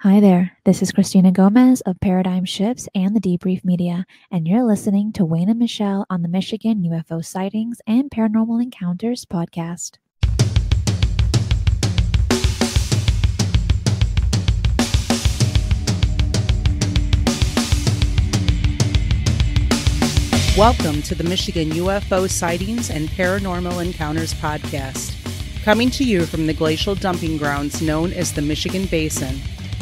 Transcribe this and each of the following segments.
Hi there, this is Christina Gomez of Paradigm Shifts and the Debrief Media, and you're listening to Wayne and Michelle on the Michigan UFO Sightings and Paranormal Encounters podcast. Welcome to the Michigan UFO Sightings and Paranormal Encounters podcast, coming to you from the glacial dumping grounds known as the Michigan Basin.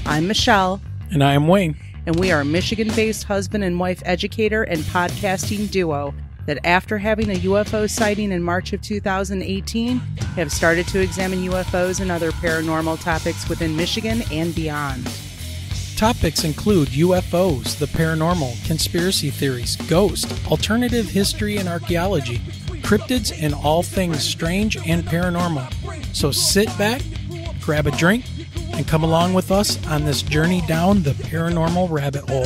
I'm Michelle. And I am Wayne. And we are a Michigan-based husband and wife educator and podcasting duo that after having a UFO sighting in March of 2018, have started to examine UFOs and other paranormal topics within Michigan and beyond. Topics include UFOs, the paranormal, conspiracy theories, ghosts, alternative history and archaeology, cryptids, and all things strange and paranormal. So sit back, grab a drink, and come along with us on this journey down the paranormal rabbit hole.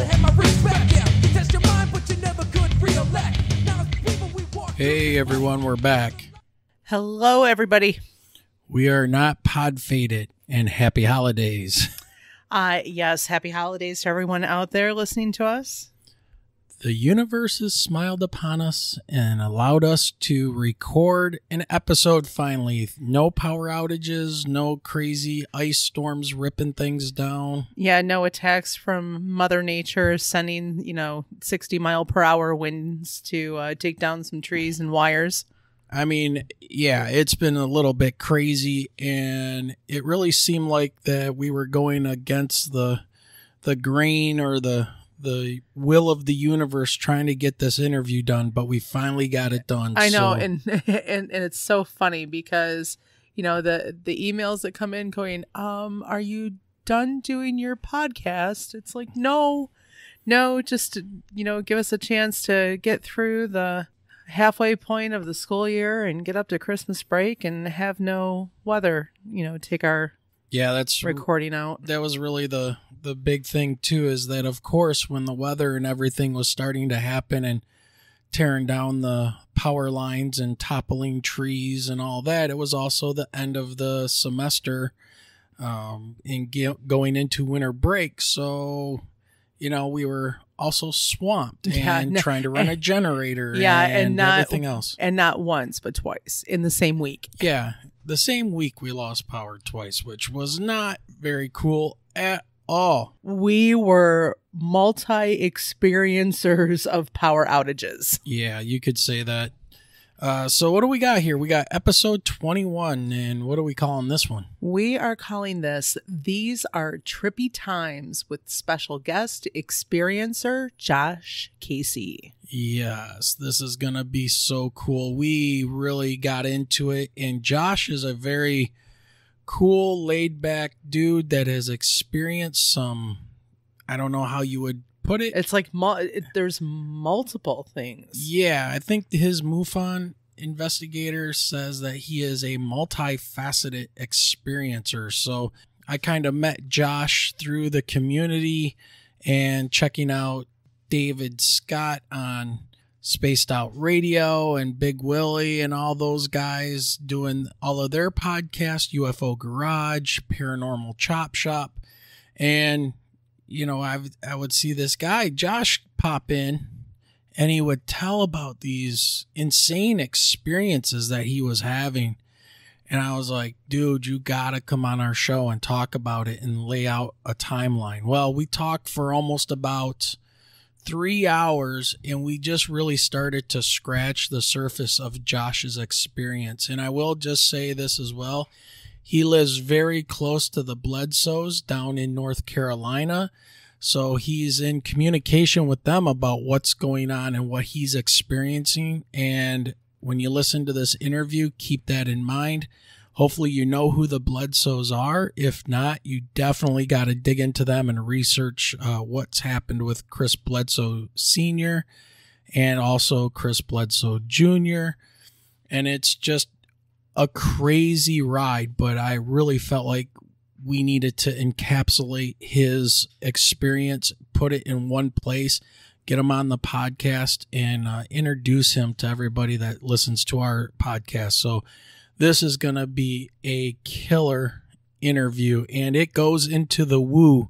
Hey everyone, we're back. Hello everybody. We are not pod faded, and happy holidays. Yes, happy holidays to everyone out there listening to us. The universe has smiled upon us and allowed us to record an episode finally. No power outages, no crazy ice storms ripping things down. Yeah, no attacks from Mother Nature sending, 60-mile-per-hour winds to take down some trees and wires. I mean, yeah, it's been a little bit crazy, and it really seemed like that we were going against the grain or the the will of the universe trying to get this interview done, but we finally got it done. I know, and it's so funny because, the emails that come in going, are you done doing your podcast? It's like, no, just, give us a chance to get through the halfway point of the school year and get up to Christmas break and have no weather, take our that's recording out. That was really the big thing too, is that of course when the weather and everything was starting to happen and tearing down the power lines and toppling trees and all that, it was also the end of the semester going into winter break. So, we were also swamped and trying to run a generator and not, everything else. And not once, but twice in the same week. Yeah. The same week we lost power twice, which was not very cool at all. We were multi-experiencers of power outages. Yeah, you could say that. So what do we got here? We got episode 21, and what are we calling this one? We are calling this These Are Trippy Times with special guest experiencer Josh Casey. Yes, this is going to be so cool. We really got into it, and Josh is a very cool, laid-back dude that has experienced some, I don't know how you would put it. It's like there's multiple things. Yeah, I think his MUFON investigator says that he is a multifaceted experiencer. So I kind of met Josh through the community and checking out David Scott on Spaced Out Radio and Big Willie and all those guys doing all of their podcasts, UFO Garage, Paranormal Chop Shop. And I would see this guy, Josh, pop in, and he would tell about these insane experiences that he was having. And I was like, dude, you got to come on our show and talk about it and lay out a timeline. Well, we talked for almost about 3 hours, and we just really started to scratch the surface of Josh's experience. And I will just say this as well. He lives very close to the Bledsoes down in North Carolina, so he's in communication with them about what's going on and what he's experiencing. And when you listen to this interview, keep that in mind. Hopefully you know who the Bledsoes are. If not, you definitely got to dig into them and research what's happened with Chris Bledsoe Sr. and also Chris Bledsoe Jr. And it's just a crazy ride, but I really felt like we needed to encapsulate his experience, put it in one place, get him on the podcast, and introduce him to everybody that listens to our podcast. So this is going to be a killer interview, and it goes into the woo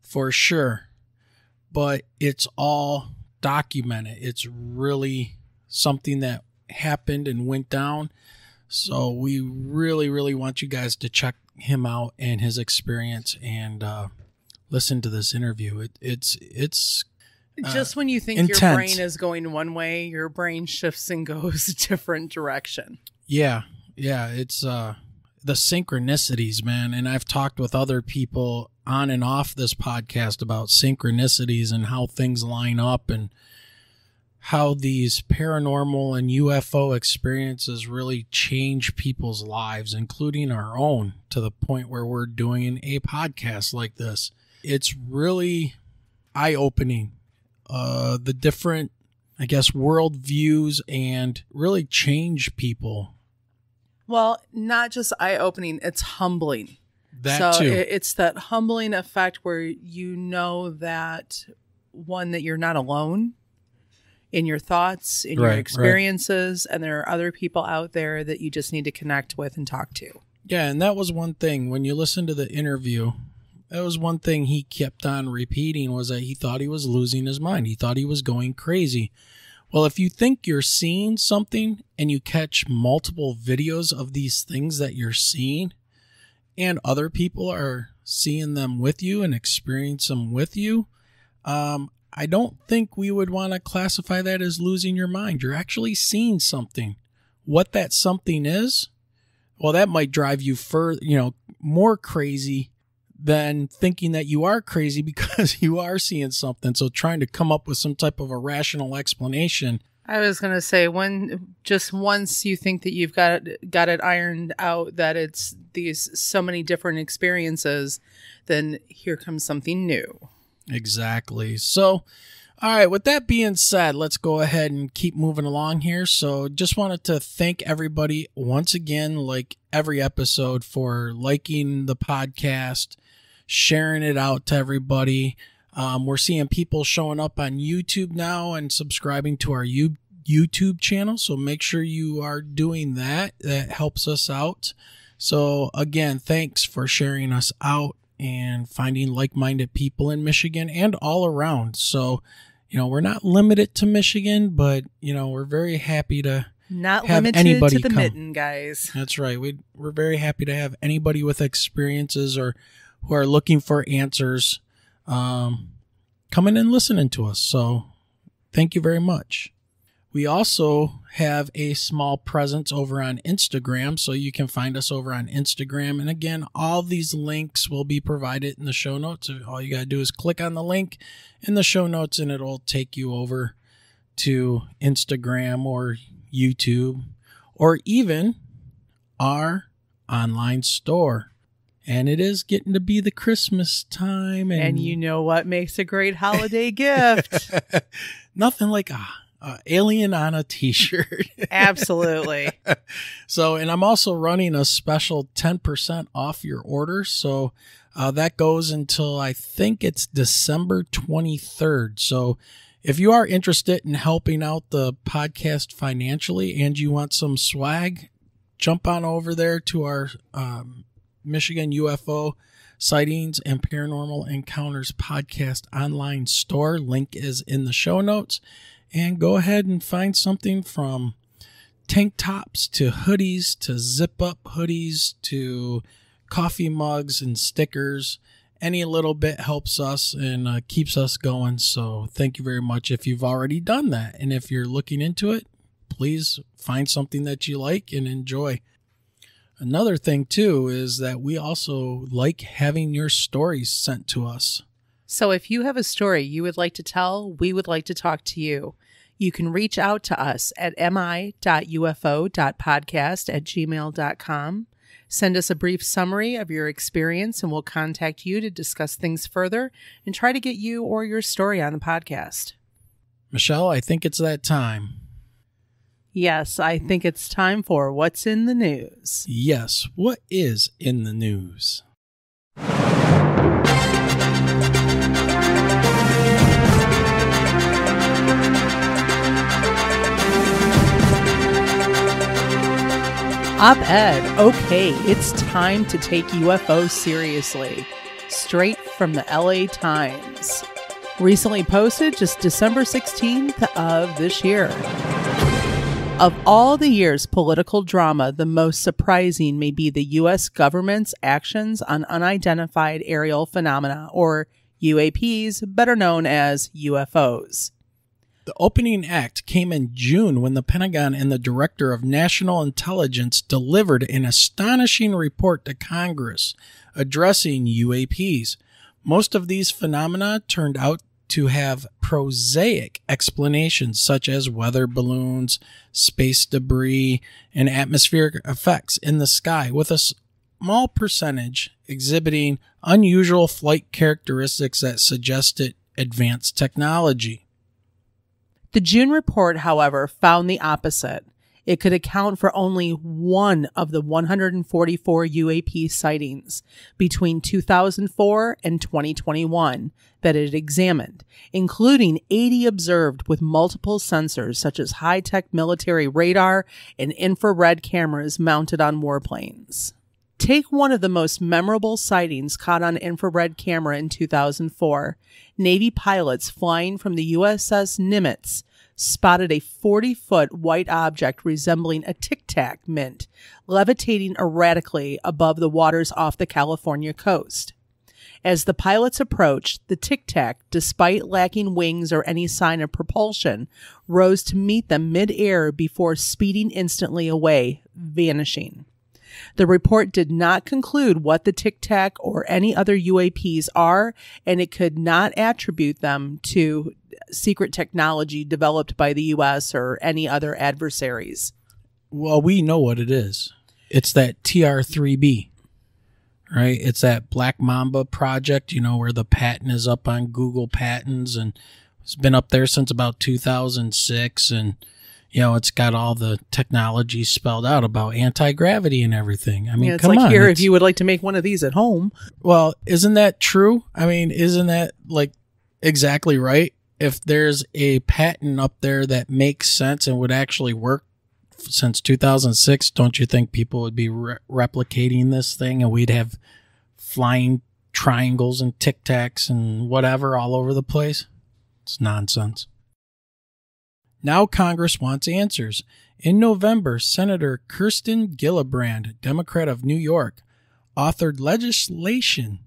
for sure. But it's all documented. It's really something that happened and went down. So we really, really want you guys to check him out and his experience and listen to this interview. It's just when you think intense. Your brain is going one way, your brain shifts and goes a different direction. Yeah. It's the synchronicities, man. And I've talked with other people on and off this podcast about synchronicities and how things line up and how these paranormal and UFO experiences really change people's lives, including our own, to the point where we're doing a podcast like this. It's really eye-opening. The different, I guess, world views and really change people. Well, not just eye-opening, it's humbling. That too. It's that humbling effect where you know that, one, that you're not alone in your thoughts, in your experiences, and there are other people out there that you just need to connect with and talk to. Yeah, and that was one thing. When you listen to the interview, that was one thing he kept on repeating, was that he thought he was losing his mind. He thought he was going crazy. Well, if you think you're seeing something and you catch multiple videos of these things that you're seeing, and other people are seeing them with you and experience them with you, I don't think we would want to classify that as losing your mind. You're actually seeing something. What that something is, well, that might drive you more crazy than thinking that you are crazy because you are seeing something. So trying to come up with some type of a rational explanation. I was going to say, when just once you think that you've got it ironed out, that it's these so many different experiences, then here comes something new. Exactly. So, all right, with that being said, let's go ahead and keep moving along here. So just wanted to thank everybody once again, like every episode, for liking the podcast, sharing it out to everybody. We're seeing people showing up on YouTube now and subscribing to our YouTube channel. So make sure you are doing that. That helps us out. So again, thanks for sharing us out and finding like-minded people in Michigan and all around. So, we're not limited to Michigan, but, we're very happy to not have limited anybody to the come. mitten, guys. That's right. We're very happy to have anybody with experiences or who are looking for answers coming and listening to us. So thank you very much. We also have a small presence over on Instagram, so you can find us over on Instagram. And again, all these links will be provided in the show notes. All you got to do is click on the link in the show notes, and it'll take you over to Instagram or YouTube or even our online store. And it is getting to be the Christmas time. And you know what makes a great holiday gift? Nothing like alien on a t-shirt. Absolutely. So, and I'm also running a special 10% off your order. So that goes until I think it's December 23rd. So if you are interested in helping out the podcast financially and you want some swag, jump on over there to our Michigan UFO Sightings and Paranormal Encounters podcast online store. Link is in the show notes. And go ahead and find something from tank tops to hoodies to zip-up hoodies to coffee mugs and stickers. Any little bit helps us and keeps us going. So thank you very much if you've already done that. And if you're looking into it, please find something that you like and enjoy. Another thing, too, is that we also like having your stories sent to us. So if you have a story you would like to tell, we would like to talk to you. You can reach out to us at mi.ufo.podcast@gmail.com. Send us a brief summary of your experience and we'll contact you to discuss things further and try to get you or your story on the podcast. Michelle, I think it's that time. Yes, I think it's time for What's in the News. Yes, what is in the news? Op-ed. Okay, it's time to take UFOs seriously. Straight from the LA Times. Recently posted just December 16th of this year. Of all the year's political drama, the most surprising may be the U.S. government's actions on unidentified aerial phenomena, or UAPs, better known as UFOs. The opening act came in June when the Pentagon and the Director of National Intelligence delivered an astonishing report to Congress addressing UAPs. Most of these phenomena turned out to have prosaic explanations such as weather balloons, space debris, and atmospheric effects in the sky, with a small percentage exhibiting unusual flight characteristics that suggested advanced technology. The June report, however, found the opposite. It could account for only one of the 144 UAP sightings between 2004 and 2021 that it examined, including 80 observed with multiple sensors such as high-tech military radar and infrared cameras mounted on warplanes. Take one of the most memorable sightings caught on infrared camera in 2004. Navy pilots flying from the USS Nimitz spotted a 40-foot white object resembling a Tic Tac mint levitating erratically above the waters off the California coast. As the pilots approached, the Tic Tac, despite lacking wings or any sign of propulsion, rose to meet them mid-air before speeding instantly away, vanishing. The report did not conclude what the Tic Tac or any other UAPs are, and it could not attribute them to secret technology developed by the U.S. or any other adversaries. Well, we know what it is. It's that TR-3B, right? It's that Black Mamba project, where the patent is up on Google Patents, and it's been up there since about 2006, and it's got all the technology spelled out about anti-gravity and everything. I mean, it's come like on. Here, if you would like to make one of these at home. Well, isn't that true? I mean, isn't that exactly right? If there's a patent up there that makes sense and would actually work since 2006, don't you think people would be replicating this thing and we'd have flying triangles and Tic Tacs and whatever all over the place? It's nonsense. Now Congress wants answers. In November, Senator Kirsten Gillibrand, Democrat of New York, authored legislation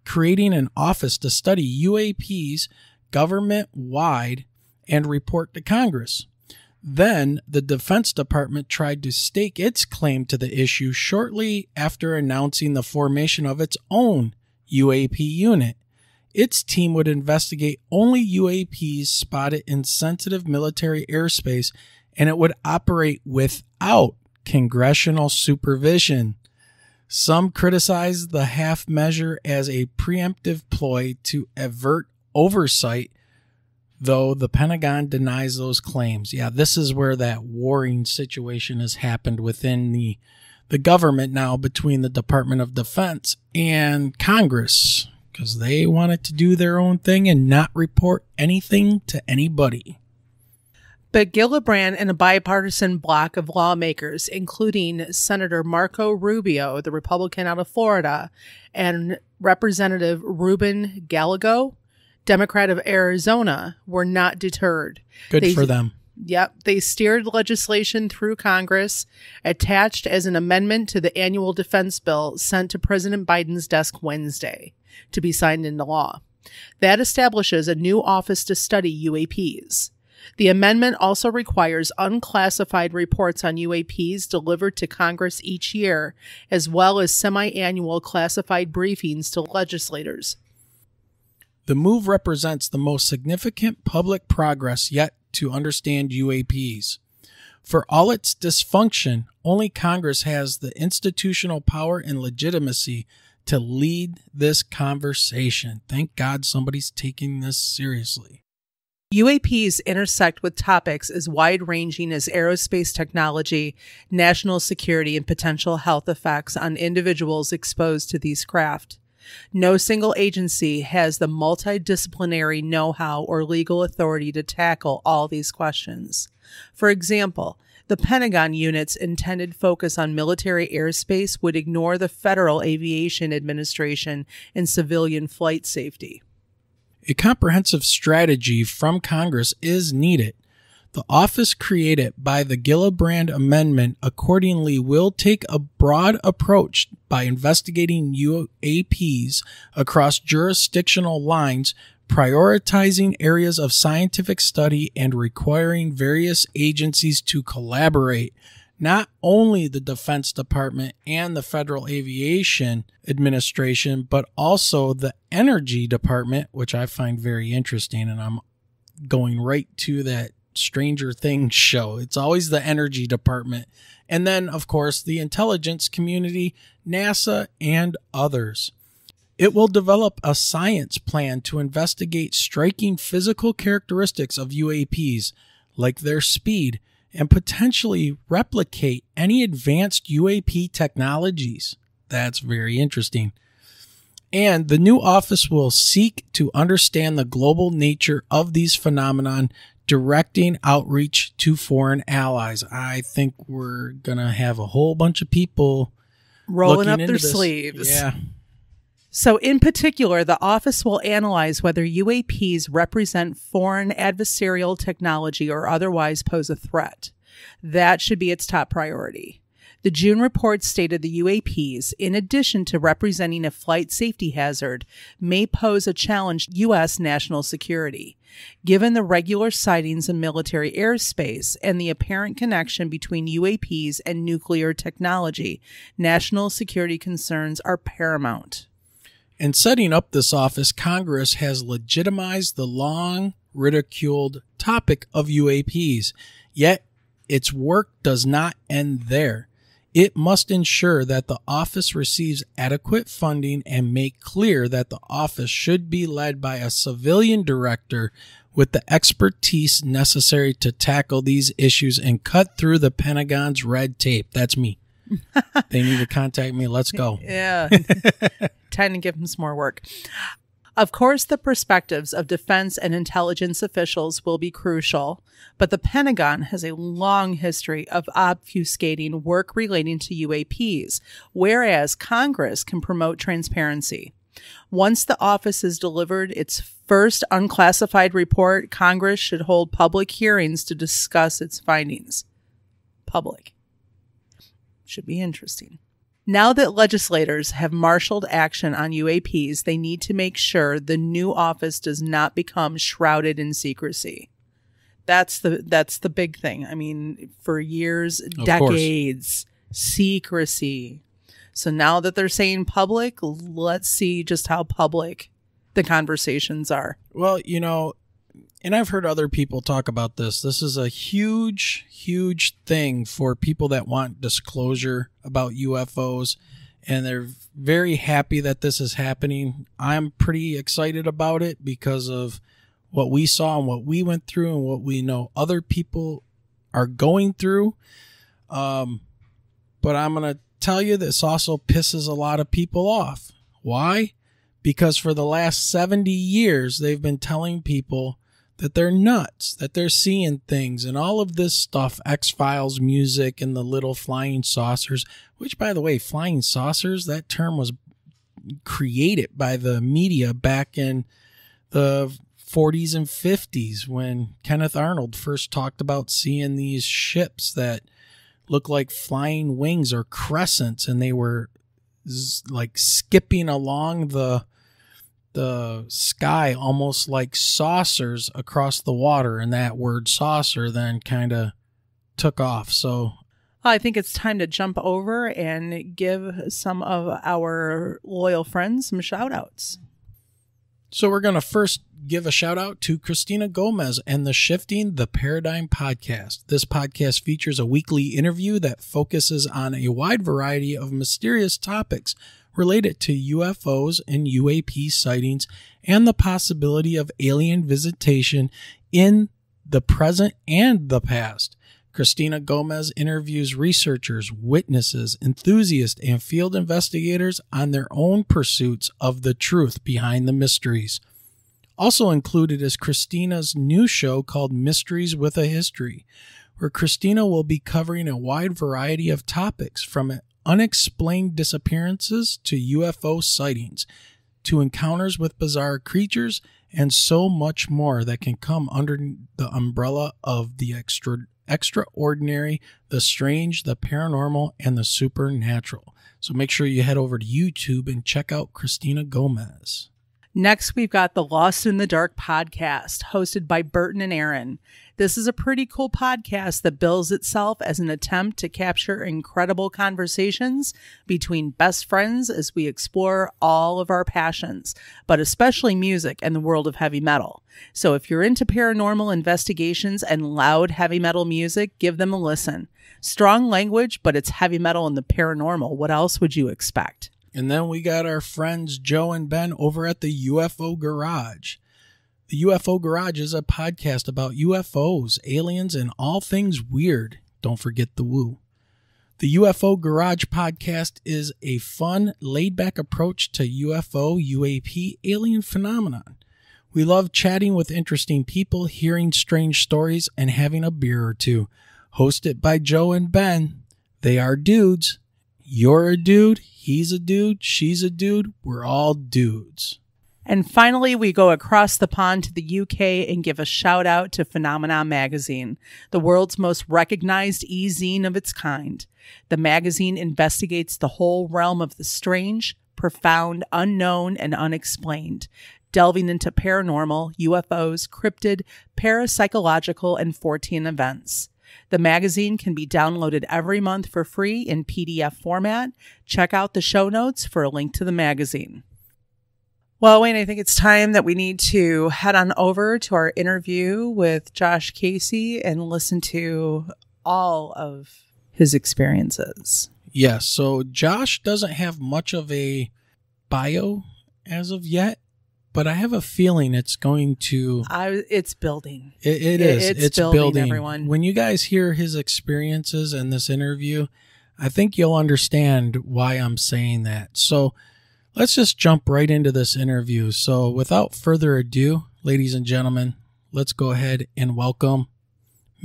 creating an office to study UAPs government-wide and report to Congress. Then, the Defense Department tried to stake its claim to the issue shortly after announcing the formation of its own UAP unit. Its team would investigate only UAPs spotted in sensitive military airspace, and it would operate without congressional supervision. Some criticized the half measure as a preemptive ploy to avert oversight, though the Pentagon denies those claims. Yeah, this is where that warring situation has happened within the government now between the Department of Defense and Congress, because they wanted to do their own thing and not report anything to anybody. But Gillibrand and a bipartisan bloc of lawmakers, including Senator Marco Rubio, the Republican out of Florida, and Representative Ruben Gallego, Democrat of Arizona, were not deterred. Good for them. Yep. They steered legislation through Congress, attached as an amendment to the annual defense bill sent to President Biden's desk Wednesday to be signed into law. That establishes a new office to study UAPs. The amendment also requires unclassified reports on UAPs delivered to Congress each year, as well as semi-annual classified briefings to legislators. The move represents the most significant public progress yet to understand UAPs. For all its dysfunction, only Congress has the institutional power and legitimacy to lead this conversation. Thank God somebody's taking this seriously. UAPs intersect with topics as wide-ranging as aerospace technology, national security, and potential health effects on individuals exposed to these craft. No single agency has the multidisciplinary know-how or legal authority to tackle all these questions. For example, The Pentagon unit's intended focus on military airspace would ignore the Federal Aviation Administration and civilian flight safety. A comprehensive strategy from Congress is needed. The office created by the Gillibrand Amendment accordingly will take a broad approach by investigating UAPs across jurisdictional lines, prioritizing areas of scientific study, and requiring various agencies to collaborate. Not only the Defense Department and the Federal Aviation Administration, but also the Energy Department, which I find very interesting, and I'm going right to that Stranger Things show. It's always the Energy Department. And then, of course, the intelligence community, NASA, and others. It will develop a science plan to investigate striking physical characteristics of UAPs, like their speed, and potentially replicate any advanced UAP technologies. That's very interesting. And the new office will seek to understand the global nature of these phenomenon, directing outreach to foreign allies. I think we're going to have a whole bunch of people rolling up their sleeves. Yeah. So in particular, the office will analyze whether UAPs represent foreign adversarial technology or otherwise pose a threat. That should be its top priority. The June report stated the UAPs, in addition to representing a flight safety hazard, may pose a challenge to U.S. national security. Given the regular sightings in military airspace and the apparent connection between UAPs and nuclear technology, national security concerns are paramount. In setting up this office, Congress has legitimized the long ridiculed topic of UAPs, yet its work does not end there. It must ensure that the office receives adequate funding and make clear that the office should be led by a civilian director with the expertise necessary to tackle these issues and cut through the Pentagon's red tape. That's me. They need to contact me. Let's go. Yeah. Time to give them some more work. Of course, the perspectives of defense and intelligence officials will be crucial, but the Pentagon has a long history of obfuscating work relating to UAPs, whereas Congress can promote transparency. Once the office has delivered its first unclassified report, Congress should hold public hearings to discuss its findings. Public. Should be interesting. Now that legislators have marshaled action on UAPs, they need to make sure the new office does not become shrouded in secrecy. That's the big thing. I mean, for years, decades, secrecy. So now that they're saying public, let's see just how public the conversations are. Well, you know, and I've heard other people talk about this. This is a huge, huge thing for people that want disclosure about UFOs, and they're very happy that this is happening. I'm pretty excited about it because of what we saw and what we went through and what we know other people are going through. But I'm going to tell you, this also pisses a lot of people off. Why? Because for the last 70 years, they've been telling people that they're nuts, that they're seeing things, and all of this stuff, X-Files music and the little flying saucers, which, by the way, flying saucers, that term was created by the media back in the 40s and 50s when Kenneth Arnold first talked about seeing these ships that look like flying wings or crescents, and they were like skipping along the sky almost like saucers across the water, and that word saucer then kind of took off. So I think it's time to jump over and give some of our loyal friends some shout outs. So we're going to first give a shout out to Christina Gomez and the Shifting the Paradigm podcast. This podcast features a weekly interview that focuses on a wide variety of mysterious topics related to UFOs and UAP sightings and the possibility of alien visitation in the present and the past. Christina Gomez interviews researchers, witnesses, enthusiasts, and field investigators on their own pursuits of the truth behind the mysteries. Also included is Christina's new show called Mysteries with a History, where Christina will be covering a wide variety of topics from unexplained disappearances to UFO sightings, to encounters with bizarre creatures, and so much more that can come under the umbrella of the extraordinary, the strange, the paranormal, and the supernatural. So make sure you head over to YouTube and check out Christina Gomez. Next, we've got the Lost in the Dark podcast, hosted by Burton and Aaron. This is a pretty cool podcast that bills itself as an attempt to capture incredible conversations between best friends as we explore all of our passions, but especially music and the world of heavy metal. So if you're into paranormal investigations and loud heavy metal music, give them a listen. Strong language, but it's heavy metal and the paranormal. What else would you expect? And then we got our friends Joe and Ben over at the UFO Garage. The UFO Garage is a podcast about UFOs, aliens, and all things weird. Don't forget the woo. The UFO Garage podcast is a fun, laid-back approach to UFO, UAP, alien phenomenon. We love chatting with interesting people, hearing strange stories, and having a beer or two. Hosted by Joe and Ben. They are dudes. You're a dude, he's a dude, she's a dude, we're all dudes. And finally, we go across the pond to the UK and give a shout out to Phenomena Magazine, the world's most recognized e-zine of its kind. The magazine investigates the whole realm of the strange, profound, unknown, and unexplained, delving into paranormal, UFOs, cryptid, parapsychological, and Fortean events. The magazine can be downloaded every month for free in PDF format. Check out the show notes for a link to the magazine. Well, Wayne, I think it's time that we need to head on over to our interview with Josh Casey and listen to all of his experiences. Yes, so Josh doesn't have much of a bio as of yet, but I have a feeling it's going to... It's building. It is. It's building, everyone. When you guys hear his experiences in this interview, I think you'll understand why I'm saying that. So let's just jump right into this interview. So without further ado, ladies and gentlemen, let's go ahead and welcome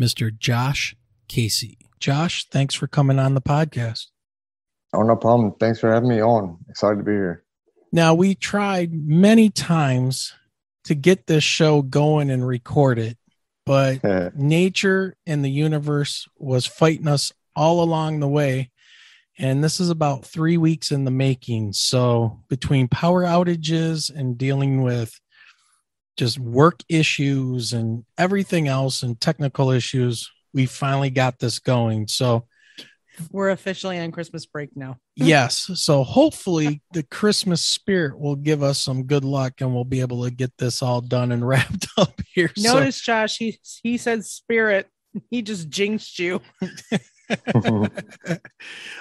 Mr. Josh Casey. Josh, thanks for coming on the podcast. Oh, no problem. Thanks for having me on. Excited to be here. Now, we tried many times to get this show going and record it, but nature and the universe was fighting us all along the way. And this is about 3 weeks in the making. So between power outages and dealing with just work issues and everything else and technical issues, we finally got this going. So we're officially on Christmas break now. Yes. So hopefully the Christmas spirit will give us some good luck and we'll be able to get this all done and wrapped up here. Notice, Josh, he said spirit. He just jinxed you. All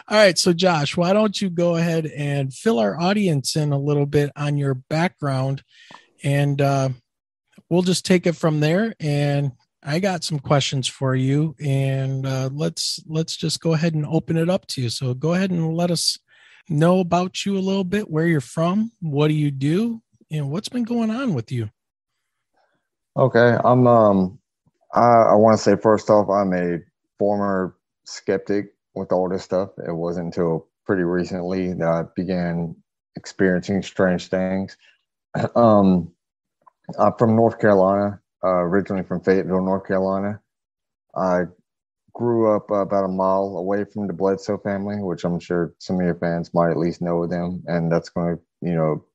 right. So, Josh, why don't you go ahead and fill our audience in a little bit on your background, and we'll just take it from there. And I got some questions for you, and let's just go ahead and open it up to you. So go ahead and let us know about you a little bit, where you're from, what do you do, and what's been going on with you. Okay, I want to say first off, I'm a former skeptic with all this stuff. It wasn't until pretty recently that I began experiencing strange things. I'm from North Carolina. Originally from Fayetteville, North Carolina. I grew up about a mile away from the Bledsoe family, which I'm sure some of your fans might at least know of them. And that's going to,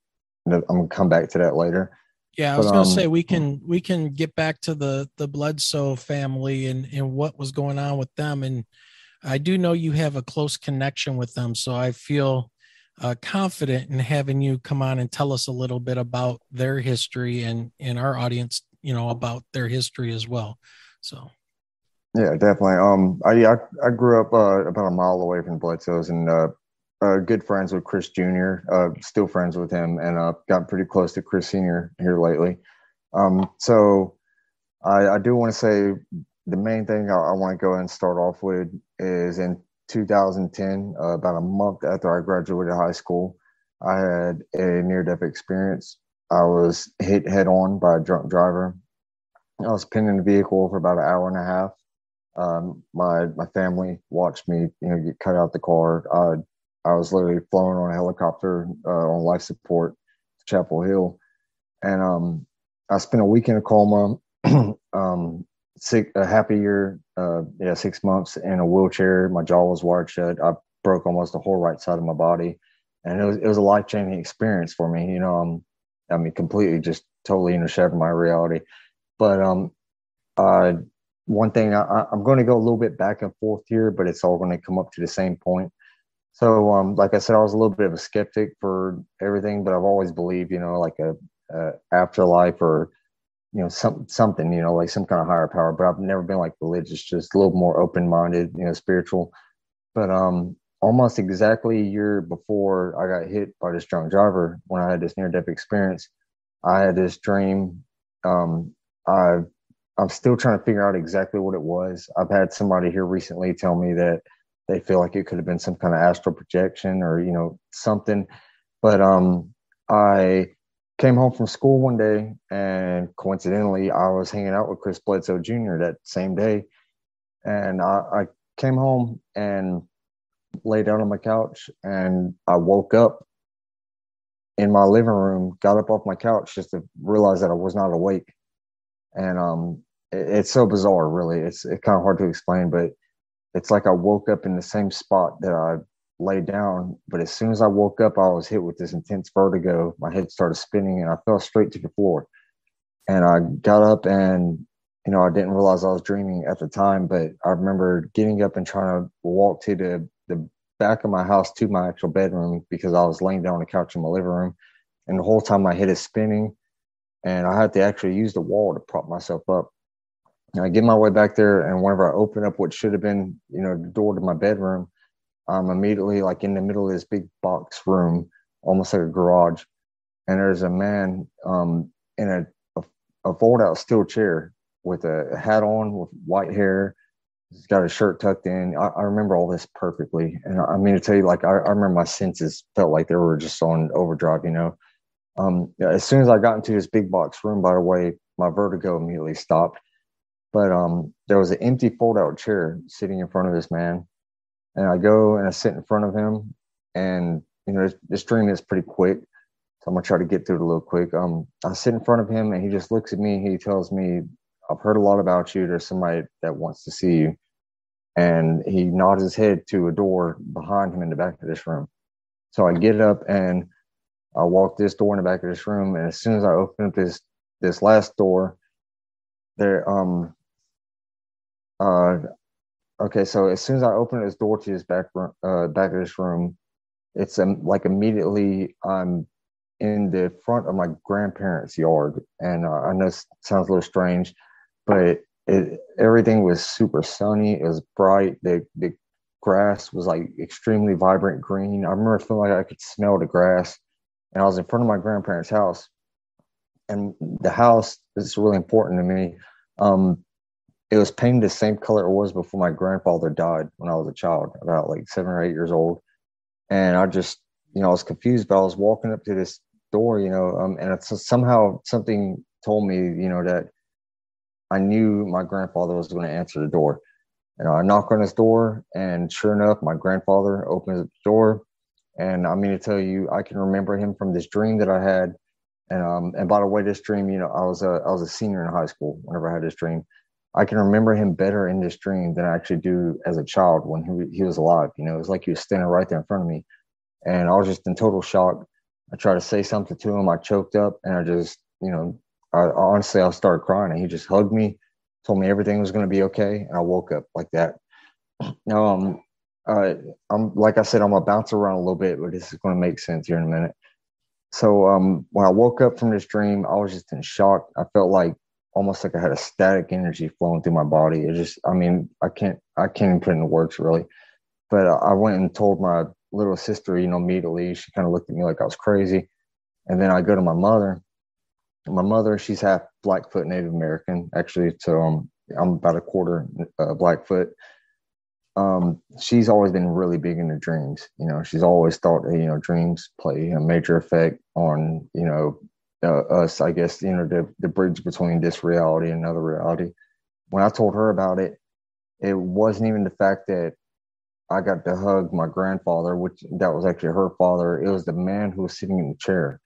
I'm going to come back to that later. Yeah, I was going to say we can get back to the Bledsoe family and what was going on with them. And I do know you have a close connection with them. So I feel confident in having you come on and tell us a little bit about their history and our audience, about their history as well. So. Yeah, definitely. I grew up about a mile away from Bledsoe's and good friends with Chris Jr., still friends with him, and got pretty close to Chris Sr. here lately. So I do want to say the main thing I want to go ahead and start off with is in 2010, about a month after I graduated high school, I had a near-death experience. I was hit head-on by a drunk driver. I was pinned in the vehicle for about an hour and a half. My family watched me, get cut out the car. I was literally flown on a helicopter on life support to Chapel Hill, and I spent a week in a coma, a happy year, 6 months in a wheelchair. My jaw was wired shut. I broke almost the whole right side of my body, and it was a life changing experience for me. Completely just totally shattered my reality. But one thing I'm going to go a little bit back and forth here, but it's all going to come up to the same point. So, like I said, I was a little bit of a skeptic for everything, but I've always believed, like a afterlife or something, like some kind of higher power. But I've never been like religious, just a little more open minded, spiritual. But almost exactly a year before I got hit by this drunk driver, when I had this near death experience, I had this dream. I I'm still trying to figure out exactly what it was. I've had somebody here recently tell me that they feel like it could have been some kind of astral projection or, something. But I came home from school one day and coincidentally I was hanging out with Chris Bledsoe Jr. that same day. And I came home and laid down on my couch and I woke up in my living room, got up off my couch just to realize that I was not awake. And it's so bizarre, really. It's kind of hard to explain, but it's like I woke up in the same spot that I laid down. But as soon as I woke up, I was hit with this intense vertigo. My head started spinning and I fell straight to the floor. And I got up and, I didn't realize I was dreaming at the time, but I remember getting up and trying to walk to the back of my house to my actual bedroom because I was laying down on the couch in my living room. And the whole time my head is spinning and I had to actually use the wall to prop myself up. And I get my way back there, and whenever I open up what should have been, the door to my bedroom, I'm immediately like in the middle of this big box room, almost like a garage. And there's a man in a fold-out steel chair with a hat on, with white hair. He's got his shirt tucked in. I remember all this perfectly. And I mean to tell you, like, I remember my senses felt like they were just on overdrive, As soon as I got into this big box room, by the way, my vertigo immediately stopped. But there was an empty fold-out chair sitting in front of this man. And I go and I sit in front of him. And, this dream is pretty quick. So I'm going to try to get through it a little quick. I sit in front of him and he just looks at me. He tells me, I've heard a lot about you. There's somebody that wants to see you. And he nods his head to a door behind him in the back of this room. So I get up and I walk this door in the back of this room. And as soon as I open up this last door, there, okay, so as soon as I open this door to this back of this room, it's like immediately I'm in the front of my grandparents' yard. And I know it sounds a little strange, but everything was super sunny. It was bright. The grass was like extremely vibrant green. I remember feeling like I could smell the grass. And I was in front of my grandparents' house. And the house is really important to me. It was painted the same color it was before my grandfather died when I was a child, about like 7 or 8 years old. And I just, I was confused, but I was walking up to this door, and it's somehow something told me, that I knew my grandfather was going to answer the door. I knock on his door, and sure enough, my grandfather opens the door. And I mean to tell you, I can remember him from this dream that I had. And by the way, this dream, I was a senior in high school whenever I had this dream. I can remember him better in this dream than I actually do as a child when he was alive. It was like he was standing right there in front of me. And I was just in total shock. I tried to say something to him. I choked up and I just, honestly, I started crying and he just hugged me, told me everything was going to be okay. And I woke up like that. Now, I'm like I said, I'm going to bounce around a little bit, but this is going to make sense here in a minute. So when I woke up from this dream, I was just in shock. I felt like almost like I had a static energy flowing through my body. It just, I can't even put it into words really. But I went and told my little sister, immediately. She kind of looked at me like I was crazy. And then I go to my mother. And my mother, she's half Blackfoot Native American, actually. So I'm about a quarter Blackfoot. She's always been really big into dreams. She's always thought that, dreams play a major effect on, us, I guess, the bridge between this reality and another reality. When I told her about it, it wasn't even the fact that I got to hug my grandfather, which that was actually her father. It was the man who was sitting in the chair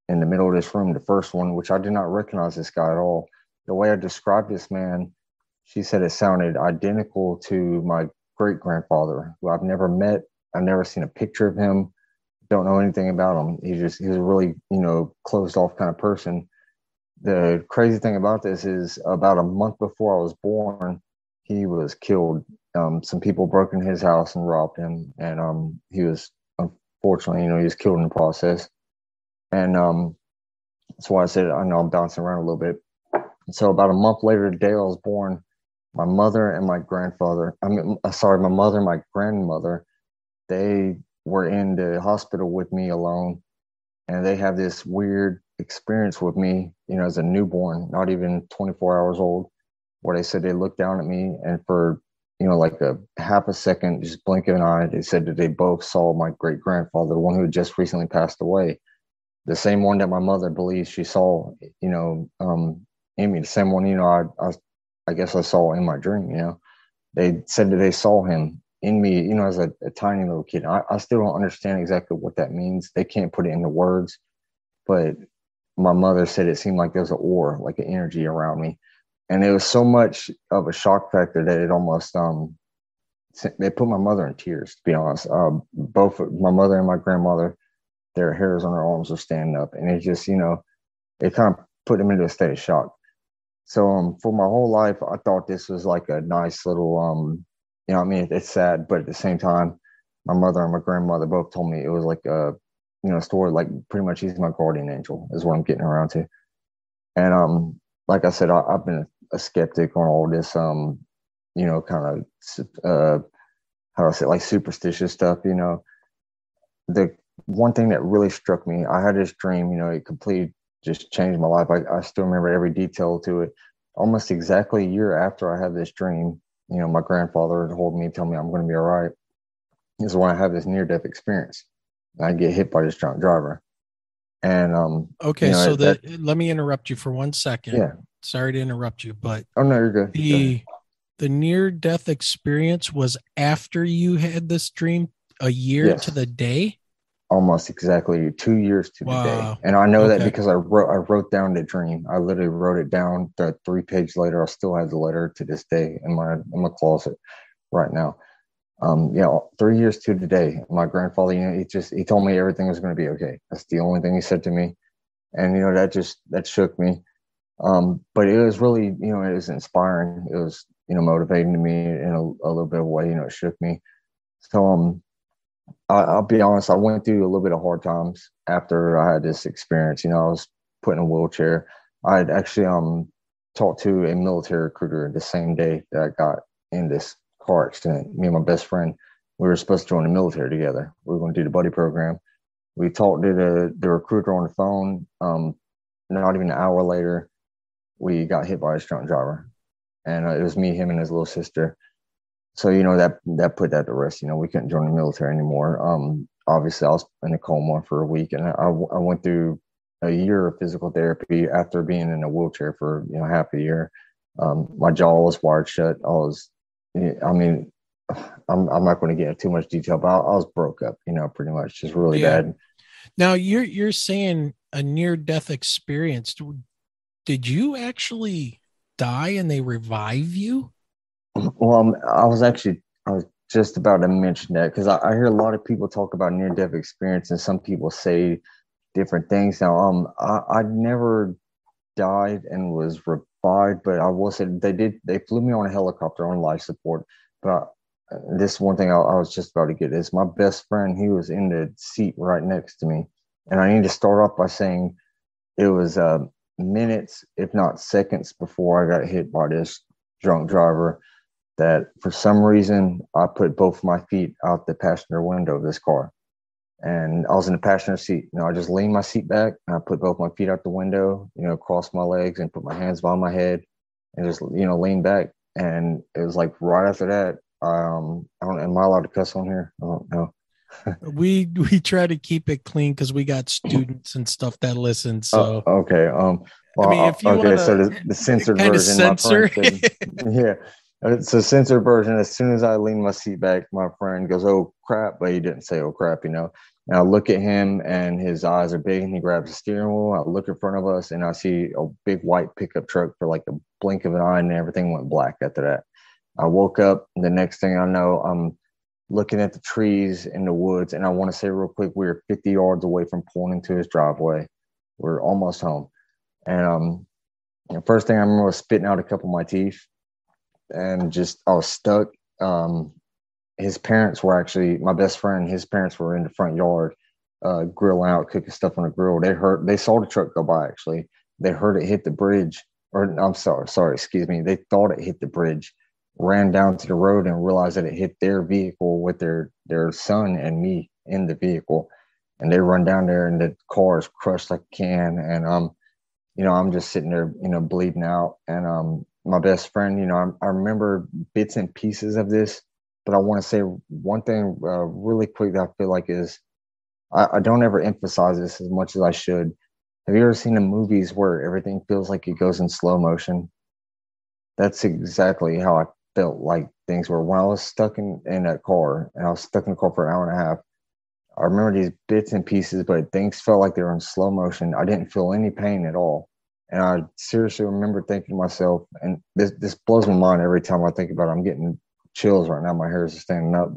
in the middle of this room, the first one, which I did not recognize this guy at all. The way I described this man, she said it sounded identical to my great grandfather, who I've never met. I've never seen a picture of him. Don't know anything about him. He was a really, closed off kind of person. The crazy thing about this is about a month before I was born, he was killed. Some people broke in his house and robbed him, and he was unfortunately, he was killed in the process. And that's why I said I know I'm bouncing around a little bit. So about a month later, the day I was born, my mother and my grandfather, my mother and my grandmother, they were in the hospital with me alone, and they have this weird experience with me, as a newborn, not even 24 hours old, where they said they looked down at me, and for like a half a second, just blinking an eye, they said that they both saw my great grandfather, the one who had just recently passed away, the same one that my mother believes she saw, in me, the same one, I guess I saw in my dream. They said that they saw him in me, as a tiny little kid. I still don't understand exactly what that means. They can't put it into words, but my mother said it seemed like there was an aura, like an energy around me. And it was so much of a shock factor that it almost, they put my mother in tears, to be honest. Both my mother and my grandmother, their hairs on their arms were standing up. And it just, it kind of put them into a state of shock. So for my whole life, I thought this was like a nice little, it's sad, but at the same time, my mother and my grandmother both told me it was like a, story, like pretty much he's my guardian angel is what I'm getting around to. And like I said, I've been a skeptic on all this, kind of, how do I say, like superstitious stuff. The one thing that really struck me, I had this dream, it completely just changed my life. I still remember every detail to it. Almost exactly a year after I had this dream, my grandfather would hold me and tell me I'm going to be all right. This is when I have this near-death experience. I get hit by this drunk driver. And okay, so let me interrupt you for 1 second. Yeah. Sorry to interrupt you, but oh no, you're good. The near-death experience was after you had this dream, a year to the day? Almost exactly 2 years to the day. And I know that because I wrote down the dream. I literally wrote it down. The 3-page later, I still have the letter to this day in my closet right now. 3 years to the day. My grandfather, he told me everything was going to be okay. That's the only thing he said to me. And, that shook me. But it was really, it was inspiring. It was, motivating to me in a little bit of a way, it shook me. So, I'll be honest, I went through a little bit of hard times after I had this experience. I was put in a wheelchair. I had actually talked to a military recruiter the same day that I got in this car accident. Me and my best friend, we were supposed to join the military together. We were going to do the buddy program. We talked to the recruiter on the phone. Not even an hour later, we got hit by a drunk driver. And it was me, him, and his little sister. So, that put that to rest. We couldn't join the military anymore. Obviously, I was in a coma for a week, and I went through a year of physical therapy after being in a wheelchair for, half a year. My jaw was wired shut. I'm not going to get into too much detail, but I was broke up, pretty much, just really bad. Now, you're saying a near-death experience. Did you actually die and they revive you? Well, I was just about to mention that because I hear a lot of people talk about near-death experience, and some people say different things. Now, I never died and was revived, but I will say they flew me on a helicopter on life support. But this one thing I was just about to get is my best friend. He was in the seat right next to me, and I need to start off by saying it was minutes, if not seconds, before I got hit by this drunk driver. That for some reason I put both my feet out the passenger window of this car, and I was in the passenger seat. I just leaned my seat back and I put both my feet out the window, crossed my legs and put my hands behind my head and just, lean back. And it was like right after that, am I allowed to cuss on here? I don't know. we try to keep it clean because we got students and stuff that listen. So okay. Well, if you want so the censored kind of version, censor, yeah. It's a censored version. As soon as I lean my seat back, my friend goes, "Oh crap!" But he didn't say "Oh crap," And I look at him, and his eyes are big, and he grabs the steering wheel. I look in front of us, and I see a big white pickup truck for like the blink of an eye, and everything went black after that. I woke up. And the next thing I know, I'm looking at the trees in the woods, and I want to say real quick, we were 50 yards away from pulling into his driveway. We're almost home, and the first thing I remember was spitting out a couple of my teeth, and just I was stuck. His parents were actually my best friend. His parents were in the front yard, grilling out, cooking stuff on the grill. They saw the truck go by. Actually, they heard it hit the bridge, or I'm sorry, excuse me. They thought it hit the bridge, ran down to the road, and realized that it hit their vehicle with their son and me in the vehicle. And they run down there, and the car is crushed like a can. And I'm just sitting there, bleeding out. And my best friend, I remember bits and pieces of this, but I want to say one thing really quick that I feel like is I don't ever emphasize this as much as I should. Have you ever seen the movies where everything feels like it goes in slow motion? That's exactly how I felt like things were when I was stuck in that car, and I was stuck in the car for an hour and a half. I remember these bits and pieces, but things felt like they were in slow motion. I didn't feel any pain at all. And I seriously remember thinking to myself, and this blows my mind every time I think about it. I'm getting chills right now. My hairs are standing up.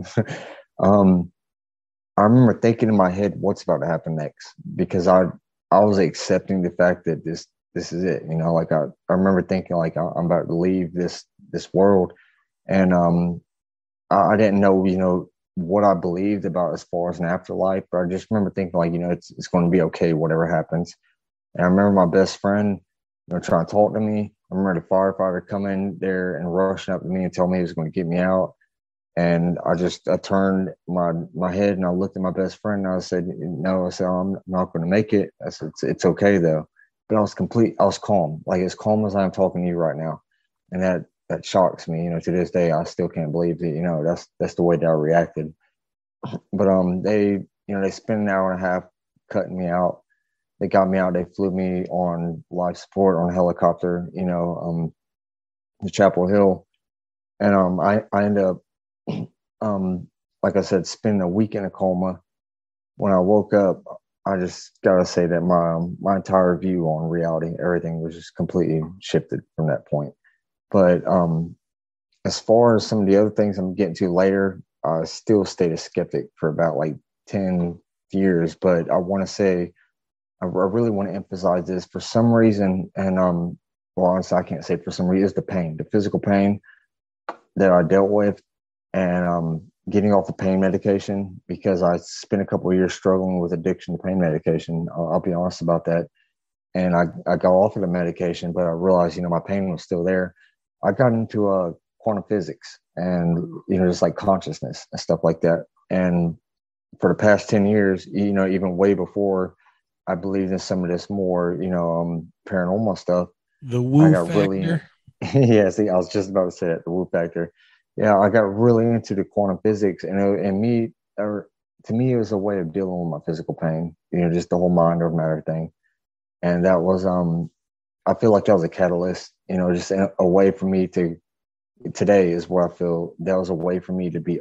I remember thinking in my head, what's about to happen next? Because I was accepting the fact that this is it. Like I remember thinking like I'm about to leave this world. And I didn't know, what I believed about as far as an afterlife, but I just remember thinking like, it's going to be okay, whatever happens. And I remember my best friend, trying to talk to me. I remember the firefighter coming there and rushing up to me and telling me he was going to get me out. And I turned my head and I looked at my best friend and I said, "No," I said, "I'm not going to make it." I said, it's okay though. But I was calm, like as calm as I'm talking to you right now. And that shocks me, to this day. I still can't believe that, that's the way that I reacted. But they spent an hour and a half cutting me out. They got me out. They flew me on life support on a helicopter, to Chapel Hill. And I ended up, like I said, spending a week in a coma. When I woke up, I just gotta say that my entire view on reality, everything was just completely shifted from that point. But as far as some of the other things I'm getting to later, I still stayed a skeptic for about like 10 years. But I want to say, I really want to emphasize this for some reason. And well, honestly, I can't say for some reason, it's the pain, the physical pain that I dealt with, and getting off the pain medication, because I spent a couple of years struggling with addiction to pain medication. I'll be honest about that. And I got off of the medication, but I realized, my pain was still there. I got into quantum physics and, just like consciousness and stuff like that. And for the past 10 years, even way before I believed in some of this more, paranormal stuff. The woo factor. Really, yeah, see, I was just about to say that, the woo factor. Yeah, I got really into the quantum physics, and to me, it was a way of dealing with my physical pain, just the whole mind over matter thing. And that was, I feel like that was a catalyst, just a way for me to, today is where I feel that was a way for me to be,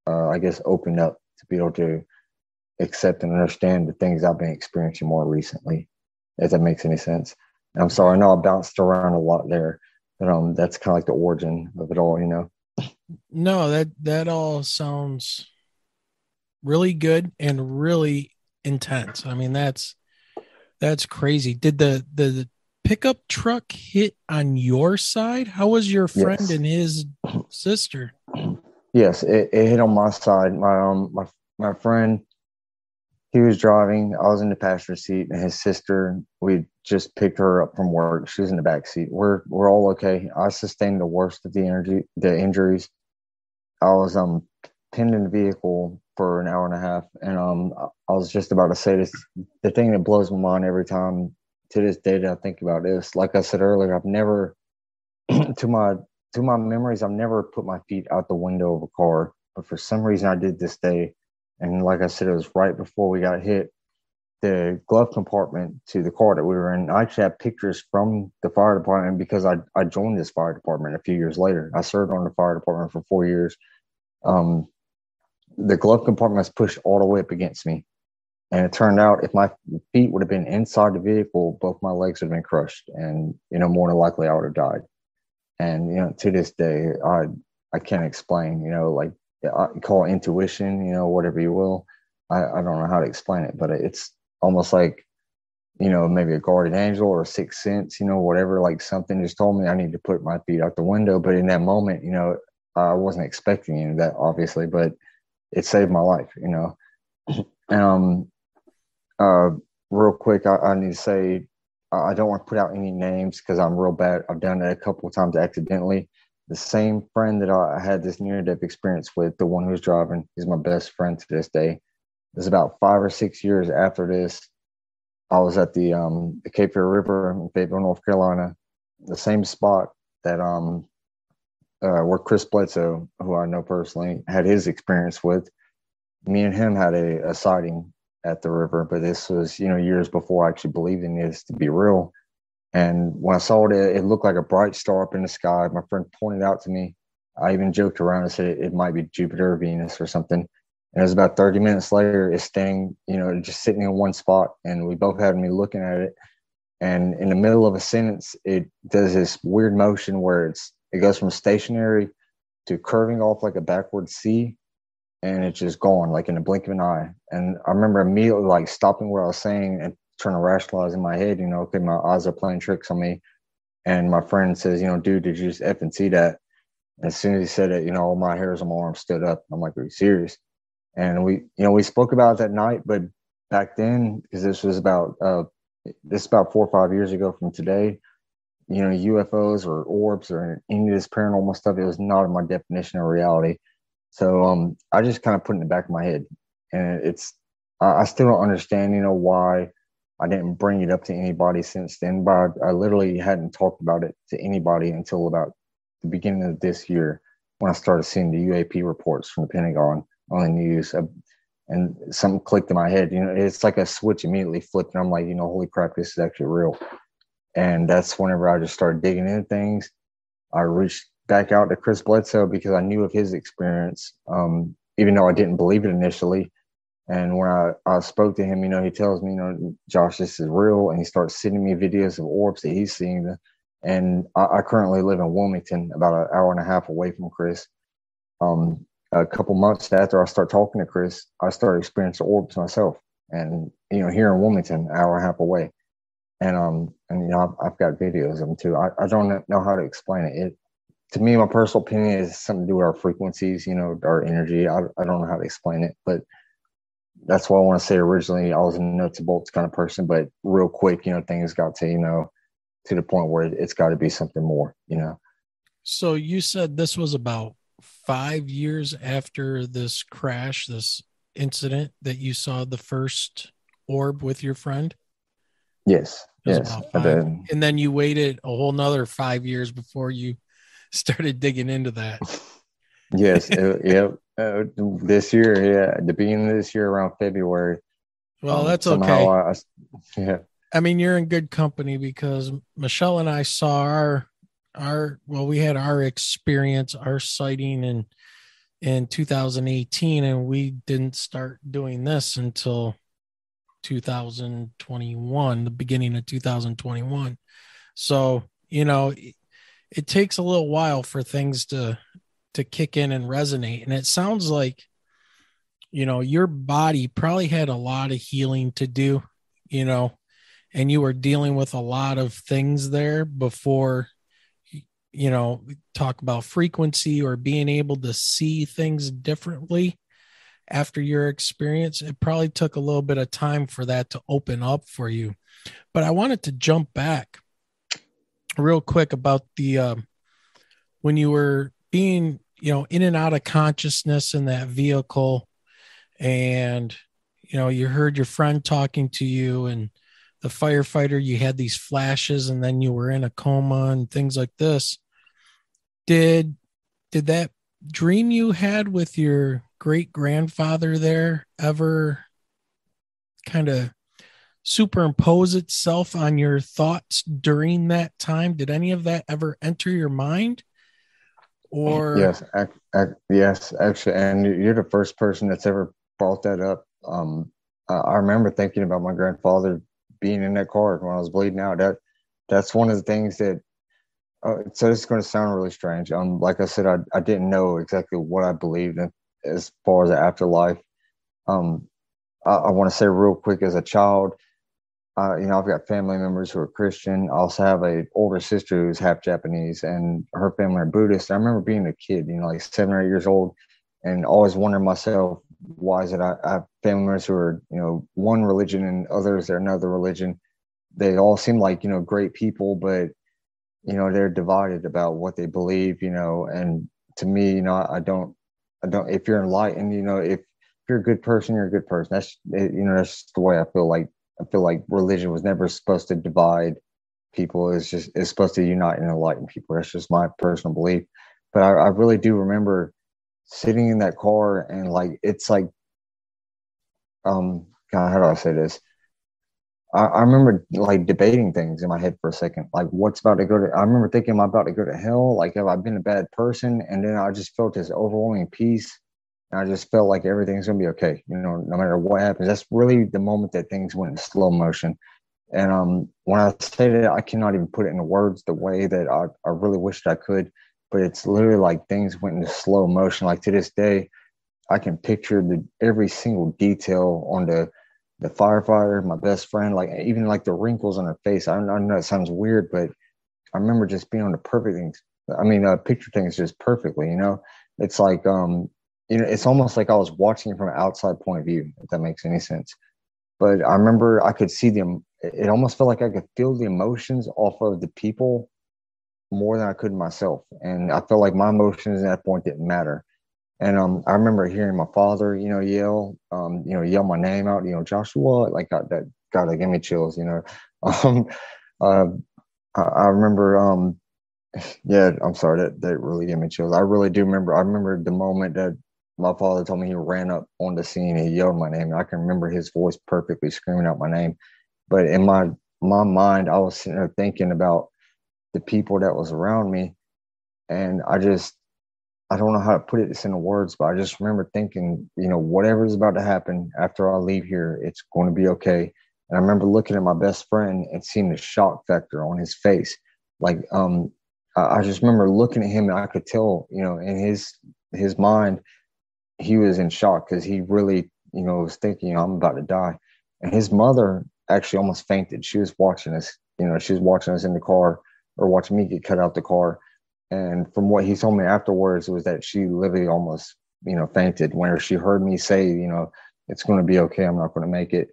I guess, opened up to be able to accept and understand the things I've been experiencing more recently, if that makes any sense. And I'm sorry, I know I bounced around a lot there, but that's kind of like the origin of it all, No, that all sounds really good and really intense. I mean, that's crazy. Did the pickup truck hit on your side? How was your friend Yes. and his sister? Yes, it hit on my side. My friend, he was driving. I was in the passenger seat, and his sister, we just picked her up from work. She was in the back seat. We're all okay. I sustained the worst of the injuries. I was pinned in the vehicle for an hour and a half, and I was just about to say this. The thing that blows my mind every time to this day that I think about this, like I said earlier, I've never, to my memories, I've never put my feet out the window of a car, but for some reason I did this day. And like I said, it was right before we got hit. the glove compartment to the car that we were in. I actually have pictures from the fire department because I joined this fire department a few years later. I served on the fire department for 4 years. The glove compartment was pushed all the way up against me. And it turned out if my feet would have been inside the vehicle, both my legs would have been crushed. And, more than likely I would have died. And, to this day, I can't explain, like I call it intuition, whatever you will. I don't know how to explain it, but it's almost like, maybe a guardian angel or a sixth sense, whatever, like something just told me I need to put my feet out the window. But in that moment, I wasn't expecting any of that, obviously, but it saved my life, real quick, I need to say, I don't want to put out any names because I'm real bad. I've done that a couple of times accidentally. The same friend that I had this near-death experience with, the one who's driving, is my best friend to this day. It was about 5 or 6 years after this. I was at the Cape Fear River in Fayetteville, North Carolina, the same spot that where Chris Bledsoe, who I know personally, had his experience with. Me and him had a sighting at the river, but this was, years before I actually believed in this to be real. And when I saw it, it looked like a bright star up in the sky. My friend pointed out to me. I even joked around and said it might be Jupiter or Venus or something. And it was about 30 minutes later, it's staying, just sitting in one spot. And we both had me looking at it. And in the middle of a sentence, it does this weird motion where it goes from stationary to curving off like a backward C. And it's just gone, like in the blink of an eye. And I remember immediately like stopping what I was saying and trying to rationalize in my head, okay, my eyes are playing tricks on me. And my friend says, dude, did you just effing see that? And as soon as he said it, all my hairs on my arm stood up. I'm like, are you serious? And we spoke about it that night, but back then, because this was about 4 or 5 years ago from today, UFOs or orbs or any of this paranormal stuff, it was not in my definition of reality. So I just kind of put it in the back of my head, and I still don't understand, why I didn't bring it up to anybody since then. But I literally hadn't talked about it to anybody until about the beginning of this year when I started seeing the UAP reports from the Pentagon on the news, and something clicked in my head. It's like a switch immediately flipped, and I'm like, holy crap, this is actually real. And that's whenever I just started digging into things. I reached back out to Chris Bledsoe because I knew of his experience, even though I didn't believe it initially. And when I spoke to him, he tells me, Josh, this is real. And he starts sending me videos of orbs that he's seeing. And I currently live in Wilmington, about an hour and a half away from Chris. A couple months after I start talking to Chris, I started experiencing orbs myself. And, here in Wilmington, an hour and a half away. And I've got videos of them too. I don't know how to explain it. To me, my personal opinion is something to do with our frequencies, our energy. I don't know how to explain it, but that's what I want to say. Originally, I was a nuts and bolts kind of person, but real quick, things got to, to the point where it's got to be something more, So you said this was about 5 years after this crash, this incident, that you saw the first orb with your friend? Yes. Yes. And then you waited a whole nother 5 years before you started digging into that. Yes. This year, the beginning of this year, around February. Well, that's okay. Yeah. I mean, you're in good company because Michelle and I saw we had our experience, our sighting in 2018, and we didn't start doing this until 2021, the beginning of 2021. So, it takes a little while for things to kick in and resonate. And it sounds like, your body probably had a lot of healing to do, and you were dealing with a lot of things there before, talk about frequency or being able to see things differently. After your experience, it probably took a little bit of time for that to open up for you. But I wanted to jump back real quick about the when you were being, in and out of consciousness in that vehicle, and you heard your friend talking to you, and the firefighter, you had these flashes, and then you were in a coma and things like this. Did that dream you had with your great grandfather there ever kind of superimpose itself on your thoughts during that time? Did any of that ever enter your mind? Or Yes, actually, and you're the first person that's ever brought that up. I remember thinking about my grandfather being in that car when I was bleeding out. That's one of the things that. So this is going to sound really strange. Like I said, I didn't know exactly what I believed in as far as the afterlife. I want to say real quick, as a child, I've got family members who are Christian. I also have an older sister who's half Japanese, and her family are Buddhist. I remember being a kid, like 7 or 8 years old, and always wondering myself, why is it I have family members who are, one religion and others are another religion. They all seem like, great people, but they're divided about what they believe, and to me, I don't, if you're enlightened, if you're a good person, you're a good person. That's just the way I feel like religion was never supposed to divide people. It's supposed to unite and enlighten people. That's just my personal belief. But I really do remember sitting in that car and it's like, God, how do I say this? I remember debating things in my head for a second, what's about to go to. I remember thinking, am I about to go to hell? Have I been a bad person? And then I just felt this overwhelming peace, and I just felt like everything's gonna be okay. No matter what happens. That's really the moment that things went in slow motion. And when I say that, I cannot even put it into words the way that I really wished I could. But it's literally like things went into slow motion. To this day, I can picture every single detail on the firefighter, my best friend, even the wrinkles on her face. I know it sounds weird, but I remember just being on the perfect things. Picture things just perfectly. It's like, it's almost like I was watching it from an outside point of view, if that makes any sense. But I remember I could see them. It almost felt like I could feel the emotions off of the people more than I could myself. And I felt like my emotions at that point didn't matter. And I remember hearing my father, yell my name out, Joshua, that gave me chills, Um, uh, I remember, yeah, I'm sorry, that really gave me chills. I really do remember. I remember the moment that my father told me, he ran up on the scene, he yelled my name, and I can remember his voice perfectly screaming out my name. But in my mind, I was sitting there thinking about the people that was around me, and I don't know how to put it into words, but I just remember thinking, whatever is about to happen after I leave here, it's going to be okay. And I remember looking at my best friend and seeing the shock factor on his face. I just remember looking at him, and I could tell, in his mind, he was in shock because he really, was thinking, I'm about to die. And his mother actually almost fainted. She was watching us, she was watching us in the car, or watching me get cut out the car. And from what he told me afterwards, it was that she literally almost, fainted whenever she heard me say, it's going to be okay, I'm not going to make it.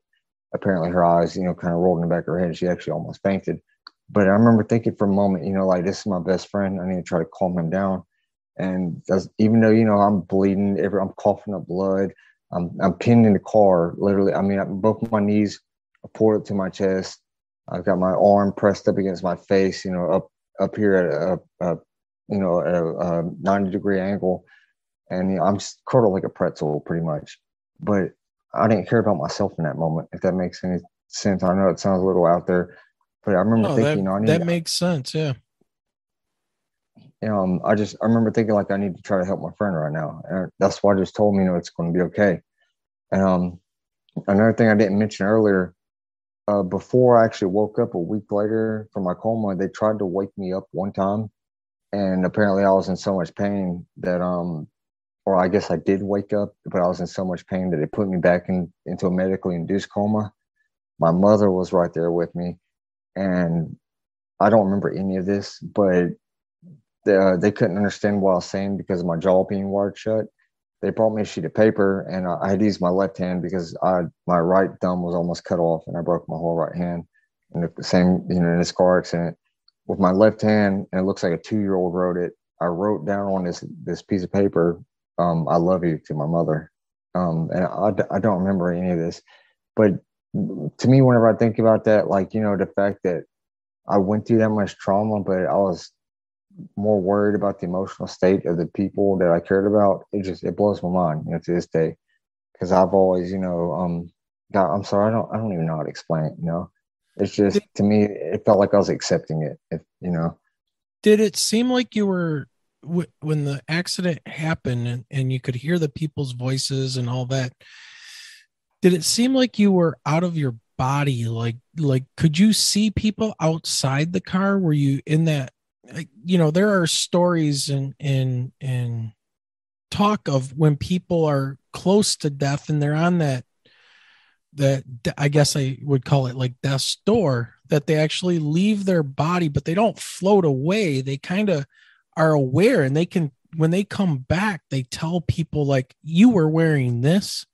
Apparently her eyes, kind of rolled in the back of her head. She actually almost fainted. But I remember thinking for a moment, this is my best friend. I need to try to calm him down. And even though, I'm bleeding, I'm coughing up blood, I'm pinned in the car, literally. Both my knees are pulled up to my chest. I've got my arm pressed up against my face, up here at a 90-degree angle, and I'm just curled like a pretzel pretty much. But I didn't care about myself in that moment, if that makes any sense. I know it sounds a little out there, but I remember thinking, that makes sense. Yeah. I remember thinking I need to try to help my friend right now, and that's why I just told me, it's going to be okay. And another thing I didn't mention earlier, before I actually woke up a week later from my coma, they tried to wake me up one time. And apparently I was in so much pain that, or I guess I did wake up, but I was in so much pain that they put me back into a medically induced coma. My mother was right there with me, and I don't remember any of this, but they couldn't understand what I was saying because of my jaw being wired shut. They brought me a sheet of paper, and I had to use my left hand because my right thumb was almost cut off, and I broke my whole right hand in the same, in this car accident. With my left hand, and it looks like a 2-year-old wrote it. I wrote down on this piece of paper, "I love you," to my mother. And I don't remember any of this, but to me, whenever I think about that, the fact that I went through that much trauma, but I was more worried about the emotional state of the people that I cared about. It blows my mind, to this day, because I've always, God, I'm sorry, I don't even know how to explain it. It's just, to me, it felt like I was accepting it. Did it seem like you were when the accident happened and you could hear the people's voices and all that? Did it seem like you were out of your body? Like could you see people outside the car? Were you in that? There are stories and talk of when people are close to death and they're on that I guess I would call it like death's door, that they actually leave their body, but they don't float away. They kind of are aware, and they can, when they come back, they tell people like, you were wearing this,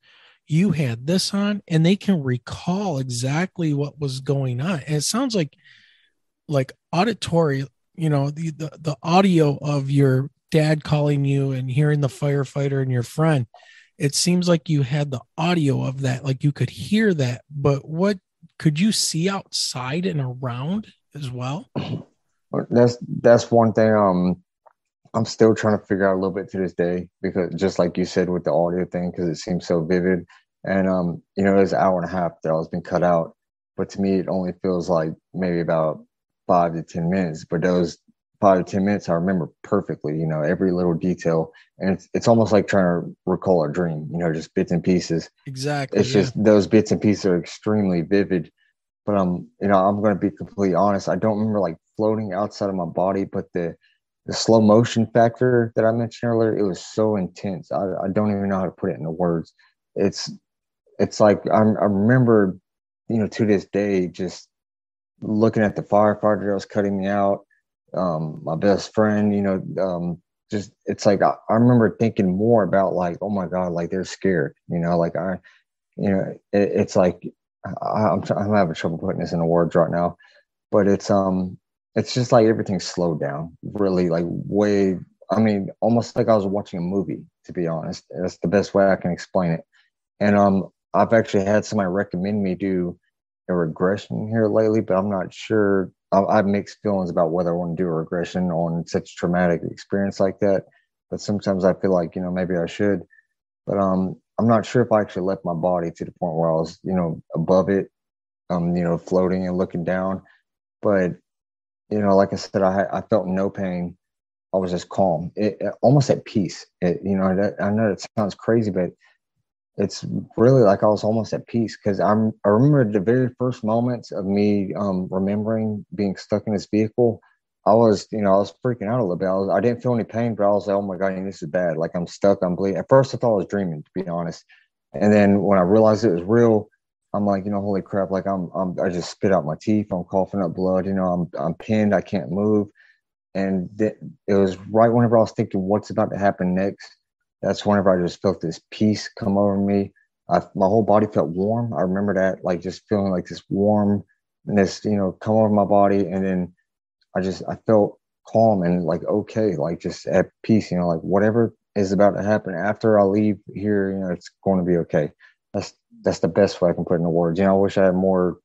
you had this on, and they can recall exactly what was going on. And it sounds like auditory, the audio of your dad calling you and hearing the firefighter and your friend. It seems like you had the audio of that, like you could hear that, but what could you see outside and around as well? That's one thing. I'm still trying to figure out a little bit to this day, because just like you said with the audio thing, because it seems so vivid. And it was an hour and a half that I was being cut out, but to me it only feels like maybe about 5 to 10 minutes. But those 5 to 10 minutes I remember perfectly. Every little detail, and it's almost like trying to recall a dream. Just bits and pieces. Exactly. It's just those bits and pieces are extremely vivid. But I'm going to be completely honest. I don't remember like floating outside of my body, but the slow motion factor that I mentioned earlier, it was so intense. I don't even know how to put it into words. It's like I remember, to this day, just looking at the firefighter that was cutting me out, my best friend, just it's like I remember thinking more about like, oh my God, like they're scared, like it's like I'm having trouble putting this into words right now, but it's just like everything slowed down, really, like way. I mean, almost like I was watching a movie, to be honest. That's the best way I can explain it. And I've actually had somebody recommend me do a regression here lately, but I'm not sure. I have mixed feelings about whether I want to do a regression on such a traumatic experience like that. But sometimes I feel like, maybe I should. But I'm not sure if I actually left my body to the point where I was, above it, floating and looking down. But, like I said, I felt no pain. I was just calm, almost at peace. I know it sounds crazy, but it's really like I was almost at peace, because I remember the very first moments of me remembering being stuck in this vehicle. I was freaking out a little bit. I didn't feel any pain, but I was like, oh my God, this is bad. Like I'm stuck, I'm bleeding. At first I thought I was dreaming, to be honest. And then when I realized it was real, I'm like, holy crap, like I just spit out my teeth, I'm coughing up blood, I'm pinned, I can't move. And it was right whenever I was thinking what's about to happen next, that's whenever I just felt this peace come over me. My whole body felt warm. I remember that, like just feeling like this warmness, come over my body. And then I felt calm and like, okay, like just at peace, like whatever is about to happen after I leave here, it's going to be okay. That's the best way I can put it into words. I wish I had more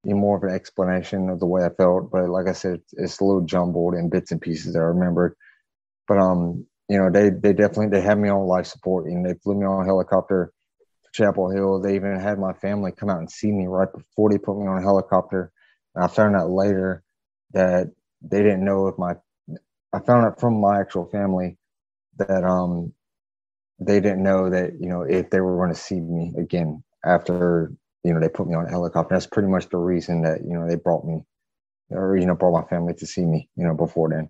of an explanation of the way I felt, but like I said, it's a little jumbled in bits and pieces that I remembered. But they definitely had me on life support, and they flew me on a helicopter to Chapel Hill. They even had my family come out and see me right before they put me on a helicopter. And I found out later that they didn't know I found out from my actual family that they didn't know that, if they were going to see me again after, they put me on a helicopter. That's pretty much the reason that, they brought me, or, brought my family to see me, before then.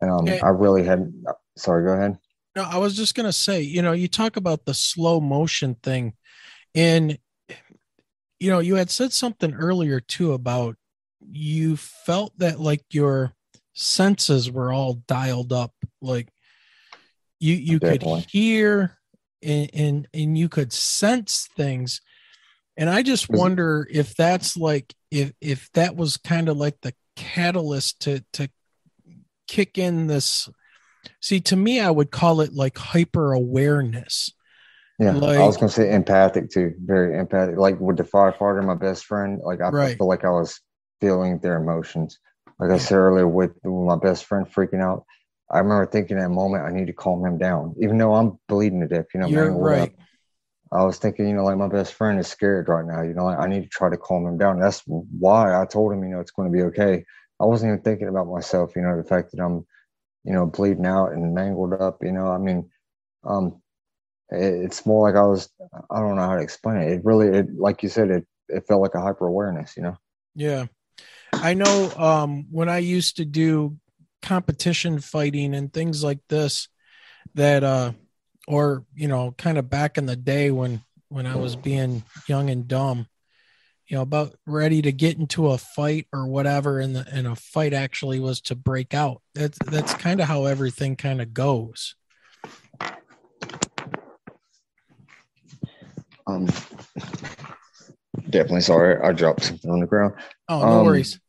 And I really had, sorry, go ahead. No, I was just going to say, you talk about the slow motion thing, and, you had said something earlier too about you felt that like your senses were all dialed up, like you could hear and you could sense things. And I just wonder if that's like, if that was kind of like the catalyst to kick in this. See, to me, I would call it like hyper awareness. Yeah, I was going to say empathic too. Very empathic. Like with the firefighter, my best friend, like I feel like I was feeling their emotions. Like I said earlier, with my best friend freaking out, I remember thinking at that moment, I need to calm him down, even though I'm bleeding to death. You're right. I was thinking, like my best friend is scared right now. Like, I need to try to calm him down. That's why I told him, it's going to be okay. I wasn't even thinking about myself, the fact that I'm, bleeding out and mangled up, I mean, it's more like I don't know how to explain it. It really, like you said, it felt like a hyper awareness, Yeah. I know when I used to do competition fighting and things like this, that or kind of back in the day when I was being young and dumb, about ready to get into a fight or whatever, and a fight actually was to break out. That's kind of how everything kind of goes. Definitely sorry, I dropped something on the ground. Oh, no worries.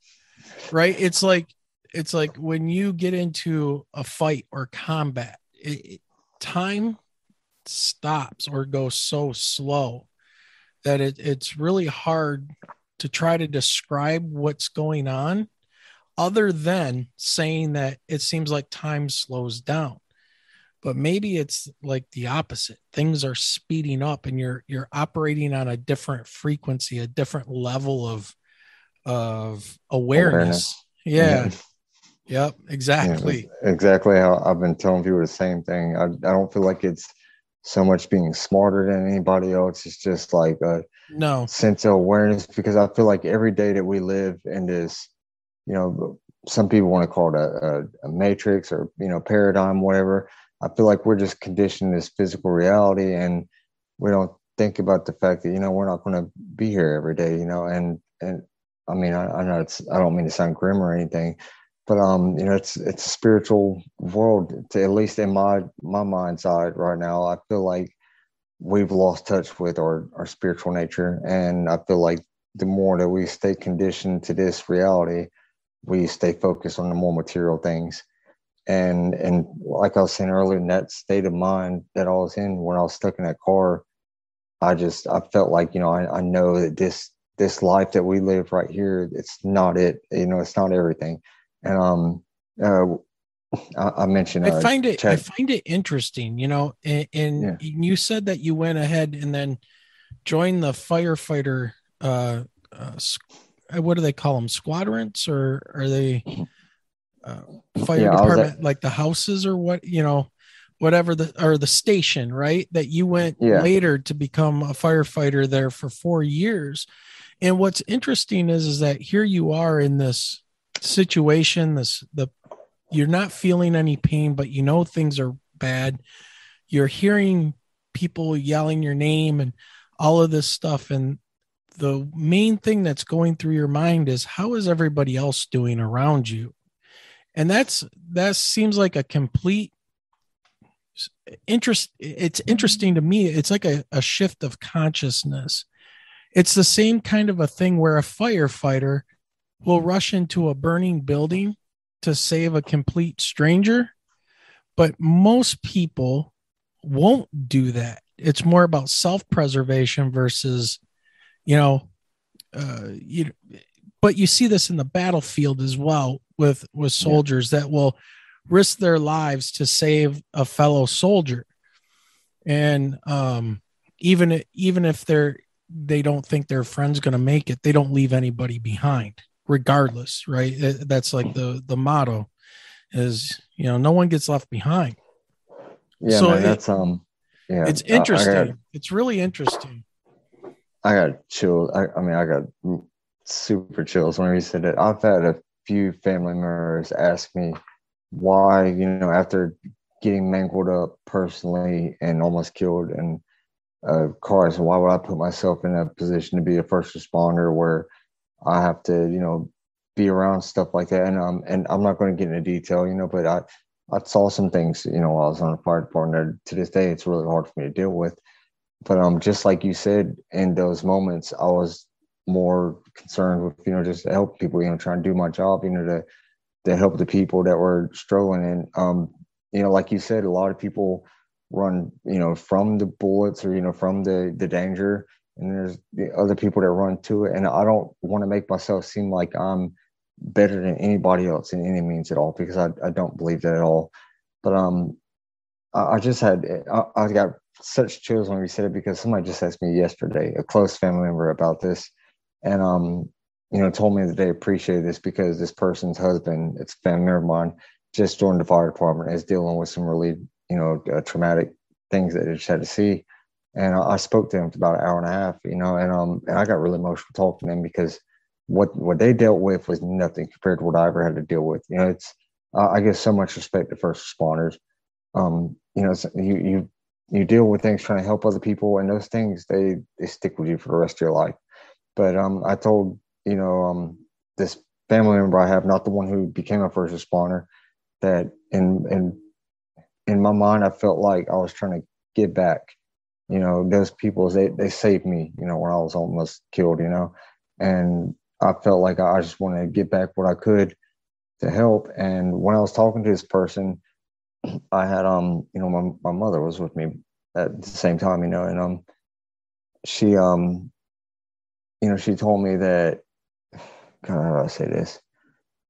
Right, it's like when you get into a fight or combat, time stops or goes so slow that it's really hard to try to describe what's going on, other than saying that it seems like time slows down. But maybe it's like the opposite. Things are speeding up, and you're operating on a different frequency, a different level of awareness. Yeah. Yep, exactly. Yeah, exactly how I've been telling people the same thing. I don't feel like it's so much being smarter than anybody else. It's just like a sense of awareness, because I feel like every day that we live in this, some people want to call it a matrix or, paradigm, whatever. I feel like we're just conditioned in this physical reality, and we don't think about the fact that, we're not going to be here every day, and I mean, I know I don't mean to sound grim or anything, but it's a spiritual world, at least in my mind's eye right now. I feel like we've lost touch with our spiritual nature, and I feel like the more that we stay conditioned to this reality, we stay focused on the more material things. And like I was saying earlier, in that state of mind that I was in when I was stuck in that car, I felt like, I know that this life that we live right here, it's not it, it's not everything. And I mentioned I find it interesting, and you said that you went ahead and then joined the firefighter what do they call them, squadrons, or are they fire department, like the houses or what, whatever, the station, right, that you went later to become a firefighter there for 4 years. And what's interesting is that here you are in this situation, you're not feeling any pain, but things are bad. You're hearing people yelling your name and all of this stuff, and the main thing that's going through your mind is, how is everybody else doing around you? And that seems like a complete interest. It's interesting to me. It's like a shift of consciousness. It's the same kind of a thing where a firefighter will rush into a burning building to save a complete stranger, but most people won't do that. It's more about self-preservation versus, but you see this in the battlefield as well with soldiers that will risk their lives to save a fellow soldier. And even if they don't think their friend's going to make it, they don't leave anybody behind regardless. Right. That's like the motto is, no one gets left behind. Yeah. So man, that's, it's interesting. It's really interesting. I got chills. I mean, I got super chills when you said it. I've had a few family members ask me why, after getting mangled up personally and almost killed in a car, so why would I put myself in a position to be a first responder where I have to, be around stuff like that? And I'm not going to get into detail, but I saw some things, while I was on the fire department that to this day, it's really hard for me to deal with. But just like you said, in those moments, I was more concerned with, just to help people, trying to do my job, to help the people that were struggling. And, like you said, a lot of people run, from the bullets or, from the danger. And there's the other people that run to it. And I don't want to make myself seem like I'm better than anybody else in any means at all, because I don't believe that at all. But I just had, I got such chills when we said it because somebody just asked me yesterday, a close family member, about this, and told me that they appreciated this because this person's husband, it's a family member of mine, just joined the fire department, is dealing with some really traumatic things that they just had to see. And I spoke to him for about an hour and a half, and I got really emotional talking to them because what they dealt with was nothing compared to what I ever had to deal with. It's I give so much respect to first responders. You deal with things trying to help other people, and those things they stick with you for the rest of your life. But I told this family member I have, not the one who became a first responder, that in my mind I felt like I was trying to give back. Those people, they saved me, when I was almost killed, and I felt like I just wanted to give back what I could to help. And when I was talking to this person, I had my mother was with me at the same time, and she she told me that, God, how do I say this?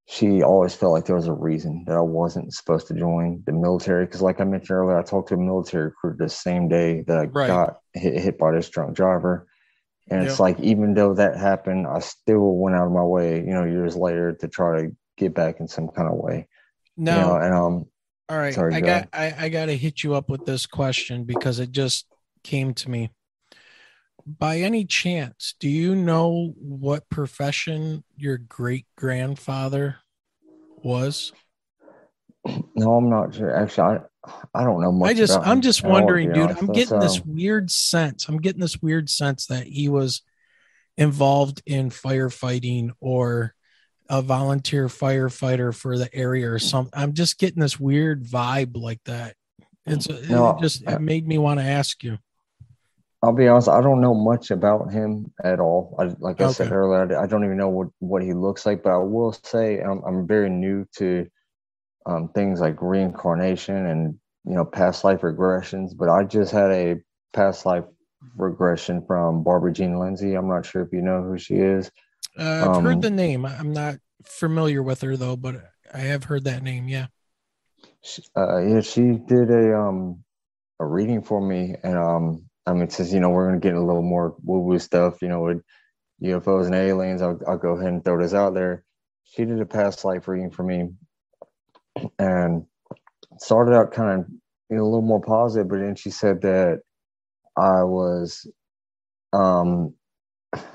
She always felt like there was a reason that I wasn't supposed to join the military. Because like I mentioned earlier, I talked to a military recruiter the same day that I got hit by this drunk driver. And it's like, even though that happened, I still went out of my way, years later to try to get back in some kind of way. No. All right. Sorry, I got to hit you up with this question because it just came to me. By any chance, do you know what profession your great grandfather was? No, I'm not sure. Actually, I don't know much. I'm just wondering, dude. I'm getting this weird sense. That he was involved in firefighting or a volunteer firefighter for the area or something. I'm just getting this weird vibe like that. It made me want to ask you. I'll be honest, I don't know much about him at all. I said earlier, I don't even know what he looks like, but I will say I'm very new to things like reincarnation and, past life regressions. But I just had a past life regression from Barbara Jean Lindsay. I'm not sure if you know who she is. I've heard the name. I'm not familiar with her though, but I have heard that name. Yeah. She did a reading for me, and since we're gonna get a little more woo-woo stuff, with UFOs and aliens, I'll go ahead and throw this out there. She did a past life reading for me, and started out kind of a little more positive, but then she said that I was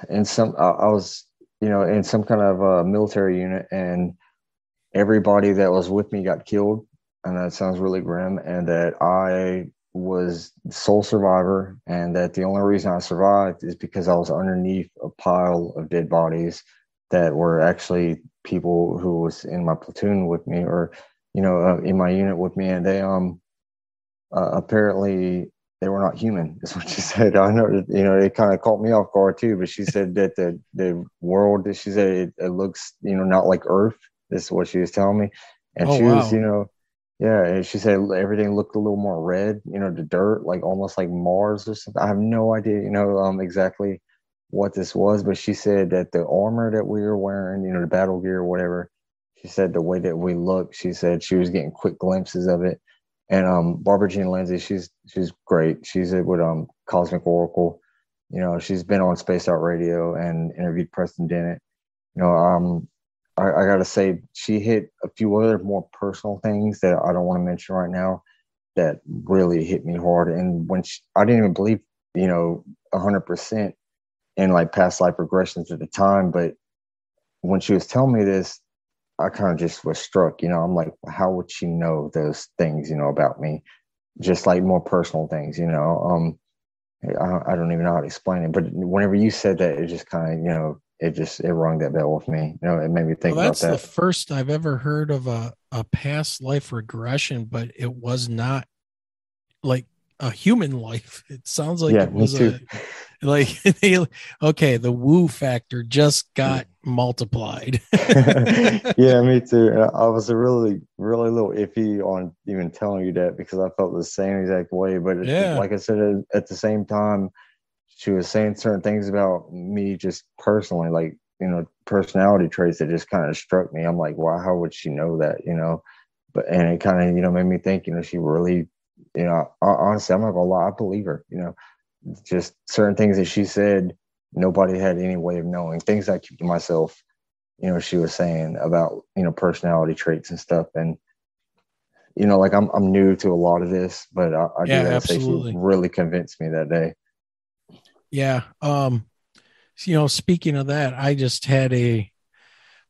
in some kind of a military unit, and everybody that was with me got killed, and that sounds really grim, and that I was sole survivor, and that the only reason I survived is because I was underneath a pile of dead bodies that were actually people who was in my platoon with me, or in my unit with me, and they apparently they were not human, is what she said. I know, it kind of caught me off guard too, but she said that the world, she said it looks, not like Earth. This is what she was telling me. And was, and she said everything looked a little more red, the dirt, like almost like Mars or something. I have no idea, exactly what this was, but she said that the armor that we were wearing, the battle gear or whatever, she said the way that we looked, she said she was getting quick glimpses of it. And Barbara Jean Lindsay, she's great. She's with Cosmic Oracle. She's been on Space Out Radio and interviewed Preston Dennett. I gotta say, she hit a few other more personal things that I don't want to mention right now that really hit me hard. And when I didn't even believe, 100% in like past life regressions at the time, but when she was telling me this, I kind of just was struck. I'm like, how would she know those things, about me? Just like more personal things, I don't even know how to explain it. But whenever you said that, it just kind of, it rung that bell with me. It made me think about that. That's the first I've ever heard of a past life regression, but it was not like a human life. It sounds like it was the woo factor just got multiplied. Yeah, me too. I was really, really little iffy on even telling you that because I felt the same exact way. But like I said, at the same time, she was saying certain things about me just personally, like, personality traits that just kind of struck me. I'm like, wow, how would she know that, and it kind of, made me think, she really honestly, I'm not gonna lie, I believe her. Just certain things that she said, nobody had any way of knowing. Things I keep to myself. She was saying about personality traits and stuff, and like I'm new to a lot of this, but I do gotta say she really convinced me that day. Yeah. Speaking of that, I just had a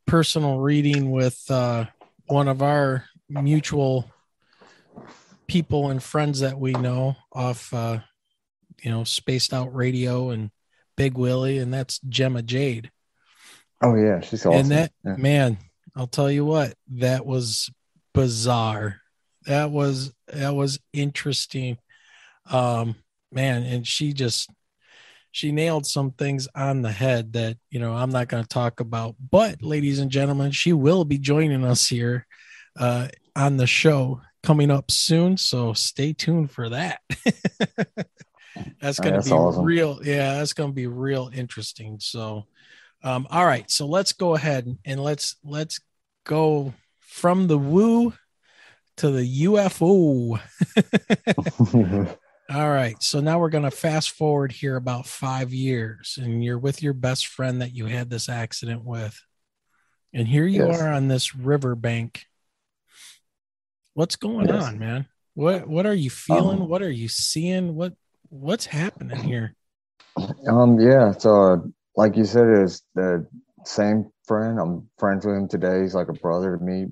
personal reading with one of our mutual people and friends that we know off Spaced Out Radio and Big Willie, and that's Gemma Jade. Oh yeah, she's awesome. And that yeah. Man, I'll tell you what, that was bizarre. That was interesting. Man, and she nailed some things on the head that, I'm not going to talk about. But, ladies and gentlemen, she will be joining us here on the show coming up soon. So stay tuned for that. That's going to be awesome. Real. Yeah, that's going to be real interesting. So, all right. So let's go ahead and let's go from the woo to the UFO. All right. So now we're going to fast forward here about 5 years, and you're with your best friend that you had this accident with. And here you are on this riverbank. What's going on, man? What are you feeling? What are you seeing? What's happening here? Yeah. So like you said, it's the same friend. I'm friends with him today. He's like a brother to me.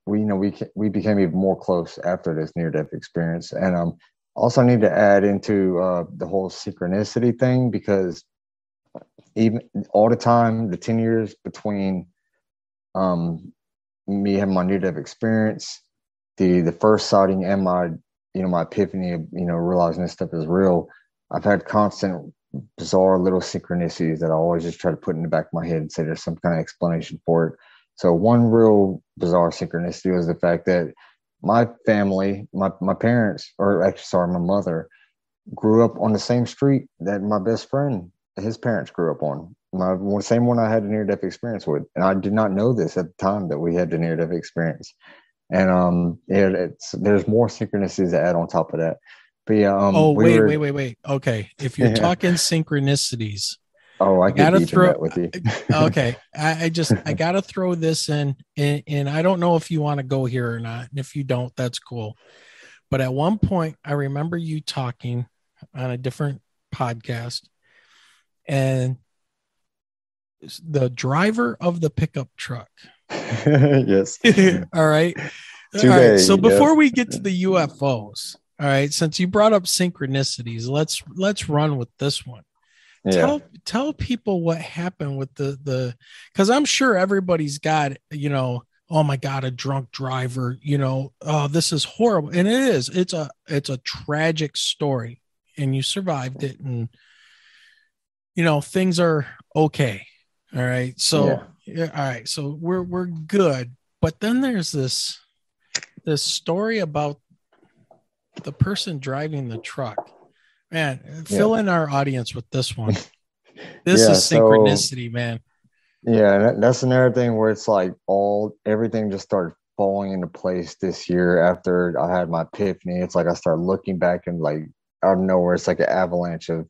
We became even more close after this near-death experience. And also need to add into the whole synchronicity thing, because even all the time, the 10 years between me having my near-death experience, the first sighting, and my epiphany of realizing this stuff is real, I've had constant bizarre little synchronicities that I always just try to put in the back of my head and say there's some kind of explanation for it. So one real bizarre synchronicity was the fact that my family, my parents, or actually, sorry, my mother, grew up on the same street that my best friend, his parents grew up on. The same one I had a near-death experience with. And I did not know this at the time that we had the near-death experience. And there's more synchronicities to add on top of that. But yeah, wait. Okay. If you're talking synchronicities, I gotta throw that with you. Okay. I gotta throw this in, and I don't know if you want to go here or not. And if you don't, that's cool. But at one point, I remember you talking on a different podcast, and the driver of the pickup truck. Yes. All right. Today, all right. So before we get to the UFOs, all right, since you brought up synchronicities, let's run with this one. Yeah. Tell people what happened with the because I'm sure everybody's got, oh my God, a drunk driver, oh, this is horrible. And it is. It's a tragic story, and you survived it, and things are okay. All right. So all right. So we're good. But then there's this story about the person driving the truck. Man, fill in our audience with this one. This is synchronicity, man. Yeah, that's another thing where it's like everything just started falling into place this year after I had my epiphany. It's like I started looking back, and like out of nowhere, it's like an avalanche of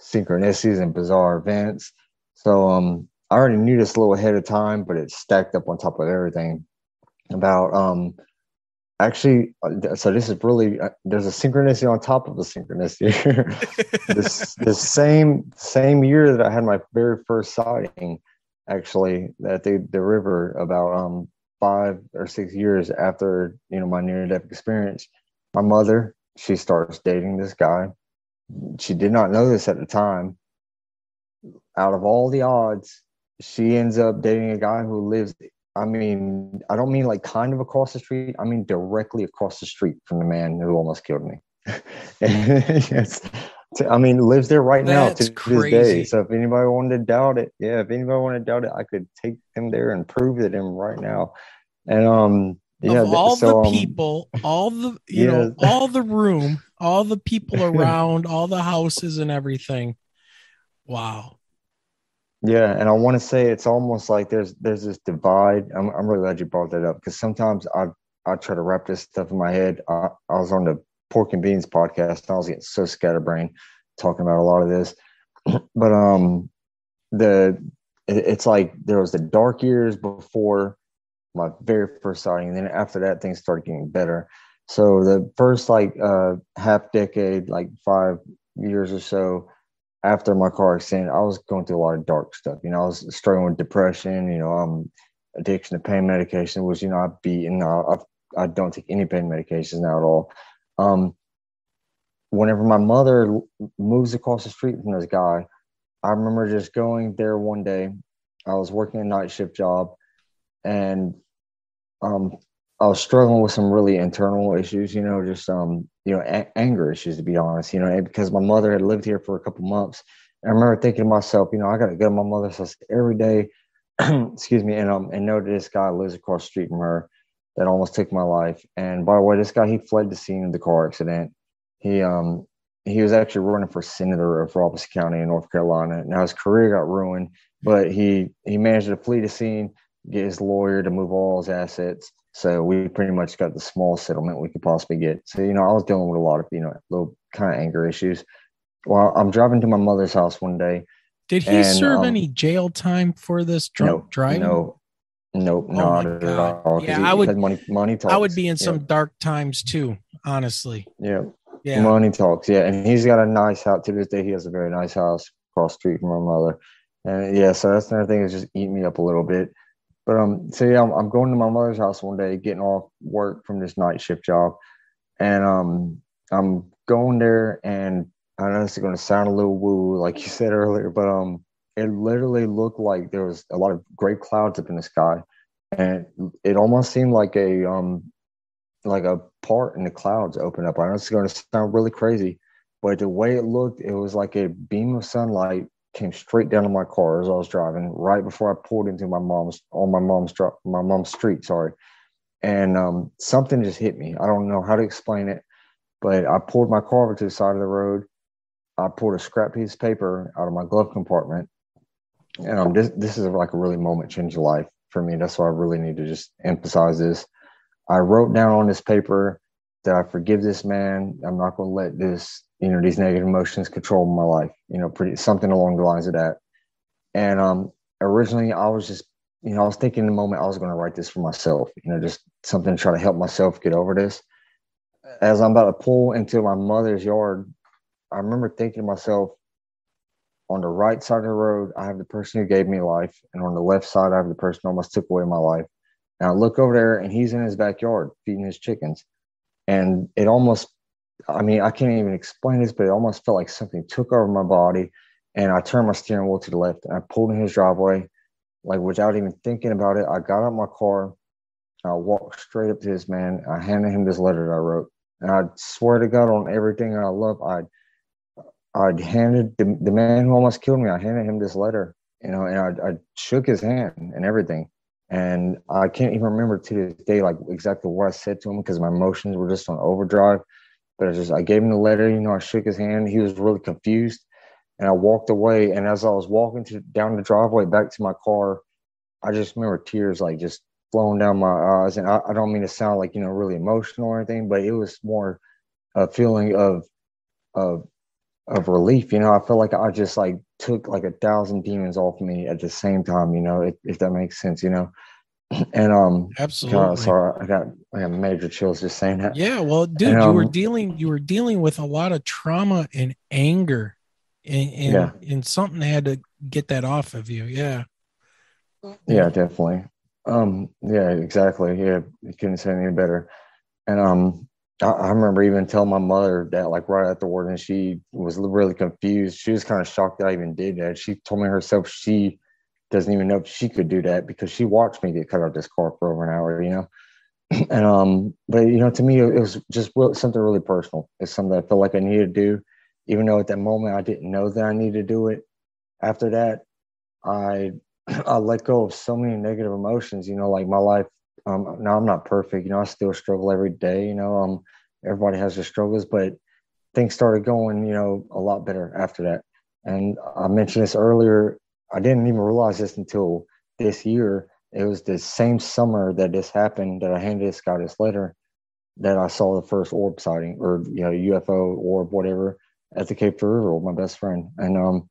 synchronicities and bizarre events. So I already knew this a little ahead of time, but it stacked up on top of everything. About actually, so this is really there's a synchronicity on top of a synchronicity. this same year that I had my very first sighting, actually, at the river, about 5 or 6 years after my near-death experience, my mother, she starts dating this guy. She did not know this at the time. Out of all the odds, she ends up dating a guy who lives, I mean, I don't mean like kind of across the street. I mean directly across the street from the man who almost killed me. Yes. I mean, lives there right now to this day. So if anybody wanted to doubt it, I could take them there and prove it him right now. And all the people, all the all the room, all the people around, all the houses and everything. Wow. Yeah, and I want to say it's almost like there's this divide. I'm really glad you brought that up, because sometimes I try to wrap this stuff in my head. I was on the Pork and Beans podcast. And I was getting so scatterbrained talking about a lot of this. But it's like there was the dark years before my very first sighting, and then after that things started getting better. So the first like half decade, like 5 years or so after my car accident, I was going through a lot of dark stuff. I was struggling with depression, addiction to pain medication, which I've beaten. I don't take any pain medications now at all. Whenever my mother moves across the street from this guy, I remember just going there one day. I was working a night shift job, and I was struggling with some really internal issues, just anger issues, to be honest, because my mother had lived here for a couple months. And I remember thinking to myself, I got to go to my mother's house every day, excuse me, and know that this guy lives across the street from her that almost took my life. And by the way, this guy, he fled the scene of the car accident. He was actually running for senator of Robeson County in North Carolina. Now his career got ruined, but he managed to flee the scene, get his lawyer to move all his assets. So we pretty much got the small settlement we could possibly get. So, I was dealing with a lot of, little kind of anger issues. Well, I'm driving to my mother's house one day. Did he serve any jail time for this drunk driving? Nope, not at all. Yeah, I would. Money talks. I would be in some dark times too, honestly. Yeah. Money talks. Yeah, and he's got a nice house. To this day, he has a very nice house across the street from my mother. And so that's another thing, is just eating me up a little bit. But I'm going to my mother's house one day, getting off work from this night shift job, and I'm going there, and I know this is going to sound a little woo, like you said earlier, but it literally looked like there was a lot of gray clouds up in the sky, and it almost seemed like a part in the clouds opened up. I know it's going to sound really crazy, but the way it looked, it was like a beam of sunlight came straight down to my car as I was driving, right before I pulled into my mom's street. Sorry. And something just hit me. I don't know how to explain it, but I pulled my car over to the side of the road. I pulled a scrap piece of paper out of my glove compartment. And this is like a really moment changing life for me. That's why I really need to just emphasize this. I wrote down on this paper that I forgive this man. I'm not going to let this, these negative emotions control my life, something along the lines of that. And originally I was just, I was thinking in the moment I was going to write this for myself, just something to try to help myself get over this. As I'm about to pull into my mother's yard, I remember thinking to myself, on the right side of the road, I have the person who gave me life. And on the left side, I have the person who almost took away my life. And I look over there, and he's in his backyard feeding his chickens. And it almost, I can't even explain this, but it almost felt like something took over my body. And I turned my steering wheel to the left, and I pulled in his driveway, like without even thinking about it. I got out of my car. I walked straight up to this man. I handed him this letter that I wrote. And I swear to God, on everything I love, I'd handed the man who almost killed me, I handed him this letter, and I shook his hand and everything. And I can't even remember to this day, like exactly what I said to him, because my emotions were just on overdrive. But I gave him the letter, I shook his hand. He was really confused, and I walked away. And as I was walking down the driveway back to my car, I just remember tears like just flowing down my eyes. And I don't mean to sound like, really emotional or anything, but it was more a feeling of relief. I felt like I just like took like 1,000 demons off me at the same time, if that makes sense, And absolutely. God, sorry, I got major chills just saying that. Yeah, well, dude, and, you were dealing with a lot of trauma and anger, and something had to get that off of you. Yeah. Yeah, definitely. Yeah, exactly. Yeah, you couldn't say any better. And I remember even telling my mother that, like, right afterward, and she was really confused. She was kind of shocked that I even did that. She told me herself she doesn't even know if she could do that, because she watched me get cut out of this car for over an hour, And but to me, it was just something really personal. It's something I felt like I needed to do, even though at that moment I didn't know that I needed to do it. After that, I let go of so many negative emotions. Like my life. Now I'm not perfect. I still struggle every day. Everybody has their struggles, but things started going, a lot better after that. And I mentioned this earlier. I didn't even realize this until this year. It was the same summer that this happened that I handed this guy this letter. that I saw the first orb sighting, or UFO orb, whatever, at the Cape Fear River with my best friend. And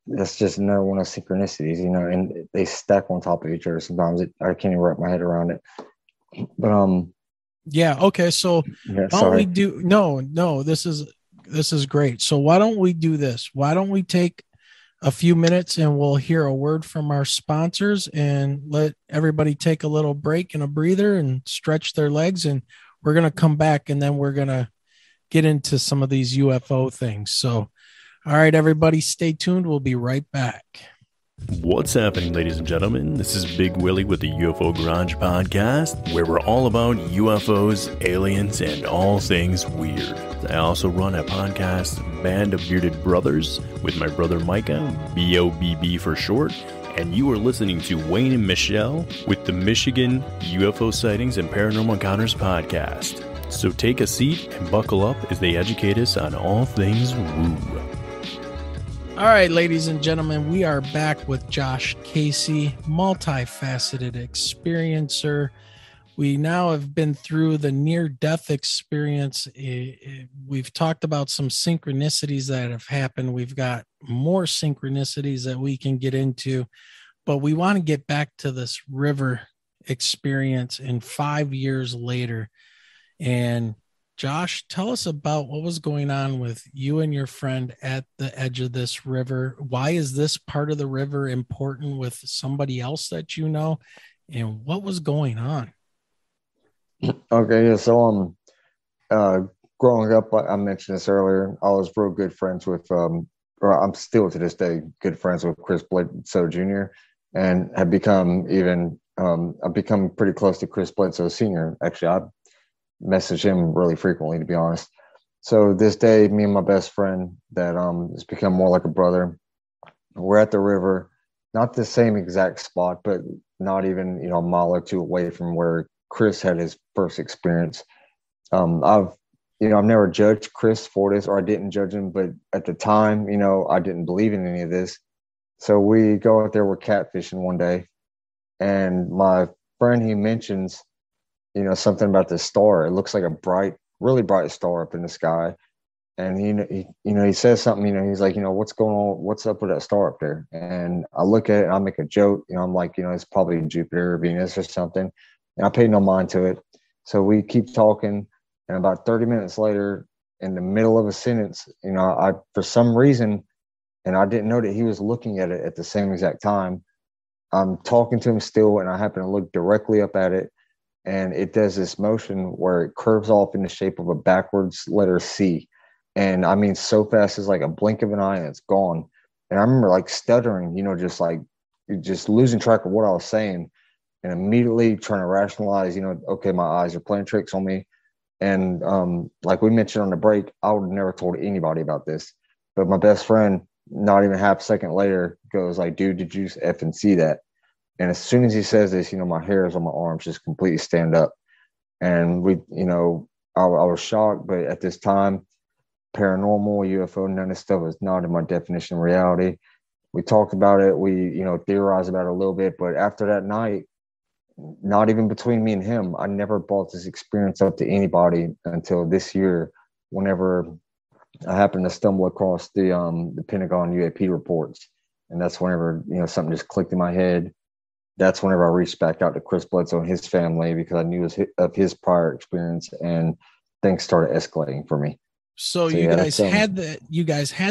that's just another one of synchronicities, and they stack on top of each other sometimes. I can't even wrap my head around it. But yeah, okay, so yeah, why don't we do no, this is great. So why don't we do this? Why don't we take a few minutes and we'll hear a word from our sponsors and let everybody take a little break and a breather and stretch their legs, and we're going to come back and then we're going to get into some of these UFO things. So, all right, everybody, stay tuned. We'll be right back. What's happening, ladies and gentlemen? This is Big Willie with the UFO Garage Podcast, where we're all about UFOs, aliens, and all things weird. I also run a podcast, Band of Bearded Brothers, with my brother Micah, BOBB for short, and you are listening to Wayne and Michelle with the Michigan UFO Sightings and Paranormal Encounters Podcast. So take a seat and buckle up as they educate us on all things woo. All right, ladies and gentlemen, we are back with Josh Casey, multifaceted experiencer. We now have been through the near-death experience. We've talked about some synchronicities that have happened. We've got more synchronicities that we can get into, but we want to get back to this river experience in 5 years later. And Josh, tell us about what was going on with you and your friend at the edge of this river. Why is this part of the river important with somebody else that you know? And what was going on? Okay, yeah. So growing up, I mentioned this earlier, I was real good friends with or I'm still to this day good friends with Chris Bledsoe Jr. and have become I've become pretty close to Chris Bledsoe Sr. Actually, I message him really frequently, to be honest. So this day, me and my best friend that has become more like a brother, we're at the river, not the same exact spot, but not even a mile or two away from where Chris had his first experience. I've never judged Chris for this, or I didn't judge him, but at the time, I didn't believe in any of this. So we go out there, we're catfishing one day, and my friend, he mentions something about this star. It looks like a really bright star up in the sky. And he says something, he's like, what's going on? What's up with that star up there? And I look at it and I make a joke, I'm like, it's probably Jupiter or Venus or something. And I paid no mind to it. So we keep talking. And about 30 minutes later, in the middle of a sentence, I, for some reason, and I didn't know that he was looking at it at the same exact time, I'm talking to him still, and I happen to look directly up at it. And it does this motion where it curves off in the shape of a backwards letter C. And I mean, so fast, it's like a blink of an eye and it's gone. And I remember like stuttering, just losing track of what I was saying and immediately trying to rationalize, okay, my eyes are playing tricks on me. And like we mentioned on the break, I would have never told anybody about this. But my best friend, not even half a second later, goes like, dude, did you effing see that? And as soon as he says this, my hairs on my arms just completely stand up. And I was shocked, but at this time, paranormal, UFO, none of this stuff was not in my definition of reality. We talked about it. We, theorized about it a little bit. But after that night, not even between me and him, I never brought this experience up to anybody until this year, whenever I happened to stumble across the Pentagon UAP reports. And that's whenever, something just clicked in my head. That's whenever I reached back out to Chris Bledsoe and his family, because I knew of his prior experience, and things started escalating for me. So you guys had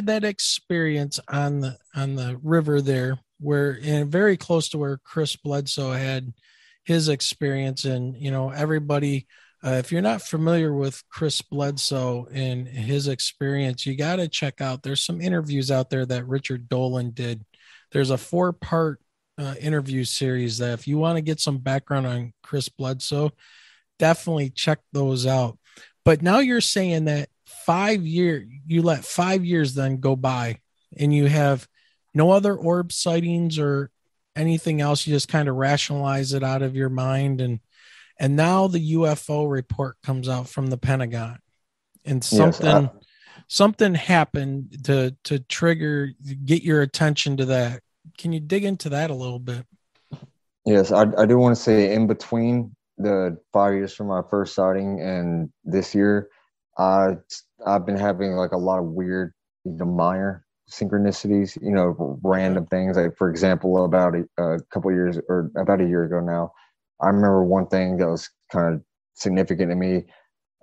that experience on the river there, and very close to where Chris Bledsoe had his experience. And everybody, if you're not familiar with Chris Bledsoe and his experience, you got to check out. There's some interviews out there that Richard Dolan did. There's a 4-part interview series that if you want to get some background on Chris Bledsoe, definitely check those out. But now you're saying that you let 5 years then go by and you have no other orb sightings or anything else. You just kind of rationalize it out of your mind. And now the UFO report comes out from the Pentagon, and something happened to get your attention to that. Can you dig into that a little bit? Yes, I do want to say, in between the 5 years from my first sighting and this year, I've been having like a lot of weird, minor synchronicities, random things. Like, for example, about a couple years or about a year ago now, I remember one thing that was kind of significant to me.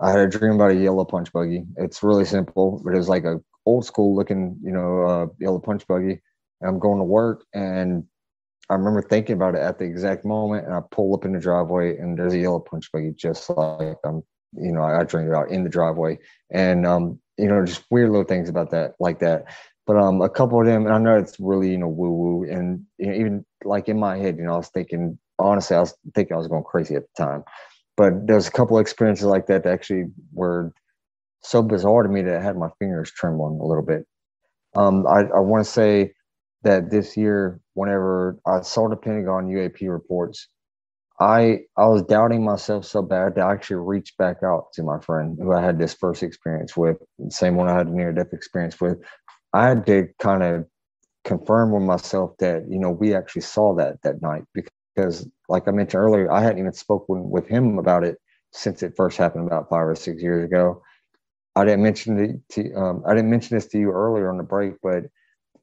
I had a dream about a yellow punch buggy. It's really simple, but it was like a old school looking, yellow punch buggy. And I'm going to work, and I remember thinking about it at the exact moment, and I pull up in the driveway, and there's a yellow punch buggy just like I dreamed about in the driveway, and just weird little things about that, like that. But a couple of them, and I know it's really woo woo, and even like in my head, I was thinking, honestly, I was thinking I was going crazy at the time. But there's a couple of experiences like that actually were so bizarre to me that it had my fingers trembling a little bit. I want to say that this year, whenever I saw the Pentagon UAP reports, I was doubting myself so bad that I actually reached back out to my friend who I had this first experience with, the same one I had a near-death experience with. I had to kind of confirm with myself that, we actually saw that night, because like I mentioned earlier, I hadn't even spoken with him about it since it first happened about 5 or 6 years ago. I didn't mention this to you earlier on the break, but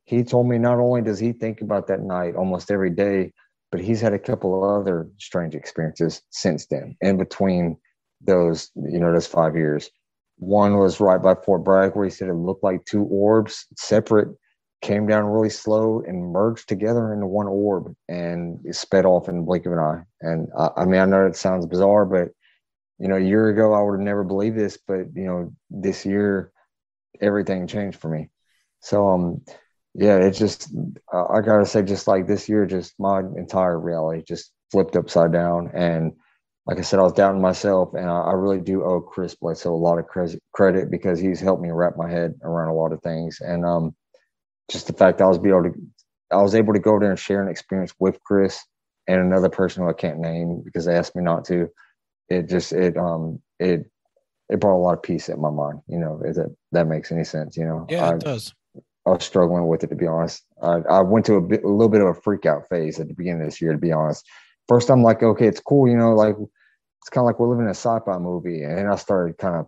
he told me not only does he think about that night almost every day, but he's had a couple of other strange experiences since then, in between those 5 years. One was right by Fort Bragg, where he said it looked like two orbs, separate, came down really slow and merged together into one orb, and it sped off in the blink of an eye. And I know it sounds bizarre, but a year ago I would have never believed this, but this year everything changed for me. So yeah, it's just I gotta say, just like this year, just my entire reality just flipped upside down. And like I said, I was doubting myself, and I really do owe Chris Bledsoe a lot of credit, because he's helped me wrap my head around a lot of things. And just the fact that I was able to go there and share an experience with Chris and another person who I can't name because they asked me not to. It brought a lot of peace in my mind. If that makes any sense. Yeah, it does. I was struggling with it, to be honest. I went to a little bit of a freak out phase at the beginning of this year, to be honest. First, I'm like, okay, it's cool, like it's kind of like we're living in a sci-fi movie, and then I started kind of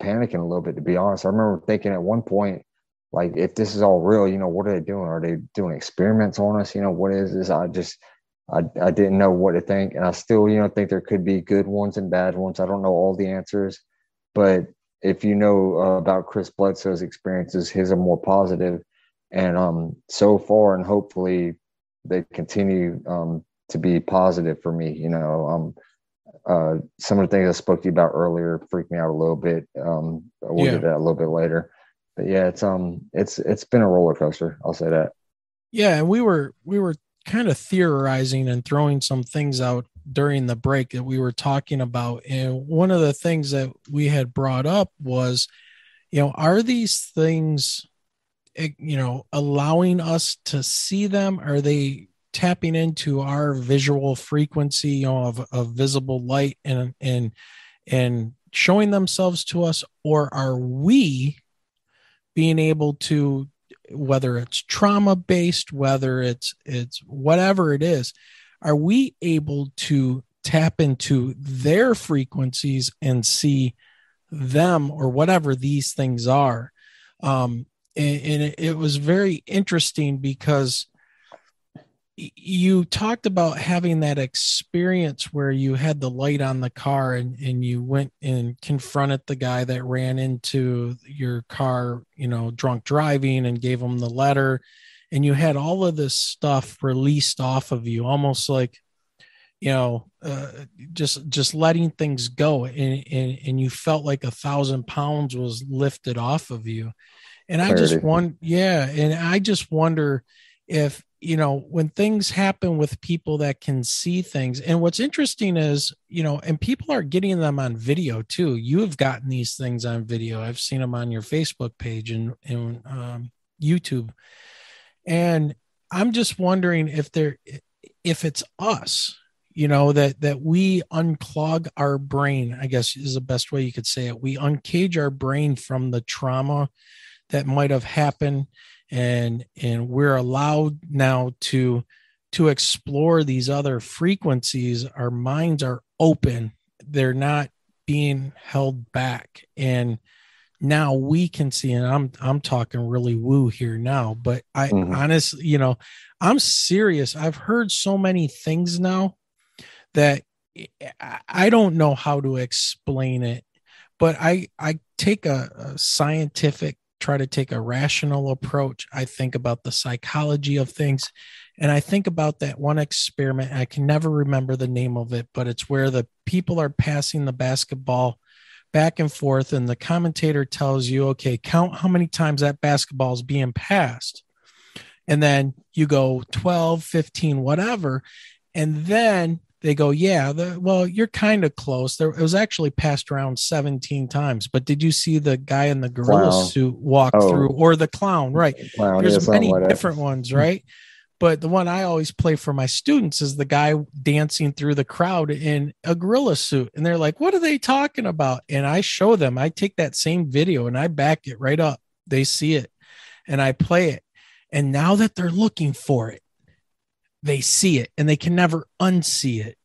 panicking a little bit, to be honest. I remember thinking at one point, like, if this is all real, what are they doing? Are they doing experiments on us? What is this? I didn't know what to think, and I still, think there could be good ones and bad ones. I don't know all the answers, but if about Chris Bledsoe's experiences, his are more positive, and so far, and hopefully they continue to be positive for me. Some of the things I spoke to you about earlier freaked me out a little bit. We'll get to that a little bit later, but yeah, it's been a roller coaster. I'll say that. Yeah, and we were kind of theorizing and throwing some things out during the break that we were talking about. And one of the things that we had brought up was, are these things, allowing us to see them? Are they tapping into our visual frequency, of visible light and showing themselves to us? Or are we being able to, whether it's trauma based, whether it's whatever it is, are we able to tap into their frequencies and see them, or whatever these things are? And it was very interesting, because you talked about having that experience where you had the light on the car, and you went and confronted the guy that ran into your car, drunk driving, and gave him the letter, and you had all of this stuff released off of you, almost like, just letting things go. And you felt like 1,000 pounds was lifted off of you. And I just wonder if, when things happen with people that can see things. And what's interesting is, and people are getting them on video too. You have gotten these things on video. I've seen them on your Facebook page and YouTube. And I'm just wondering if it's us, that we unclog our brain, I guess is the best way you could say it. We uncage our brain from the trauma that might have happened, and we're allowed now to explore these other frequencies. Our minds are open. They're not being held back. And now we can see, and I'm talking really woo here now, but I honestly, I'm serious. I've heard so many things now that I don't know how to explain it, but I take a scientific, try to take a rational approach. I think about the psychology of things. And I think about that one experiment. I can never remember the name of it, but it's where the people are passing the basketball back and forth. And the commentator tells you, okay, count how many times that basketball is being passed. And then you go 12, 15, whatever. And then they go, yeah, well, you're kind of close. It was actually passed around 17 times. But did you see the guy in the gorilla suit walk through, or the clown? Right. There's many different ones, right? But the one I always play for my students is the guy dancing through the crowd in a gorilla suit. And they're like, what are they talking about? And I show them, I take that same video and I back it right up. They see it and I play it. And now that they're looking for it, they see it and they can never unsee it.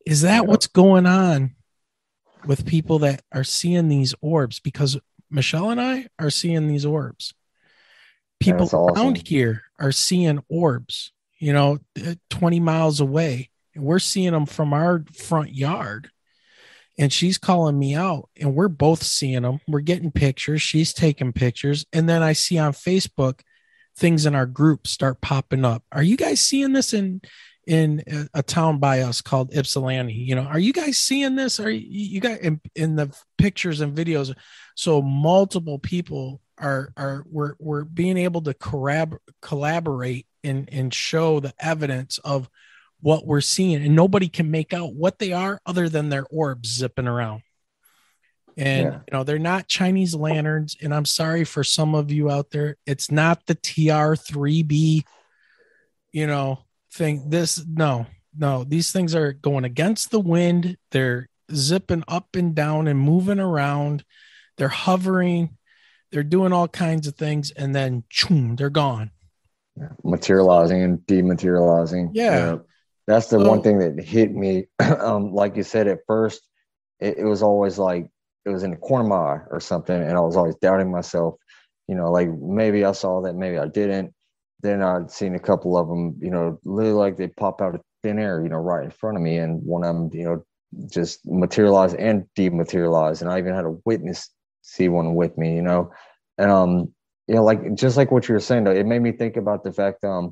Is that what's going on with people that are seeing these orbs? Because Michelle and I are seeing these orbs. People around here are seeing orbs, 20 miles away. And we're seeing them from our front yard. And she's calling me out and we're both seeing them. We're getting pictures. She's taking pictures. And then I see on Facebook things in our group start popping up. Are you guys seeing this in a town by us called Ypsilanti? Are you guys seeing this? Are you guys in the pictures and videos? So multiple people we're being able to collaborate and show the evidence of what we're seeing, and nobody can make out what they are other than their orbs zipping around. And they're not Chinese lanterns. And I'm sorry for some of you out there, it's not the TR3B thing. No, these things are going against the wind. They're zipping up and down and moving around. They're hovering. They're doing all kinds of things, and then they're gone. Materializing and dematerializing. Yeah. That's the one thing that hit me. Like you said, at first, it was always like it was in the corner of my eye or something, and I was always doubting myself. Like maybe I saw that, maybe I didn't. Then I'd seen a couple of them, literally like they pop out of thin air, right in front of me, and one of them, just materialized and dematerialized, and I even had a witness see one with me, and like just like what you were saying, though, it made me think about the fact, I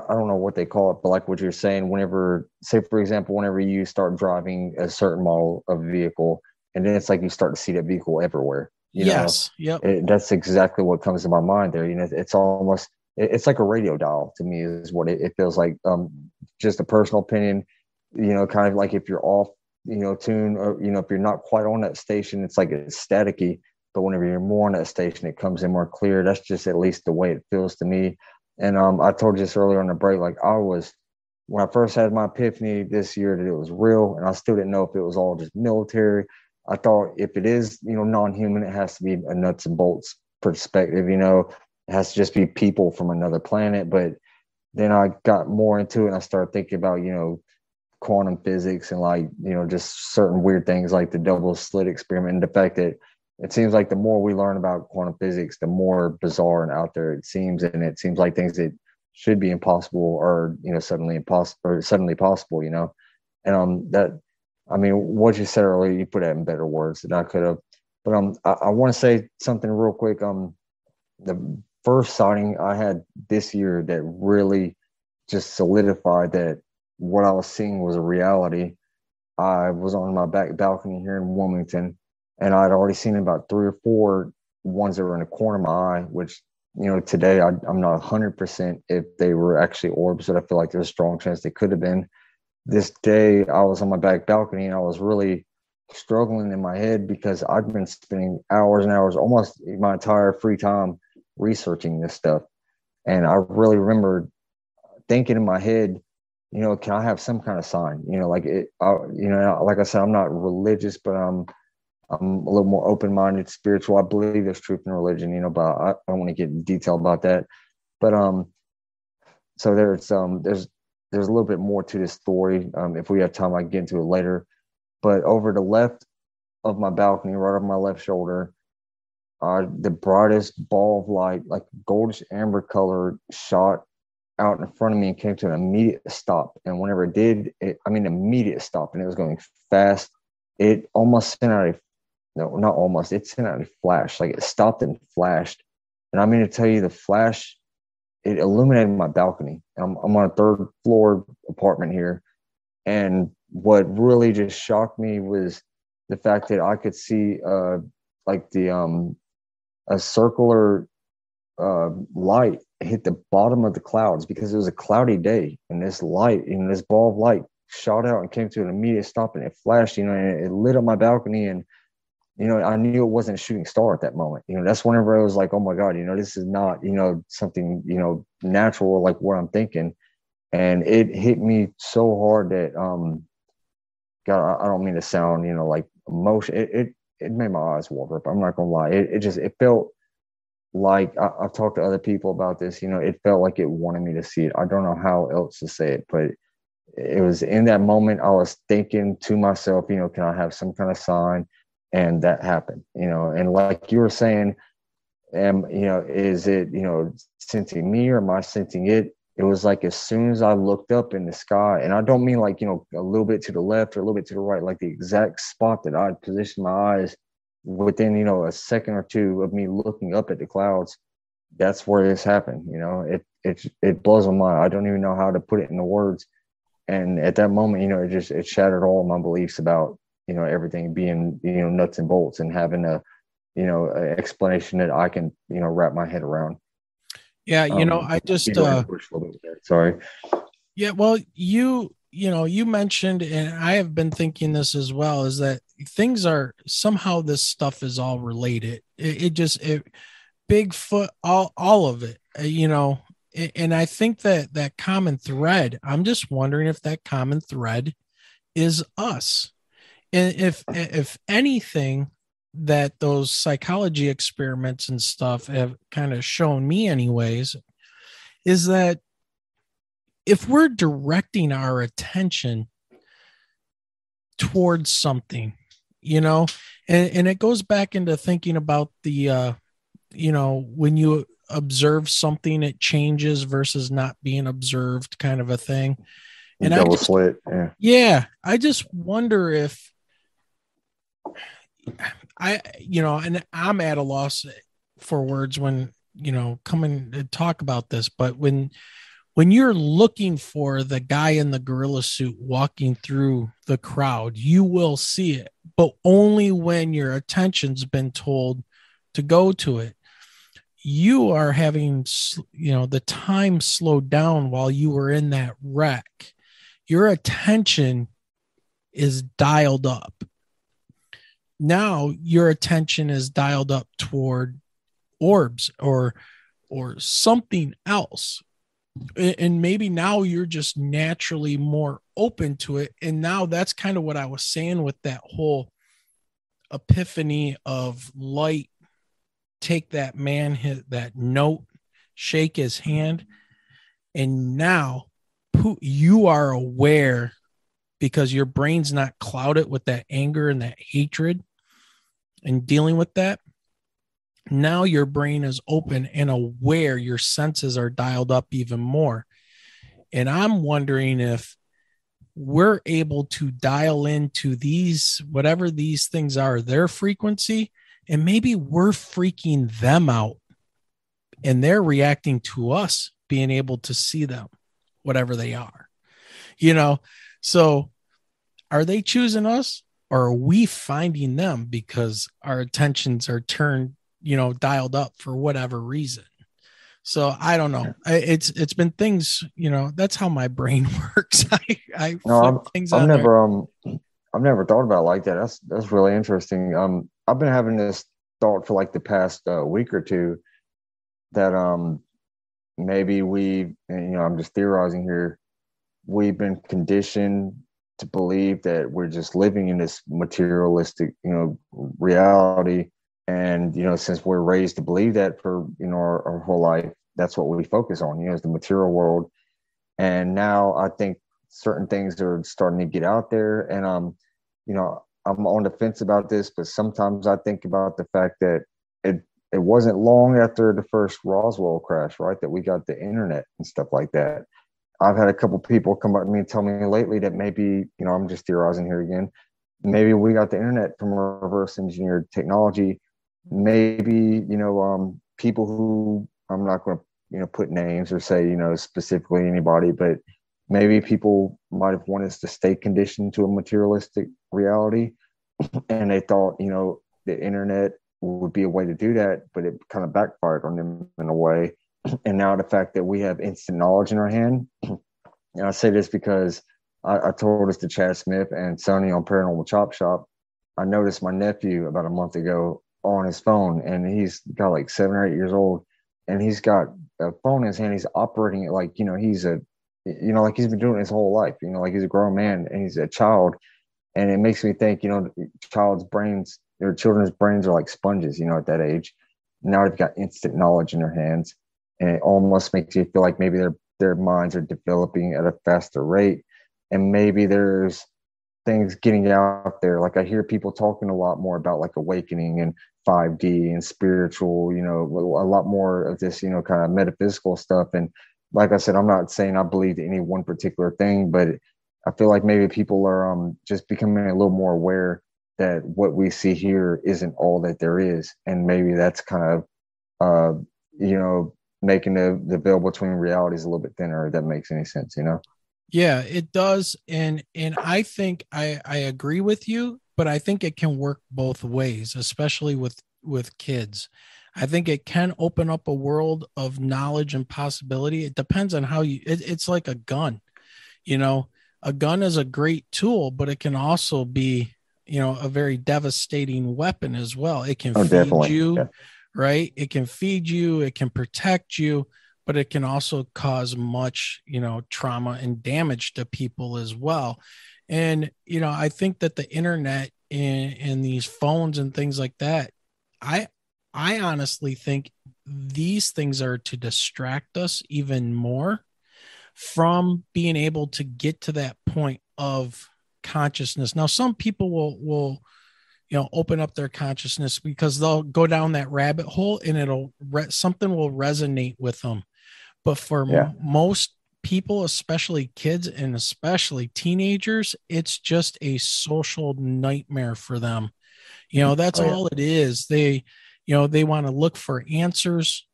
don't know what they call it, but like what you're saying, whenever, say for example, whenever you start driving a certain model of vehicle, and then it's like you start to see that vehicle everywhere. Yes, yep. That's exactly what comes to my mind there. It's almost, it's like a radio dial to me is what it feels like. Just a personal opinion, kind of like if you're off, tune, or, if you're not quite on that station, it's like it's staticky, but whenever you're more on that station, it comes in more clear. That's just at least the way it feels to me. And I told you this earlier on the break, like when I first had my epiphany this year that it was real, and I still didn't know if it was all just military. I thought if it is, non-human, it has to be a nuts and bolts perspective, it has to just be people from another planet. But then I got more into it and I started thinking about, quantum physics and like, just certain weird things like the double slit experiment, and the fact that it seems like the more we learn about quantum physics, the more bizarre and out there it seems. And it seems like things that should be impossible are, suddenly possible, and what you said earlier, you put it in better words than I could have. But I want to say something real quick. The first sighting I had this year that really just solidified that what I was seeing was a reality. I was on my back balcony here in Wilmington, and I'd already seen about 3 or 4 ones that were in the corner of my eye, which, today I'm not 100% if they were actually orbs, but I feel like there's a strong chance they could have been. This day I was on my back balcony and I was really struggling in my head because I'd been spending hours and hours, almost my entire free time, researching this stuff. And I really remember thinking in my head, can I have some kind of sign? Like I said, I'm not religious, but I'm a little more open-minded, spiritual. I believe there's truth in religion, but I don't want to get in detail about that. But so there's there's a little bit more to this story. If we have time, I can get into it later. But over the left of my balcony, right on my left shoulder, the brightest ball of light, like goldish amber color, shot out in front of me and came to an immediate stop. And whenever it did, immediate stop, and it was going fast. It almost sent out it sent out a flash. Like, it stopped and flashed. And I mean to tell you, the flash, it illuminated my balcony. I'm on a 3rd floor apartment here. And what really just shocked me was the fact that I could see a circular light hit the bottom of the clouds, because it was a cloudy day, and this light, this ball of light shot out and came to an immediate stop, and it flashed, and it lit up my balcony. And I knew it wasn't a shooting star at that moment. That's whenever I was like, oh my God, this is not, something, natural, like what I'm thinking. And it hit me so hard that, God, I don't mean to sound, like emotion. It made my eyes water up. I'm not gonna lie. It felt like, I've talked to other people about this, it felt like it wanted me to see it. I don't know how else to say it, but it was in that moment, I was thinking to myself, can I have some kind of sign? And that happened, and like you were saying, is it, sensing me, or am I sensing it? It was like, as soon as I looked up in the sky, and I don't mean like, a little bit to the left or a little bit to the right, like the exact spot that I'd positioned my eyes within, a second or two of me looking up at the clouds, that's where this happened. It blows my mind. I don't even know how to put it into words. And at that moment, it shattered all my beliefs about, everything being, nuts and bolts, and having an explanation that I can, wrap my head around. Yeah. I just, sorry. Yeah. Well, you mentioned, and I have been thinking this as well, is that things are somehow, this stuff is all related. Bigfoot, all of it, and I think that common thread, I'm just wondering if that common thread is us. And if anything, that those psychology experiments and stuff have kind of shown me anyways, is that if we're directing our attention towards something, and it goes back into thinking about the, when you observe something, it changes versus not being observed, kind of a thing. And double slit. Yeah. I just wonder if and I'm at a loss for words when, coming to talk about this, but when you're looking for the guy in the gorilla suit walking through the crowd, you will see it, but only when your attention's been told to go to it. You are having, the time slowed down while you were in that wreck. Your attention is dialed up. Now your attention is dialed up toward orbs or something else. And maybe now you're just naturally more open to it. And now that's kind of what I was saying with that whole epiphany of light. Take that man, hit that note, shake his hand. And now you are aware, because your brain's not clouded with that anger and that hatred and dealing with that. Now your brain is open and aware. Your senses are dialed up even more. And I'm wondering if we're able to dial into these, whatever these things are, their frequency, and maybe we're freaking them out and they're reacting to us being able to see them, whatever they are, so are they choosing us, or are we finding them because our attentions are turned, dialed up for whatever reason? So I don't know. It's been things, that's how my brain works. I've never thought about it like that. That's really interesting. I've been having this thought for like the past week or two that maybe I'm just theorizing here, we've been conditioned to believe that we're just living in this materialistic, reality. And, since we're raised to believe that for, our whole life, that's what we focus on, is the material world. And now I think certain things are starting to get out there, and I'm on the fence about this, but sometimes I think about the fact that it wasn't long after the first Roswell crash, right, that we got the internet and stuff like that. I've had a couple people come up to me and tell me lately that maybe, I'm just theorizing here again, maybe we got the internet from reverse engineered technology. Maybe, people who, I'm not going to, put names or say, specifically anybody, but maybe people might have wanted us to stay conditioned to a materialistic reality. And they thought, the internet would be a way to do that, but it kind of backfired on them in a way. And now the fact that we have instant knowledge in our hand, and I say this because I told this to Chad Smith and Sonny on Paranormal Chop Shop. I noticed my nephew about a month ago on his phone, and he's got like 7 or 8 years old, and he's got a phone in his hand. He's operating it like, he's like he's been doing it his whole life, like he's a grown man and he's a child. And it makes me think, children's brains are like sponges, at that age. Now they've got instant knowledge in their hands. And it almost makes you feel like maybe their minds are developing at a faster rate. And maybe there's things getting out there. Like I hear people talking a lot more about like awakening and 5D and spiritual, a lot more of this, kind of metaphysical stuff. And like I said, I'm not saying I believe any one particular thing, but I feel like maybe people are just becoming a little more aware that what we see here isn't all that there is. And maybe that's kind of, making the veil between realities a little bit thinner, if that makes any sense, Yeah, it does. And I think I agree with you, but I think it can work both ways, especially with kids. I think it can open up a world of knowledge and possibility. It depends on how it's like a gun. A gun is a great tool, but it can also be, a very devastating weapon as well. It can feed you. Yeah. Right? It can feed you, it can protect you, but it can also cause much, trauma and damage to people as well. And, I think that the internet and these phones and things like that, I honestly think these things are to distract us even more from being able to get to that point of consciousness. Now, some people will open up their consciousness because they'll go down that rabbit hole and something will resonate with them. But for most people, especially kids and especially teenagers, it's just a social nightmare for them. That's all it is. They want to look for answers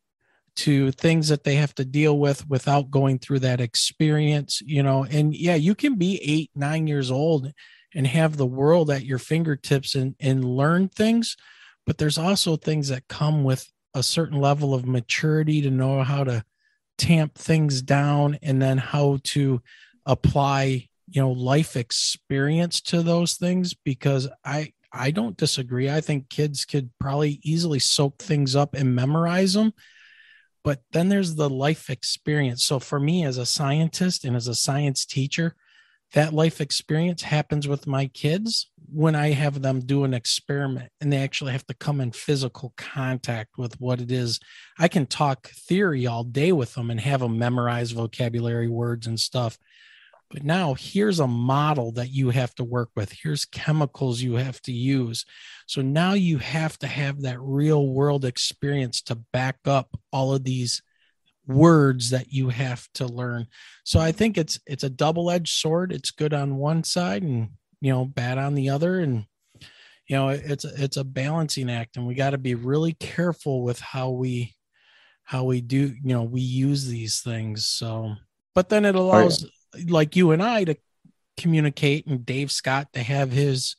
to things that they have to deal with without going through that experience, and you can be 8-9 years old and have the world at your fingertips and learn things. But there's also things that come with a certain level of maturity to know how to tamp things down and then how to apply, life experience to those things, because I don't disagree. I think kids could probably easily soak things up and memorize them. But then there's the life experience. So for me as a scientist and as a science teacher, that life experience happens with my kids when I have them do an experiment and they actually have to come in physical contact with what it is. I can talk theory all day with them and have them memorize vocabulary, words and stuff. But now here's a model that you have to work with. Here's chemicals you have to use. So now you have to have that real world experience to back up all of these words that you have to learn. So I think it's a double-edged sword. It's good on one side and, bad on the other. And, it's a balancing act, and we got to be really careful with how we do, we use these things. So, but then it allows like you and I to communicate, and Dave Scott to have his,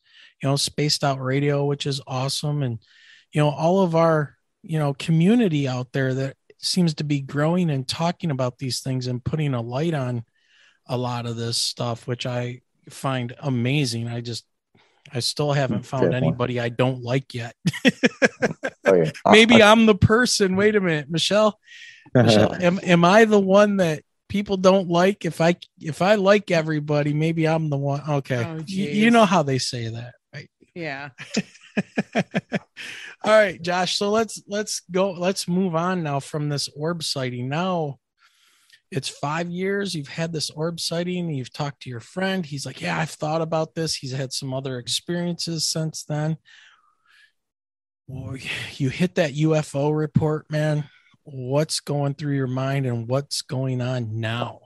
spaced out radio, which is awesome. And, all of our, community out there that seems to be growing and talking about these things and putting a light on a lot of this stuff, which I find amazing. I still haven't found anybody I don't like yet. Maybe I'm the person. Wait a minute, Michelle, am I the one that people don't like? If I like everybody, maybe I'm the one. Okay. Oh, you know how they say that, right? Yeah. All right, Josh. So let's move on now from this orb sighting. Now, it's 5 years. You've had this orb sighting. You've talked to your friend. He's like, yeah, I've thought about this. He's had some other experiences since then. Well, you hit that UFO report, man. What's going through your mind and what's going on now?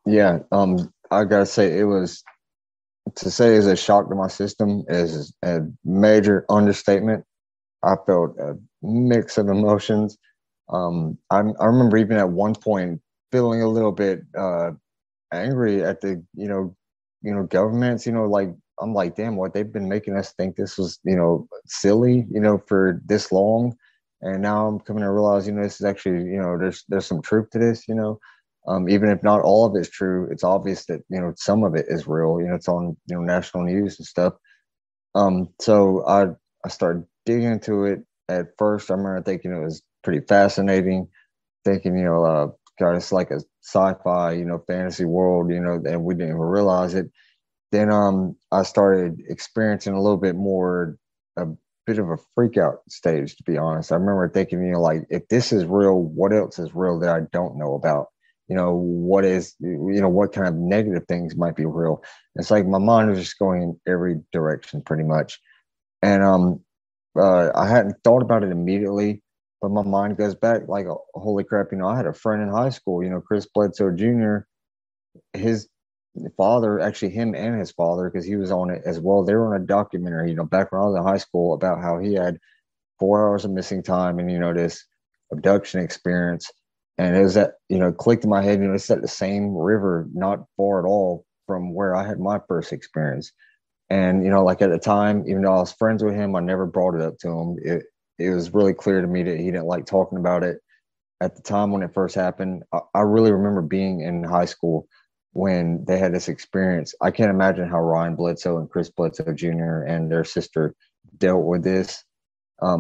Yeah. I gotta say to say it's a shock to my system is a major understatement. I felt a mix of emotions. I remember even at one point feeling a little bit angry at the governments. Like I'm like, damn, what they've been making us think this was silly for this long, and now I'm coming to realize this is actually there's some truth to this. Even if not all of it's true, it's obvious that some of it is real. It's on national news and stuff. So I started digging into it. At first, I remember thinking it was pretty fascinating, thinking God, it's like a sci-fi fantasy world, and we didn't even realize it. Then I started experiencing a little bit more, a bit of a freak out stage, to be honest. I remember thinking, like, if this is real, what else is real that I don't know about? What is, what kind of negative things might be real? It's like my mind was just going in every direction pretty much. And I hadn't thought about it immediately, but my mind goes back like, holy crap, I had a friend in high school, Chris Bledsoe Jr., his father, actually him and his father, because he was on it as well. They were on a documentary, back when I was in high school, about how he had 4 hours of missing time and, this abduction experience. And it was that, clicked in my head, it's at the same river, not far at all from where I had my first experience. And, like at the time, even though I was friends with him, I never brought it up to him. It was really clear to me that he didn't like talking about it. At the time when it first happened, I really remember being in high school when they had this experience. I can't imagine how Ryan Bledsoe and Chris Bledsoe Jr. and their sister dealt with this. I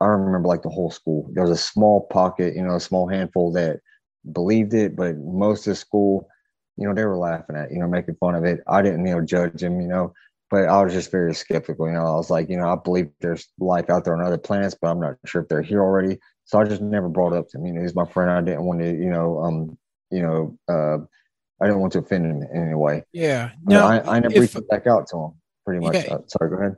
remember like the whole school. There was a small pocket, a small handful that believed it, but most of the school, they were laughing at, making fun of it. I didn't, judge them, but I was just very skeptical. I was like, I believe there's life out there on other planets, but I'm not sure if they're here already. So I just never brought it up to him. He's my friend. I didn't want to, I didn't want to offend him in any way. Yeah. Now, I never reached back out to him pretty much. Yeah. Sorry, go ahead.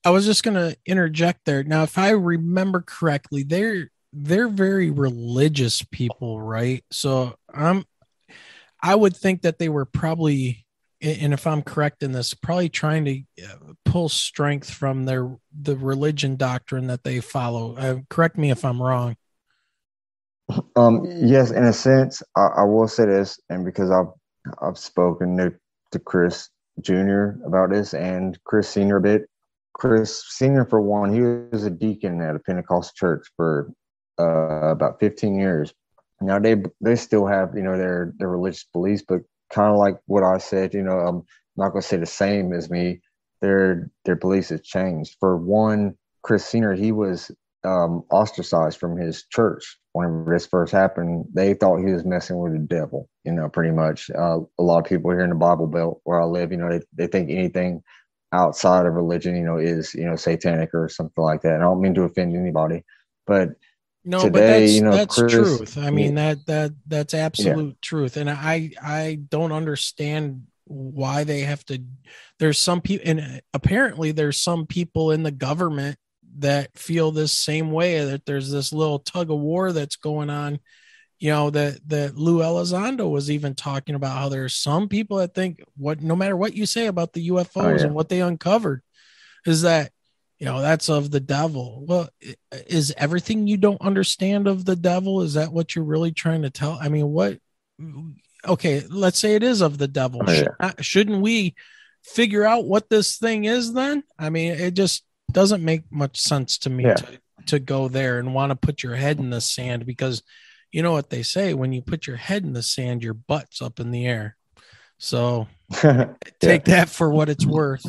I was just going to interject there. Now, if I remember correctly, they're very religious people, right? So I would think that they were probably, and if I'm correct in this, probably trying to pull strength from the religion doctrine that they follow. Correct me if I'm wrong. Yes, in a sense, I will say this, and because I've spoken to Chris Jr. about this and Chris Sr. a bit. Chris Sr., for one, he was a deacon at a Pentecostal church for about 15 years. Now they still have their religious beliefs, but kind of like what I said, I'm not going to say the same as me. Their beliefs have changed. For one, Chris Sr., he was ostracized from his church whenever this first happened. They thought he was messing with the devil, pretty much. A lot of people here in the Bible Belt where I live, they think anything outside of religion, is, satanic or something like that. And I don't mean to offend anybody, but no, today, but that's Chris, truth. I mean, that's absolute truth. And I don't understand why they have to. There's some people, and apparently there's some people in the government that feel this same way, that there's this little tug of war that's going on. That Lou Elizondo was even talking about, how there's some people that think no matter what you say about the UFOs and what they uncovered is that, that's of the devil. Well, is everything you don't understand of the devil? Is that what you're really trying to tell? I mean, okay, let's say it is of the devil. Shouldn't we figure out what this thing is then? I mean, it just doesn't make much sense to me to go there and want to put your head in the sand, because you know what they say, when you put your head in the sand, your butt's up in the air. So take that for what it's worth.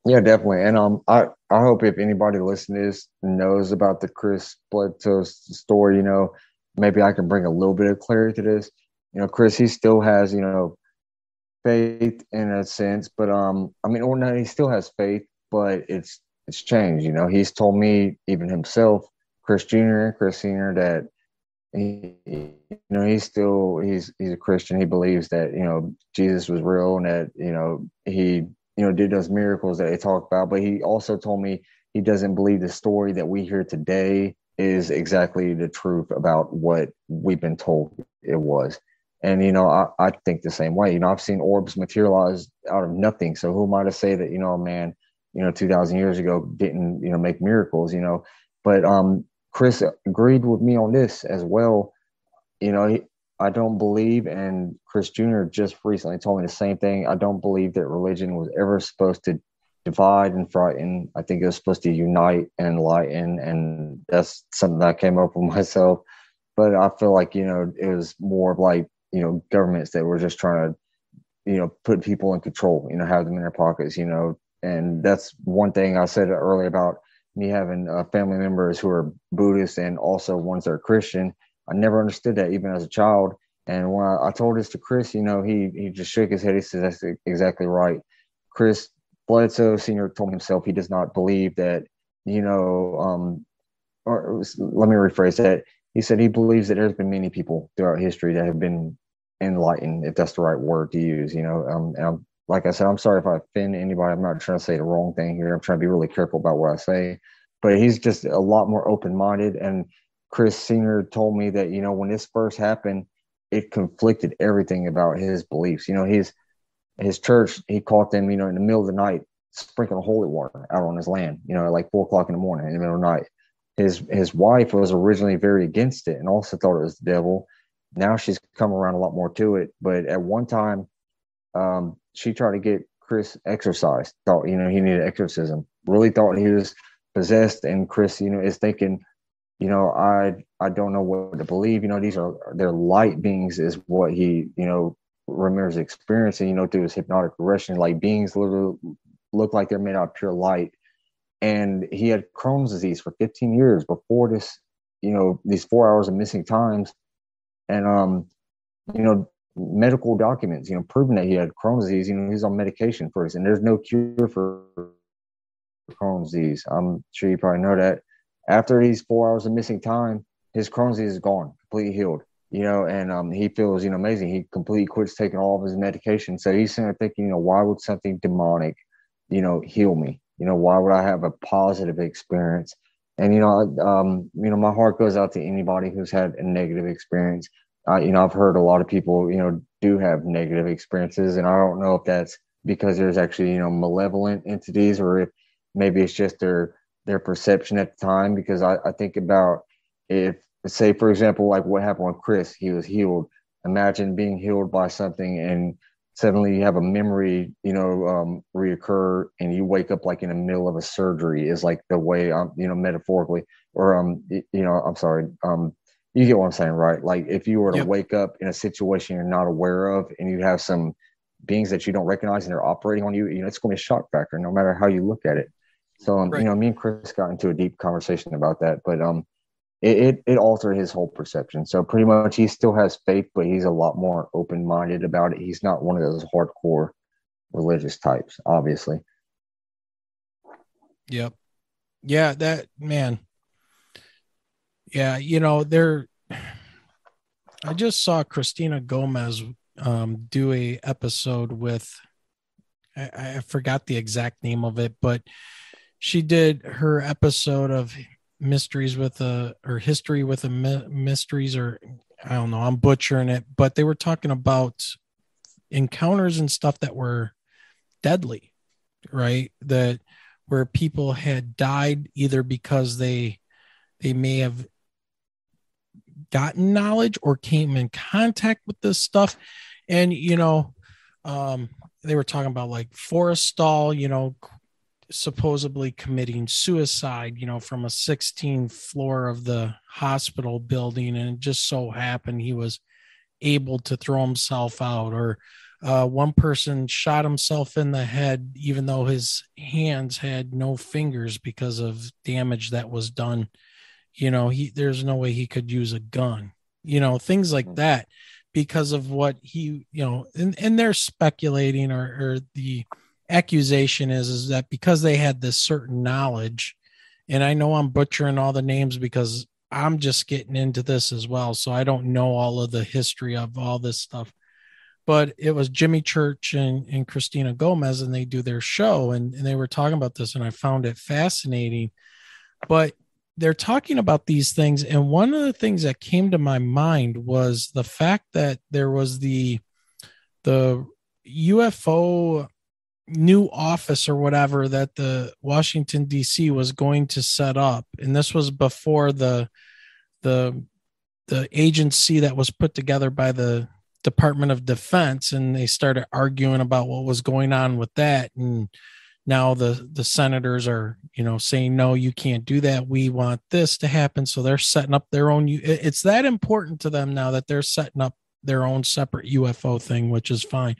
Yeah, definitely. And I hope if anybody listening to this knows about the Chris Bledsoe story, maybe I can bring a little bit of clarity to this. Chris, he still has, faith in a sense, but he still has faith, but it's changed. He's told me, even himself, Chris Jr. and Chris Sr., that he's a Christian. He believes that, Jesus was real and that, he, did those miracles that they talk about. But he also told me he doesn't believe the story that we hear today is exactly the truth about what we've been told it was. And, I think the same way. I've seen orbs materialize out of nothing. So who am I to say that, a man, 2,000 years ago didn't, make miracles, but Chris agreed with me on this as well. I don't believe, and Chris Jr. just recently told me the same thing. I don't believe that religion was ever supposed to divide and frighten. I think it was supposed to unite and enlighten, and that's something that I came up with myself. But I feel like, it was more of like, governments that were just trying to, put people in control, have them in their pockets, and that's one thing I said earlier about me having family members who are Buddhist and also ones that are Christian. I never understood that even as a child. And when I told this to Chris, he just shook his head. He said, "That's exactly right." Chris Bledsoe Sr. told himself he does not believe that, or let me rephrase that. He said he believes that there's been many people throughout history that have been enlightened, if that's the right word to use, and like I said, I'm sorry if I offend anybody. I'm not trying to say the wrong thing here. I'm trying to be really careful about what I say, but he's just a lot more open-minded. And Chris Sr. told me that, when this first happened, it conflicted everything about his beliefs. His church, he caught them, in the middle of the night, sprinkling holy water out on his land, at like 4 o'clock in the morning in the middle of the night. His wife was originally very against it and also thought it was the devil. Now she's come around a lot more to it. But at one time, she tried to get Chris exorcised, thought, he needed exorcism, really thought he was possessed. And Chris, is thinking, I don't know what to believe. They're light beings is what he, remembers experiencing, through his hypnotic regression. Like beings literally look like they're made out of pure light. And he had Crohn's disease for 15 years before this, these 4 hours of missing times. And, medical documents, proving that he had Crohn's disease, he's on medication for this, and there's no cure for Crohn's disease. I'm sure you probably know that. After these 4 hours of missing time, his Crohn's disease is gone, completely healed, and he feels, amazing. He completely quits taking all of his medication. So he's sitting there thinking, why would something demonic, heal me? Why would I have a positive experience? And, my heart goes out to anybody who's had a negative experience. I've heard a lot of people, do have negative experiences, and I don't know if that's because there's actually, malevolent entities, or if maybe it's just their perception at the time. Because I think about, if, say, for example, like what happened with Chris, he was healed. Imagine being healed by something and suddenly you have a memory, reoccur, and you wake up like in the middle of a surgery, is like the way, metaphorically, or, I'm sorry, you get what I'm saying, right? Like if you were to wake up in a situation you're not aware of, and you have some beings that you don't recognize and they're operating on you, it's going to be a shock factor no matter how you look at it. So, right. Me and Chris got into a deep conversation about that, but it altered his whole perception. So pretty much he still has faith, but he's a lot more open-minded about it. He's not one of those hardcore religious types, obviously. Yep. Yeah, that, man. Yeah, I just saw Christina Gomez do a episode with, I forgot the exact name of it, but she did her episode of mysteries with or history with mysteries, or I don't know, I'm butchering it, but they were talking about encounters and stuff that were deadly, right? That where people had died either because they may have gotten knowledge or came in contact with this stuff. And, they were talking about like Forrestal, supposedly committing suicide, from a 16th floor of the hospital building. And it just so happened he was able to throw himself out. Or one person shot himself in the head, even though his hands had no fingers because of damage that was done. There's no way he could use a gun, things like that, because of what he, and they're speculating, or the accusation is that because they had this certain knowledge, and I know I'm butchering all the names because I'm just getting into this as well, so I don't know all of the history of all this stuff. But it was Jimmy Church and Christina Gomez, and they do their show, and they were talking about this, and I found it fascinating. But they're talking about these things, and one of the things that came to my mind was the fact that there was the UFO new office or whatever that the Washington DC was going to set up, and this was before the agency that was put together by the Department of Defense, and they started arguing about what was going on with that. And now the senators are, saying, no, you can't do that. We want this to happen. So they're setting up their own. It's that important to them now that they're setting up their own separate UFO thing, which is fine.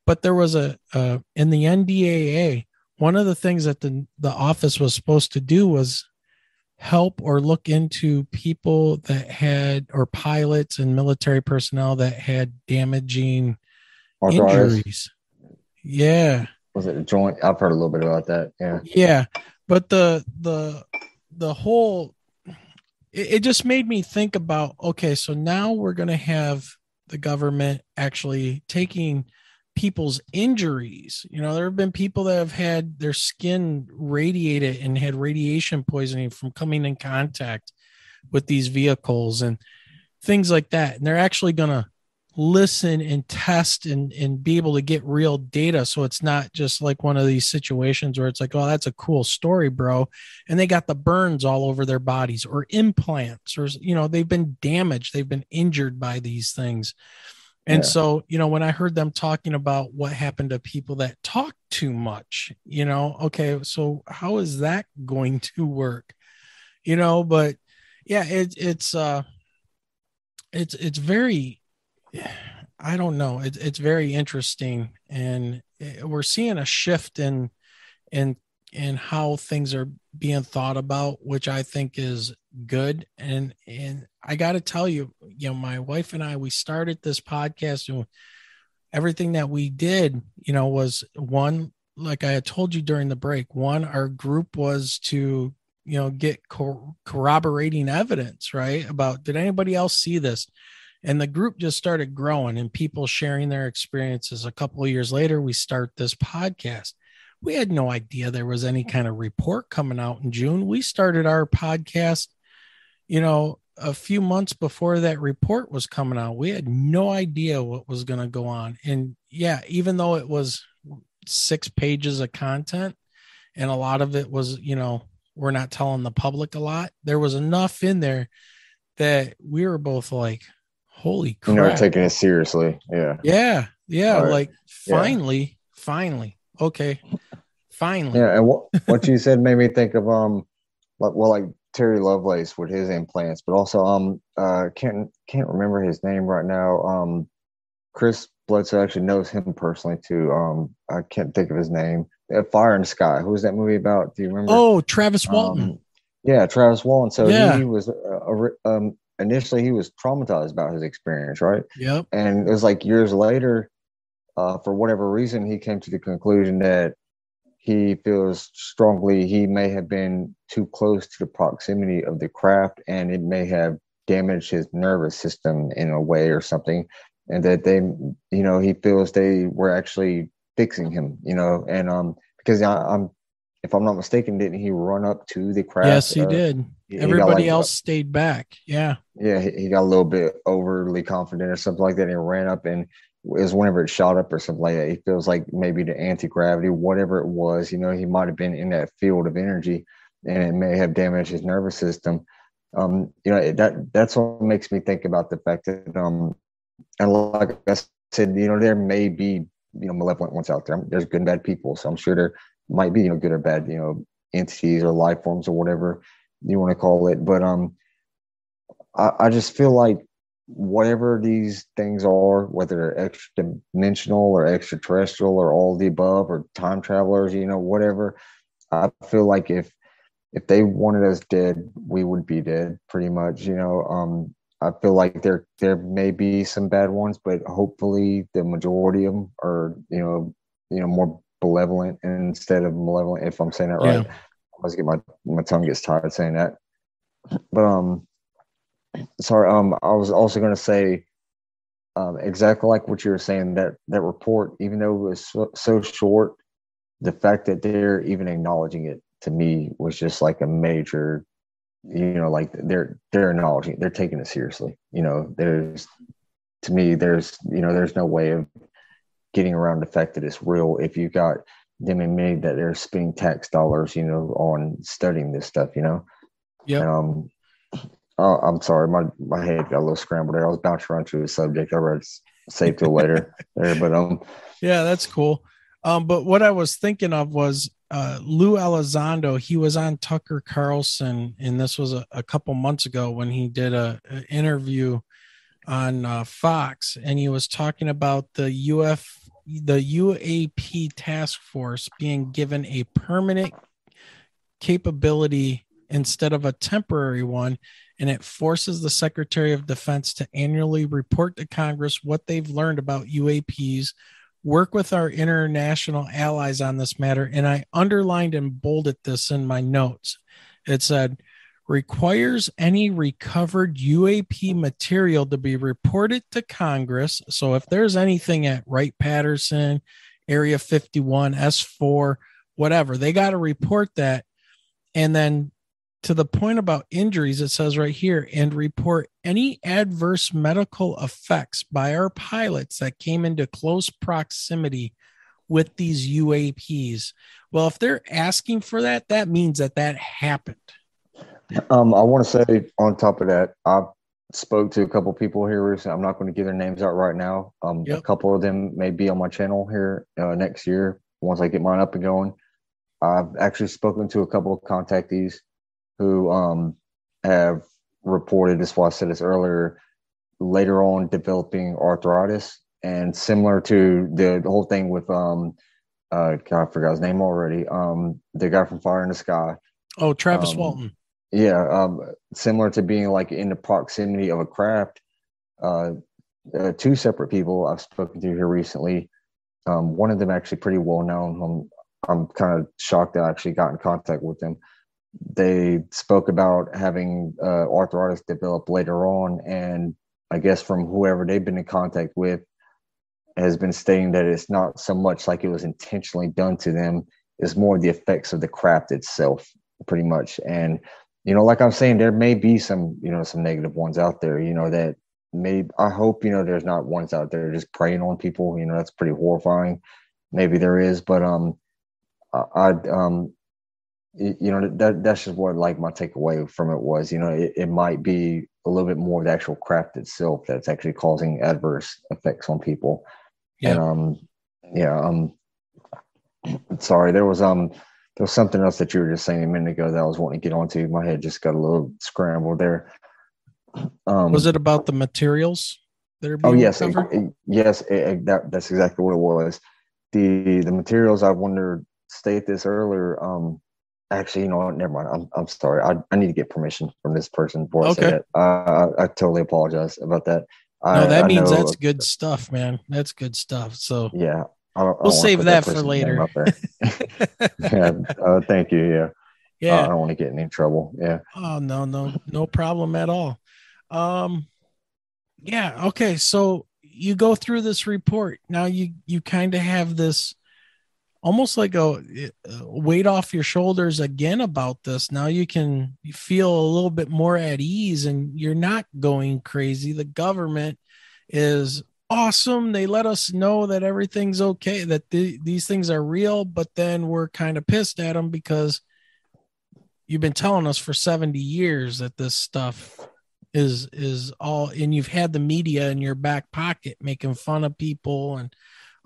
But there was in the NDAA, one of the things that the office was supposed to do was help or look into people that had, or pilots and military personnel that had damaging injuries. Yeah. Was it a joint? I've heard a little bit about that. Yeah. Yeah. But the whole, it just made me think about, okay, so now we're going to have the government actually taking people's injuries. There have been people that have had their skin radiated and had radiation poisoning from coming in contact with these vehicles and things like that. And they're actually going to listen and test and be able to get real data. So it's not just like one of these situations where it's like, oh, that's a cool story, bro. And they got the burns all over their bodies or implants, or, they've been damaged. They've been injured by these things. And so, when I heard them talking about what happened to people that talk too much, okay, so how is that going to work? But yeah, it's very, I don't know. It's very interesting. And we're seeing a shift in how things are being thought about, which I think is good. And I got to tell you, my wife and I, we started this podcast, and everything that we did, was one, like I had told you during the break, one, our group was to, get corroborating evidence, right? About, did anybody else see this? And the group just started growing and people sharing their experiences. A couple of years later, we start this podcast. We had no idea there was any kind of report coming out in June. We started our podcast, a few months before that report was coming out. We had no idea what was going to go on. And yeah, even though it was 6 pages of content and a lot of it was, we're not telling the public a lot, there was enough in there that we were both like, holy crap. You're taking it seriously. Yeah. Yeah. Yeah. Right. Like finally. Okay. Finally. Yeah. And what you said made me think of, like Terry Lovelace with his implants, but also, can't remember his name right now. Chris Bledsoe actually knows him personally too. I can't think of his name. Fire in the Sky. Who was that movie about? Do you remember? Oh, Travis Walton. Yeah. Travis Walton. So he was, initially he was traumatized about his experience, right? Yep. And it was like years later, for whatever reason, he came to the conclusion that he feels strongly he may have been too close to the proximity of the craft, and it may have damaged his nervous system in a way or something, and that they, he feels they were actually fixing him, and because if I'm not mistaken, didn't he run up to the craft? Yes, he did. Everybody else stayed back. Yeah. Yeah, he got a little bit overly confident or something like that, and he ran up, and it was whenever it shot up or something like that. He feels like maybe the anti-gravity, whatever it was, he might have been in that field of energy, and it may have damaged his nervous system. That's what makes me think about the fact that, and like I said, there may be, malevolent ones out there. There's good and bad people, so I'm sure there might be, good or bad, entities or life forms or whatever you want to call it. But I just feel like whatever these things are, whether they're extra dimensional or extraterrestrial or all the above or time travelers, whatever, I feel like if they wanted us dead, we would be dead pretty much. I feel like there may be some bad ones, but hopefully the majority of them are, more benevolent instead of malevolent, if I'm saying that right. I always get my tongue gets tired saying that. But sorry. I was also going to say exactly like what you were saying. That report, even though it was so short, the fact that they're even acknowledging it to me was just like a major. Like they're acknowledging it. They're taking it seriously. There's to me, there's no way of getting around the fact that it's real if you got them admitting that they're spending tax dollars, on studying this stuff. Yep. I'm sorry, my head got a little scrambled there. I was bouncing around to the subject. I read save till later there, but yeah, that's cool. But what I was thinking of was Lou Elizondo. He was on Tucker Carlson, and this was a couple months ago when he did an interview on Fox, and he was talking about the UAP task force being given a permanent capability instead of a temporary one, and it forces the Secretary of Defense to annually report to Congress what they've learned about UAPs, work with our international allies on this matter. And I underlined and bolded this in my notes. It said, requires any recovered UAP material to be reported to Congress. So if there's anything at Wright-Patterson, Area 51, S4, whatever, they got to report that. And then to the point about injuries, it says right here, and report any adverse medical effects by our pilots that came into close proximity with these UAPs. Well, if they're asking for that, that means that happened. I want to say on top of that, I spoke to a couple people here recently. I'm not going to give their names out right now. A couple of them may be on my channel here next year once I get mine up and going. I've actually spoken to a couple of contactees who have reported, that's why I said this earlier, later on developing arthritis. And similar to the whole thing with, God, I forgot his name already, the guy from Fire in the Sky. Oh, Travis Walton. Yeah, similar to being like in the proximity of a craft. Two separate people I've spoken to here recently. One of them actually pretty well known. I'm kind of shocked that I actually got in contact with them. They spoke about having arthritis develop later on, and I guess from whoever they've been in contact with has been stating that it's not so much like it was intentionally done to them, it's more the effects of the craft itself, pretty much. And like I'm saying, there may be some some negative ones out there, that I hope there's not ones out there just preying on people. That's pretty horrifying. Maybe there is, but that's just what like my takeaway from it was. It might be a little bit more of the actual craft itself that's actually causing adverse effects on people. Yep. And sorry, there was something else that you were just saying a minute ago that I was wanting to get onto. My head just got a little scrambled there. Was it about the materials that are being recovered? Yes, that's exactly what it was. The materials, I wanted to state this earlier. Actually, never mind. I'm sorry. I need to get permission from this person before I say that. I totally apologize about that. No, that means that's good stuff, man. That's good stuff. So yeah, we'll save that for later. Yeah, thank you. Yeah. I don't want to get in any trouble. Yeah. Oh, no problem at all. Yeah. Okay. So you go through this report. Now you kind of have this almost like a weight off your shoulders again about this. Now you feel a little bit more at ease and you're not going crazy. The government is awesome. They let us know that everything's okay, that these things are real, but then we're kind of pissed at them because you've been telling us for 70 years that this stuff is all, and you've had the media in your back pocket making fun of people and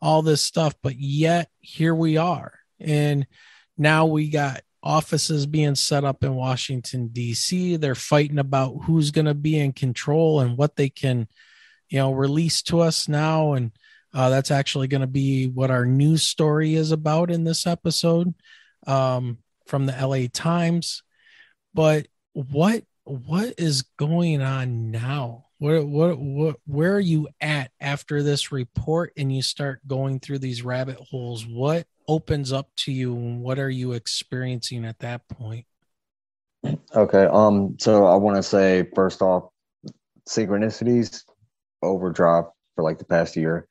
all this stuff, but yet here we are. And now we got offices being set up in Washington, D.C. They're fighting about who's going to be in control and what they can, release to us now. And that's actually going to be what our news story is about in this episode from the LA Times. But what is going on now? Where are you at after this report and you start going through these rabbit holes? What opens up to you and what are you experiencing at that point? Okay. So I want to say first off, synchronicities overdrive for like the past year.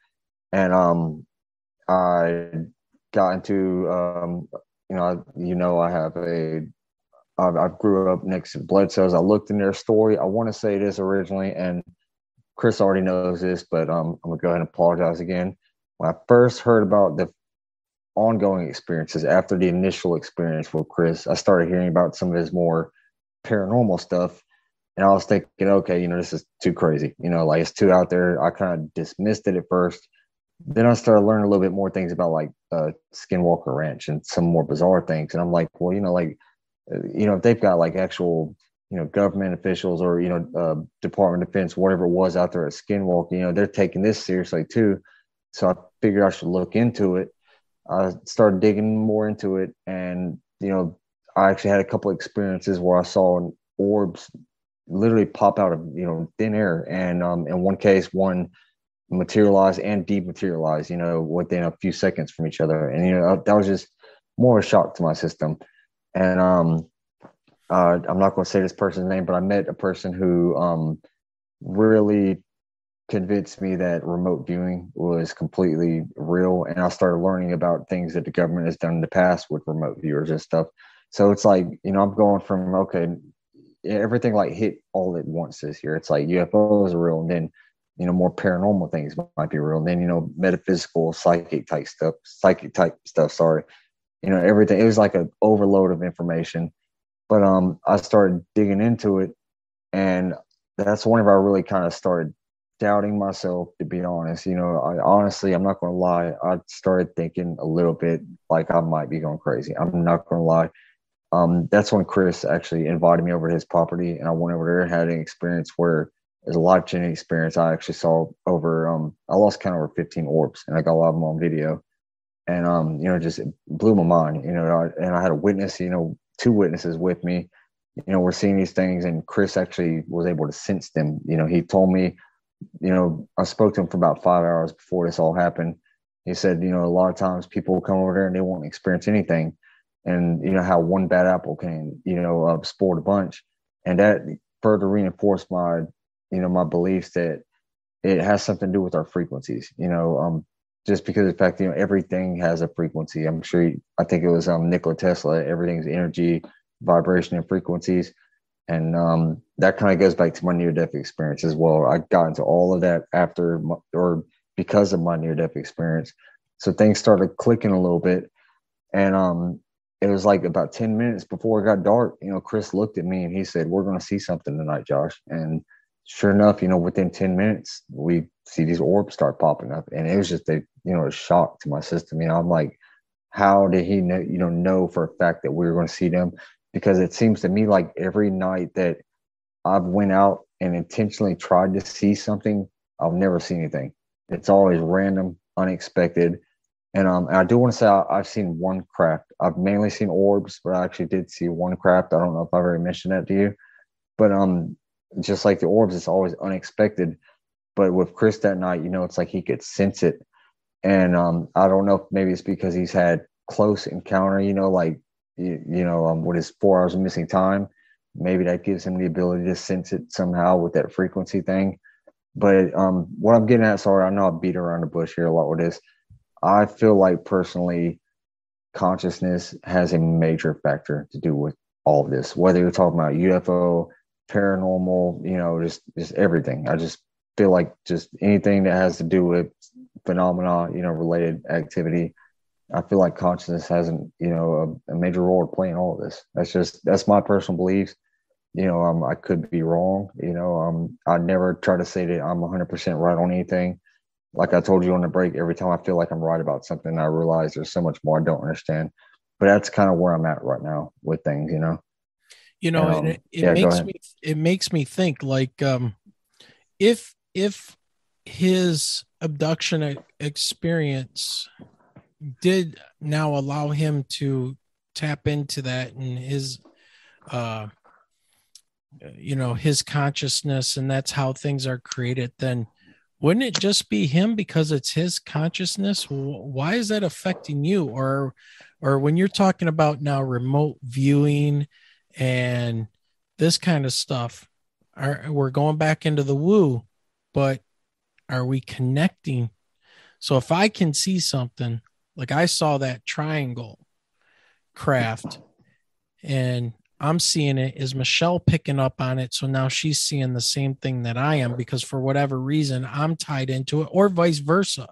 And I got into I grew up next to blood cells. I looked in their story. I want to say this originally, and Chris already knows this, but I'm gonna go ahead and apologize again. When I first heard about the ongoing experiences after the initial experience with Chris, I started hearing about some of his more paranormal stuff, and I was thinking, okay, this is too crazy, like it's too out there. I kind of dismissed it at first. Then I started learning a little bit more things about like Skinwalker Ranch and some more bizarre things, and I'm like, well, if they've got like actual government officials or Department of Defense, whatever it was out there at Skinwalker, they're taking this seriously too. So I figured I should look into it. I started digging more into it, and I actually had a couple of experiences where I saw orbs literally pop out of thin air, and in one case, one materialize and dematerialize within a few seconds from each other, and that was just more a shock to my system. And I'm not going to say this person's name, but I met a person who really convinced me that remote viewing was completely real, and I started learning about things that the government has done in the past with remote viewers and stuff. So it's like, I'm going from, okay, everything like hit all at once this year. It's like UFOs are real, and then more paranormal things might be real, and then metaphysical, psychic type stuff. Sorry, everything. It was like an overload of information. But I started digging into it, and that's whenever I really kind of started doubting myself, to be honest. I'm not going to lie. I started thinking a little bit like I might be going crazy. I'm not going to lie. That's when Chris actually invited me over to his property, and I went over there and had an experience where it's a life-changing experience. I actually saw I lost count over 15 orbs, and I got a lot of them on video. And, just blew my mind, and I had a witness, 2 witnesses with me, we're seeing these things, and Chris actually was able to sense them. He told me, I spoke to him for about 5 hours before this all happened. He said, a lot of times people come over there and they won't experience anything. And how one bad apple can, spoil a bunch. And that further reinforced my, my beliefs that it has something to do with our frequencies, just because of the fact, everything has a frequency. I'm sure, I think it was Nikola Tesla, everything's energy, vibration, and frequencies. And that kind of goes back to my near-death experience as well. I got into all of that because of my near-death experience. So things started clicking a little bit. And it was like about 10 minutes before it got dark, Chris looked at me and he said, "We're going to see something tonight, Josh." And sure enough, within 10 minutes, we see these orbs start popping up. And it was just a shock to my system. I'm like, how did he know for a fact that we were going to see them? Because it seems to me like every night that I've went out and intentionally tried to see something, I've never seen anything. It's always random, unexpected. And I do want to say I've seen one craft. I've mainly seen orbs, but I actually did see one craft. I don't know if I've already mentioned that to you. But just like the orbs, it's always unexpected. But with Chris that night, it's like he could sense it. And I don't know if maybe it's because he's had close encounter, with his 4 hours of missing time. Maybe that gives him the ability to sense it somehow with that frequency thing. But what I'm getting at, sorry, I know I beat around the bush here a lot with this. I feel like personally, consciousness has a major factor to do with all of this. Whether you're talking about UFO, paranormal, just everything. I just feel like just anything that has to do with phenomena, related activity. I feel like consciousness has a major role to play in all of this. That's my personal beliefs. I could be wrong. I never try to say that I'm 100% right on anything. Like I told you on the break, every time I feel like I'm right about something, I realize there's so much more I don't understand. But that's kind of where I'm at right now with things, It makes me think like if his abduction experience did now allow him to tap into that and his his consciousness, and that's how things are created, then wouldn't it just be him because it's his consciousness? Why is that affecting you? Or when you're talking about now remote viewing and this kind of stuff, we're going back into the woo, but are we connecting? So if I can see something, like I saw that triangle craft, and I'm seeing it, is Michelle picking up on it? So now she's seeing the same thing that I am, because for whatever reason I'm tied into it, or vice versa.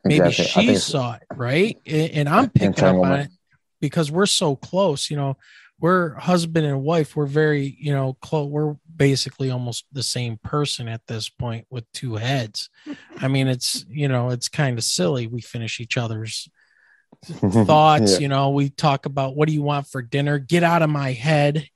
Maybe Exactly. I she think it's saw it, right? And I'm picking up on it because we're so close. We're husband and wife. We're very, close. We're basically almost the same person at this point with two heads. I mean, it's kind of silly. We finish each other's thoughts. Yeah. We talk about, what do you want for dinner? Get out of my head,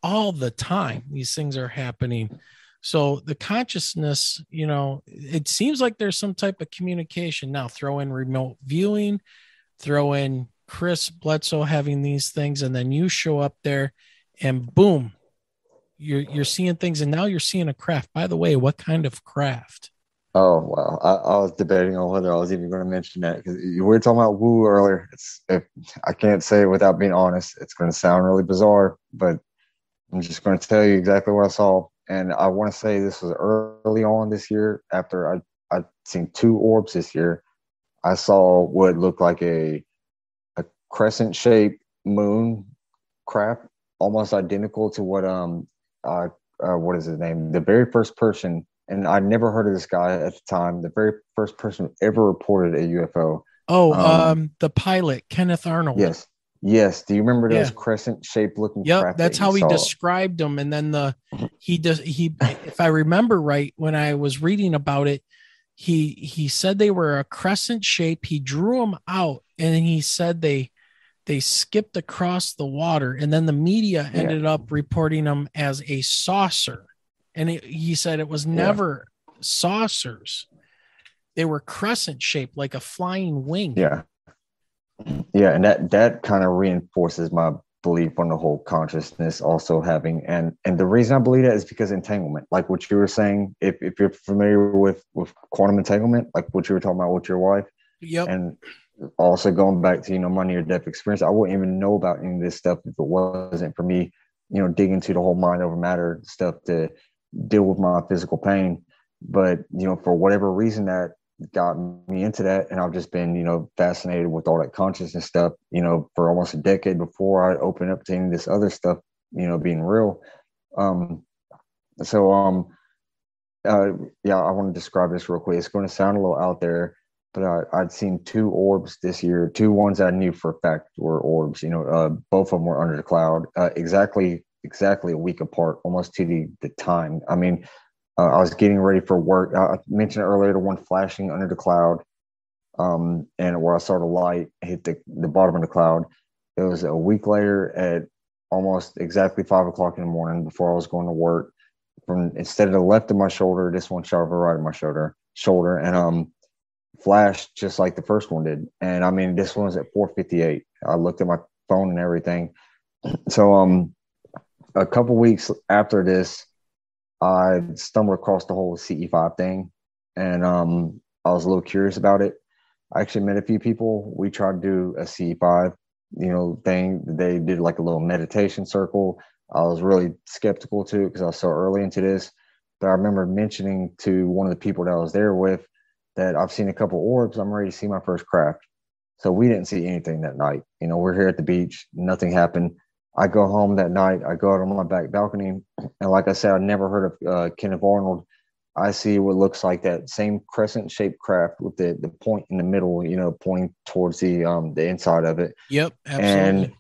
all the time. These things are happening. So the consciousness, it seems like there's some type of communication. Now throw in remote viewing, throw in Chris Bledsoe having these things, and then you show up there and boom, you're seeing things, and now you're seeing a craft. By the way, what kind of craft? Oh, wow. I was debating on whether I was even going to mention that, because we were talking about woo earlier. If I can't say it without being honest, it's going to sound really bizarre, but I'm just going to tell you exactly what I saw. And I want to say this was early on this year, after I'd seen 2 orbs this year. I saw what looked like a crescent-shaped moon craft, almost identical to what is his name? The very first person, and I never heard of this guy at the time, the very first person who ever reported a UFO. The pilot, Kenneth Arnold. Yes. Do you remember those crescent-shaped looking craft? That's how he described them. And then he if I remember right, when I was reading about it, he said they were a crescent shape. He drew them out, and then he said they skipped across the water, and then the media ended up reporting them as a saucer. And he said it was never saucers. They were crescent shaped, like a flying wing. Yeah. And that kind of reinforces my belief on the whole consciousness also having, and the reason I believe that is because entanglement, like what you were saying, if you're familiar with quantum entanglement, like what you were talking about with your wife. Yep. And also going back to, my near-death experience, I wouldn't even know about any of this stuff if it wasn't for me, digging into the whole mind over matter stuff to deal with my physical pain. But, for whatever reason that got me into that, and I've just been, fascinated with all that consciousness stuff, for almost a decade before I opened up to any of this other stuff, being real. I want to describe this real quick. It's going to sound a little out there, but I'd seen 2 orbs this year, 2 ones I knew for a fact were orbs. Both of them were under the cloud, exactly a week apart, almost to the time. I mean, I was getting ready for work. I mentioned earlier the one flashing under the cloud, and where I saw the light hit the bottom of the cloud. It was a week later at almost exactly 5 o'clock in the morning before I was going to work. Instead of the left of my shoulder, this one shot over the right of my shoulder, and flashed just like the first one did. And I mean, this one was at 4:58. I looked at my phone and everything. So a couple weeks after this, I stumbled across the whole CE5 thing, and I was a little curious about it. I actually met a few people. We tried to do a CE5, thing. They did like a little meditation circle. I was really skeptical too, because I was so early into this. But I remember mentioning to one of the people that I was there with that I've seen a couple orbs. I'm ready to see my first craft. So we didn't see anything that night. We're here at the beach. Nothing happened. I go home that night. I go out on my back balcony, and like I said, I never heard of Kenneth Arnold. I see what looks like that same crescent-shaped craft with the point in the middle, pointing towards the inside of it. Yep, absolutely. And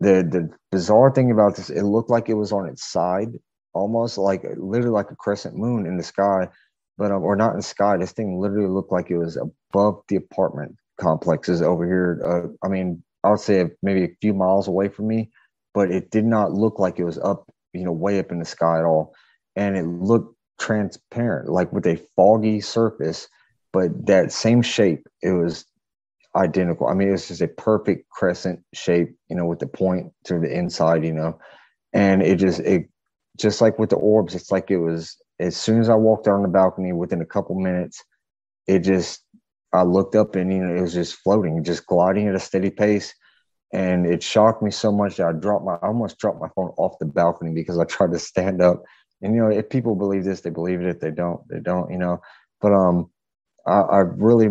the bizarre thing about this, it looked like it was on its side, almost like literally like a crescent moon in the sky, but or not in the sky. This thing literally looked like it was above the apartment complexes over here. I mean, I would say maybe a few miles away from me, but it did not look like it was up, way up in the sky at all. And it looked transparent, like with a foggy surface, but that same shape, it was identical. I mean, it's just a perfect crescent shape, with the point to the inside, and it just like with the orbs, it's like it was, as soon as I walked out on the balcony, within a couple minutes, I looked up and, it was just floating, just gliding at a steady pace. And it shocked me so much that I almost dropped my phone off the balcony because I tried to stand up And, you know, if people believe this, they believe it. If they don't, they don't, you know. But I really,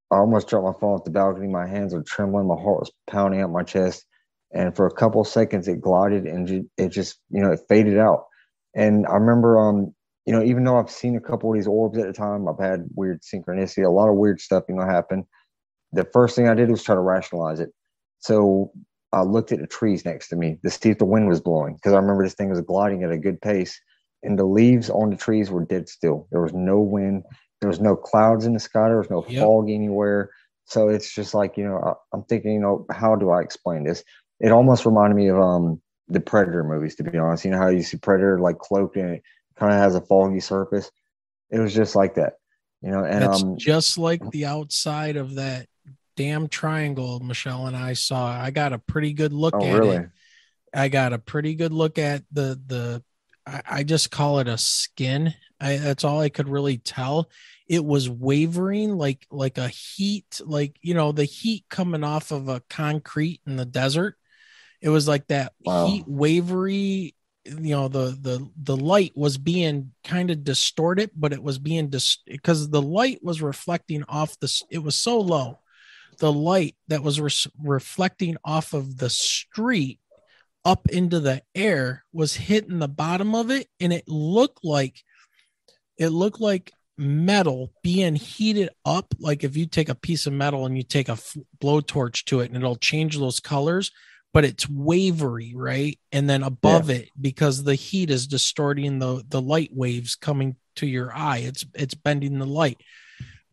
I almost dropped my phone off the balcony. My hands were trembling. My heart was pounding out my chest. And for a couple of seconds, it glided and it just, you know, it faded out. And I remember, you know, even though I've seen a couple of these orbs at the time, I've had weird synchronicity, a lot of weird stuff, you know, happen. The first thing I did was try to rationalize it. So I looked at the trees next to me to see if the wind was blowing, because I remember this thing was gliding at a good pace, and the leaves on the trees were dead still. There was no wind. There was no clouds in the sky. There was no fog anywhere. So it's just like, you know, I'm thinking, you know, how do I explain this? It almost reminded me of the Predator movies, to be honest. You know how you see Predator like cloaked and it kind of has a foggy surface? It was just like that, you know. And that's just like the outside of that damn triangle Michelle and I saw. I got a pretty good look at it. I got a pretty good look at I just call it a skin. That's all I could really tell. It was wavering like a heat, like, you know, the heat coming off of a concrete in the desert. It was like that heat wavery, you know, the light was being kind of distorted, but it was being because the light was reflecting off it was so low. The light that was reflecting off of the street up into the air was hitting the bottom of it, and it looked like metal being heated up. Like if you take a piece of metal and you take a blowtorch to it, and it'll change those colors, but it's wavery, right? And then above it, because the heat is distorting the light waves coming to your eye, it's bending the light.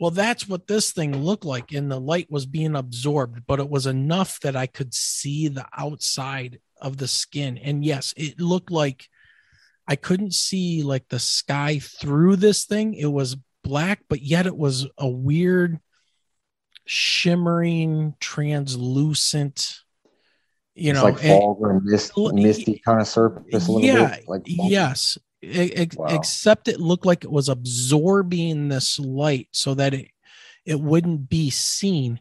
Well, that's what this thing looked like, and the light was being absorbed, but it was enough that I could see the outside of the skin. And yes, it looked like I couldn't see like the sky through this thing. It was black, but yet it was a weird shimmering, translucent, you know, like fog or misty kind of surface a little bit. Like yes. Except it looked like it was absorbing this light so that it wouldn't be seen.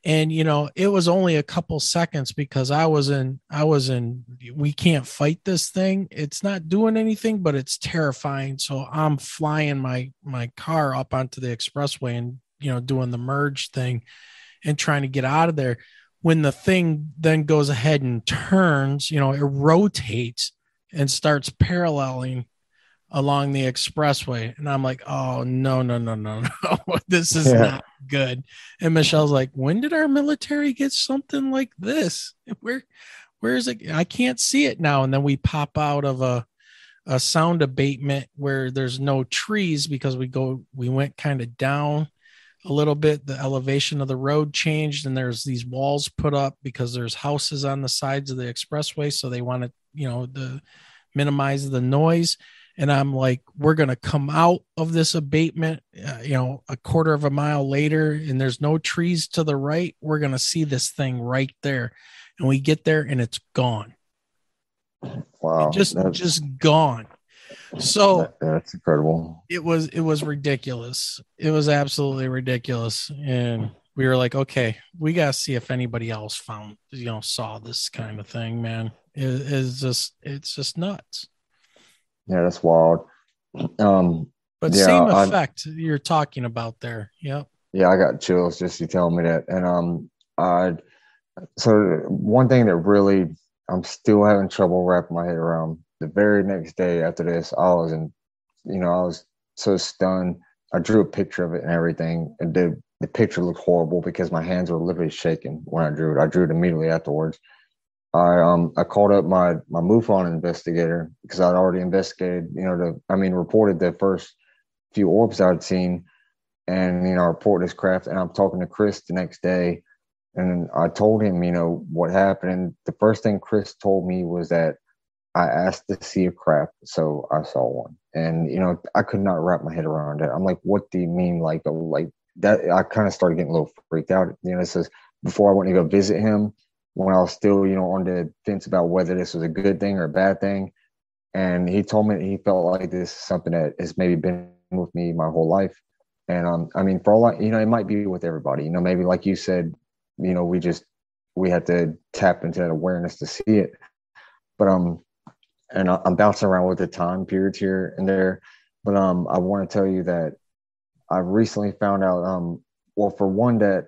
And, you know, it was only a couple seconds because I was in, we can't fight this thing. It's not doing anything, but it's terrifying. So I'm flying my car up onto the expressway and, you know, doing the merge thing and trying to get out of there. When the thing then goes ahead and turns, you know, it rotates and starts paralleling along the expressway. And I'm like, oh, no. This is not good. And Michelle's like, when did our military get something like this? Where is it? I can't see it now. And then we pop out of a sound abatement where there's no trees because we went kind of down a little bit. The elevation of the road changed, and there's these walls put up because there's houses on the sides of the expressway. So they want to, you know, minimize the noise. And I'm like, we're going to come out of this abatement, you know, a quarter of a mile later, and there's no trees to the right. We're going to see this thing right there. And we get there and it's gone. Wow. Just gone. So that's incredible. It was ridiculous. It was absolutely ridiculous. And we were like, okay, we got to see if anybody else saw this kind of thing, man. It's just nuts. Yeah, that's wild. But same effect you're talking about there. Yep. Yeah, I got chills just you telling me that. And so one thing that really I'm still having trouble wrapping my head around. The very next day after this, I was so stunned. I drew a picture of it and everything. And the picture looked horrible because my hands were literally shaking when I drew it. I drew it immediately afterwards. I called up my MUFON investigator because I'd already investigated, reported the first few orbs I'd seen, and I reported this craft. And I'm talking to Chris the next day, and I told him, what happened. And the first thing Chris told me was that I asked to see a craft, so I saw one. And I could not wrap my head around it. I'm like, what do you mean, like that? I kind of started getting a little freaked out. This is before I went to go visit him, when I was still, on the fence about whether this was a good thing or a bad thing. And he told me he felt like this is something that has maybe been with me my whole life. And for all it might be with everybody. Maybe like you said, we had to tap into that awareness to see it. But and I'm bouncing around with the time periods here and there. But I want to tell you that I recently found out, well, for one, that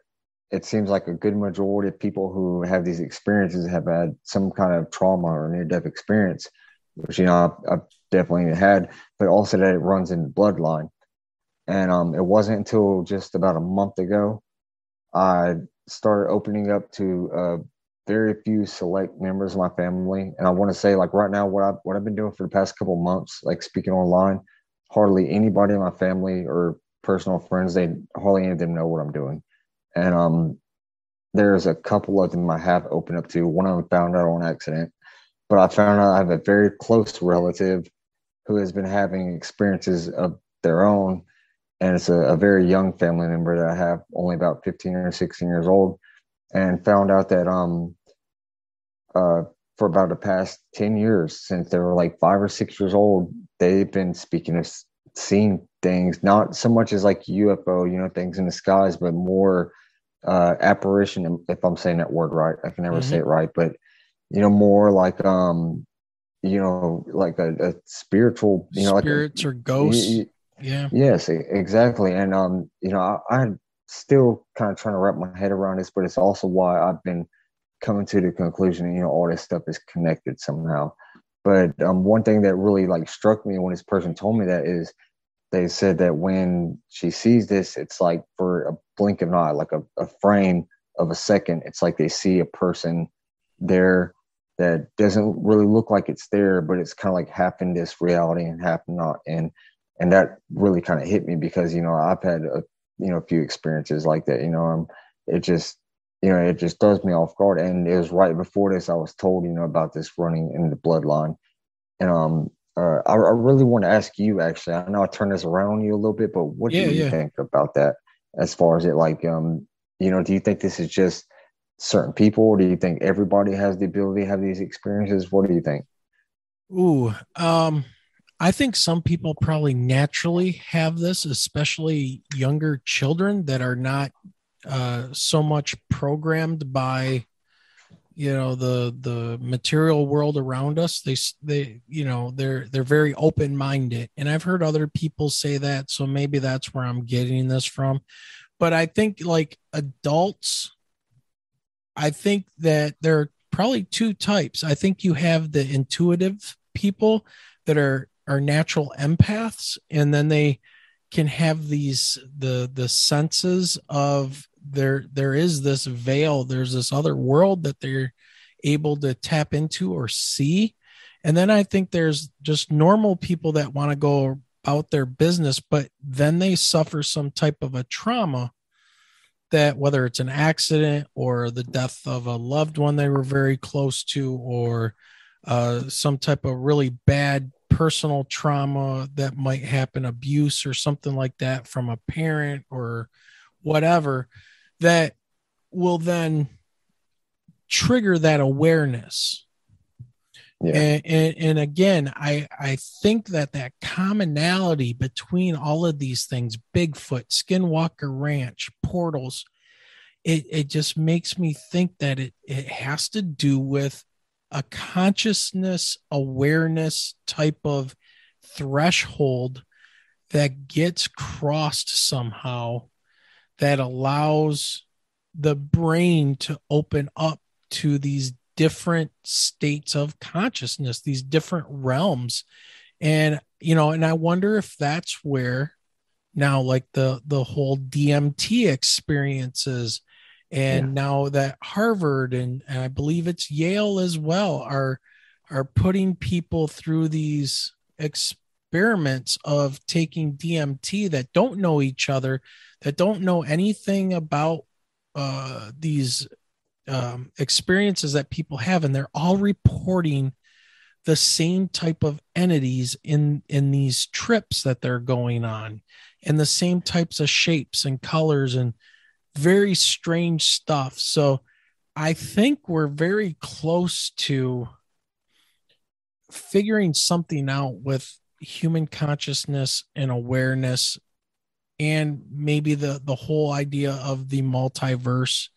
it seems like a good majority of people who have these experiences have had some kind of trauma or near-death experience, which, I've definitely had, but also that it runs in the bloodline. And it wasn't until just about a month ago I started opening up to very few select members of my family. And I want to say, like, right now, what I've been doing for the past couple of months, like speaking online, hardly anybody in my family or personal friends, they hardly any of them know what I'm doing. And there's a couple of them I have opened up to. One of them found out on accident, but I found out I have a very close relative who has been having experiences of their own, and it's a very young family member that I have, only about 15 or 16 years old, and found out that for about the past 10 years, since they were like 5 or 6 years old, they've been speaking of seeing things, not so much as like UFO, things in the skies, but more apparition, if I'm saying that word right. I can never say it right, but more like like a spiritual, spirits or ghosts. Yeah. Yes, exactly. And I'm still kind of trying to wrap my head around this, but it's also why I've been coming to the conclusion, all this stuff is connected somehow. But one thing that really like struck me when this person told me that is they said that when she sees this, it's like for a blink of an eye, like a frame of a second, it's like they see a person there that doesn't really look like it's there, but it's kind of like half in this reality and half not. And that really kind of hit me because, I've had a few experiences like that, it just, it just throws me off guard. And it was right before this, I was told, about this running in the bloodline. And I really want to ask you, actually, I know I turned this around on you a little bit, but what do you think about that as far as it, like, do you think this is just certain people, or do you think everybody has the ability to have these experiences? What do you think? Ooh, I think some people probably naturally have this, especially younger children that are not so much programmed by, the material world around us. They're very open-minded, and I've heard other people say that, so maybe that's where I'm getting this from. But I think like adults, I think that there are probably two types. I think you have the intuitive people that are natural empaths, and then they can have these the senses of there is this veil, there's this other world that they're able to tap into or see. And then I think there's just normal people that want to go about their business, but then they suffer some type of a trauma, that whether it's an accident or the death of a loved one they were very close to, or some type of really bad personal trauma that might happen, abuse or something like that from a parent or whatever, that will then trigger that awareness. Yeah. And again, I think that commonality between all of these things, Bigfoot, Skinwalker Ranch, portals, it just makes me think that it has to do with a consciousness awareness type of threshold that gets crossed somehow, that allows the brain to open up to these different states of consciousness, these different realms. And, and I wonder if that's where now, like the whole DMT experiences, and now that Harvard and I believe it's Yale as well are putting people through these experiments of taking DMT that don't know each other, that don't know anything about these experiences that people have, and they're all reporting the same type of entities in these trips that they're going on, and the same types of shapes and colors and very strange stuff. So I think we're very close to figuring something out with human consciousness and awareness, and maybe the whole idea of the multiverse